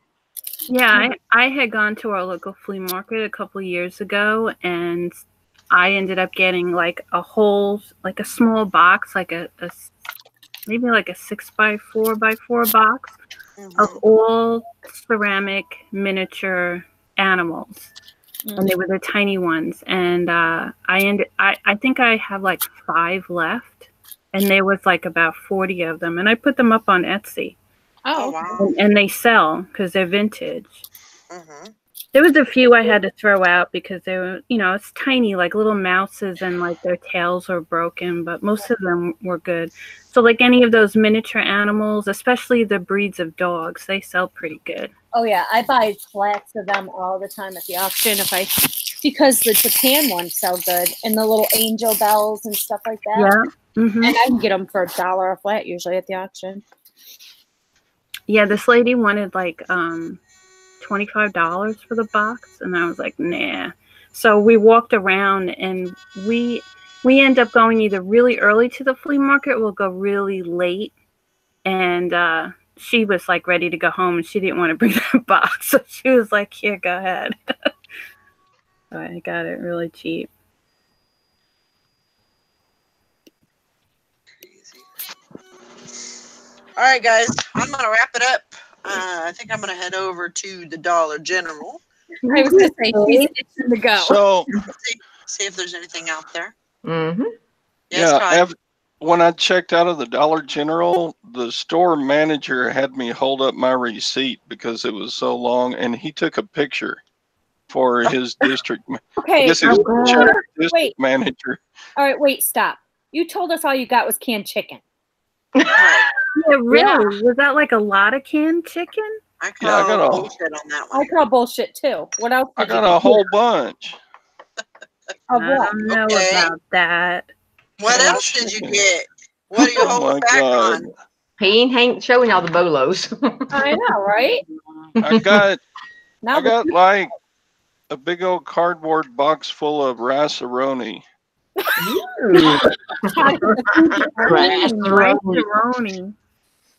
Yeah, I had gone to our local flea market a couple of years ago, and I ended up getting like a whole, like a small box, like a maybe like a 6x4x4 box of all ceramic miniature animals. And they were the tiny ones. And I think I have like 5 left, and there was like about 40 of them, and I put them up on Etsy. Oh, wow. And they sell because they're vintage. Mm-hmm. There was a few I had to throw out because they were, you know, it's tiny, like little mouses, and like their tails are broken, but most of them were good. So like any of those miniature animals, especially the breeds of dogs, they sell pretty good. Oh yeah, I buy flats of them all the time at the auction because the Japan ones sell good, and the little angel bells and stuff like that. Yeah. Mm-hmm. And I can get them for $1 a flat usually at the auction. Yeah, this lady wanted like $25 for the box, and I was like, nah. So we walked around, and we end up going either really early to the flea market, or we'll go really late. And she was like ready to go home, and she didn't want to bring that box, so she was like, here, go ahead. So I got it really cheap. All right, guys. I'm going to wrap it up. I think I'm going to head over to the Dollar General. I was going to say, she's itching to go. So, see if there's anything out there. Mm-hmm. Yes, Todd. when I checked out of the Dollar General, the store manager had me hold up my receipt because it was so long, and he took a picture for his district. Okay, I guess he was district manager. All right, wait, stop. You told us all you got was canned chicken. Right. Yeah, really? Yeah. Was that like a lot of canned chicken? I call bullshit on that one. I call bullshit too. What else? I got a whole bunch. I don't know about that. What else did you get? What are you holding back on? He ain't showing all the bolos. I know, right? I got like a big old cardboard box full of rice-a-roni. Rice-a-roni.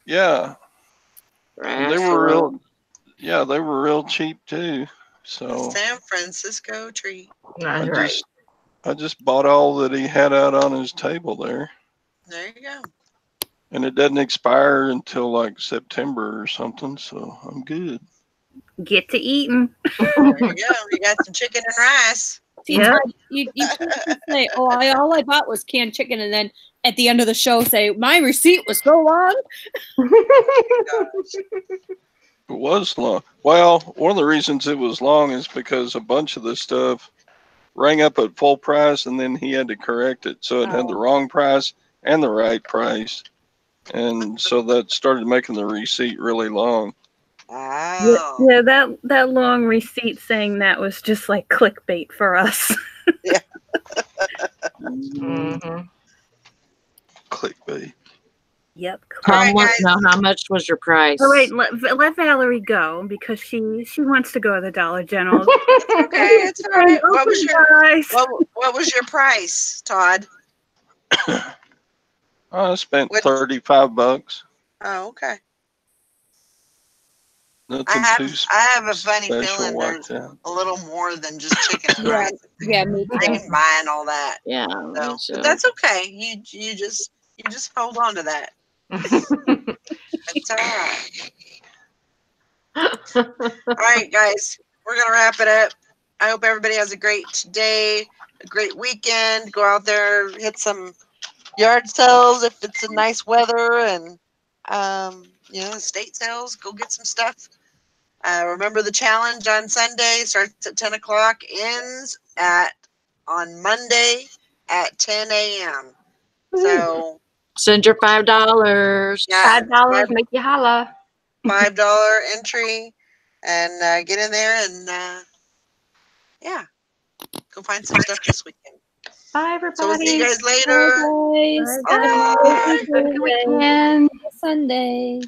Yeah. They were real cheap too. So San Francisco treat. That's right. I just bought all that he had out on his table there. There you go. And it doesn't expire until like September or something, so I'm good. Get to eating. There you go. You got some chicken and rice. See, yeah. You can't say, all I bought was canned chicken, and then at the end of the show say, my receipt was so long. It was long. Well, one of the reasons it was long is because a bunch of the stuff rang up at full price, and then he had to correct it. So it had the wrong price and the right price. And so that started making the receipt really long. Wow. Yeah, that long receipt saying that was just like clickbait for us. Yeah. Mm-hmm. Clickbait. Yep. All right, guys. Now, how much was your price? All right, let Valerie go because she wants to go to the Dollar General. Okay, it's all right. What was your price, Todd? I spent $35. Oh, okay. Nothing I too have a funny special feeling like there's that. a little more than just chicken and rice. Yeah, me I ain't buying all that. Yeah, So, but that's okay. You just hold on to that. It's all right. All right, guys, we're gonna wrap it up. I hope everybody has a great day, a great weekend. Go out there, hit some yard sales if it's a nice weather, and estate sales. Go get some stuff. Remember the challenge on Sunday starts at 10 o'clock, ends on Monday at 10 a.m. So send your $5. Yeah, $5 make you holla. $5 entry, and get in there and go find some stuff this weekend. Bye, everybody. So we'll see you guys later. Bye, guys. Bye. Have a good weekend. Sunday.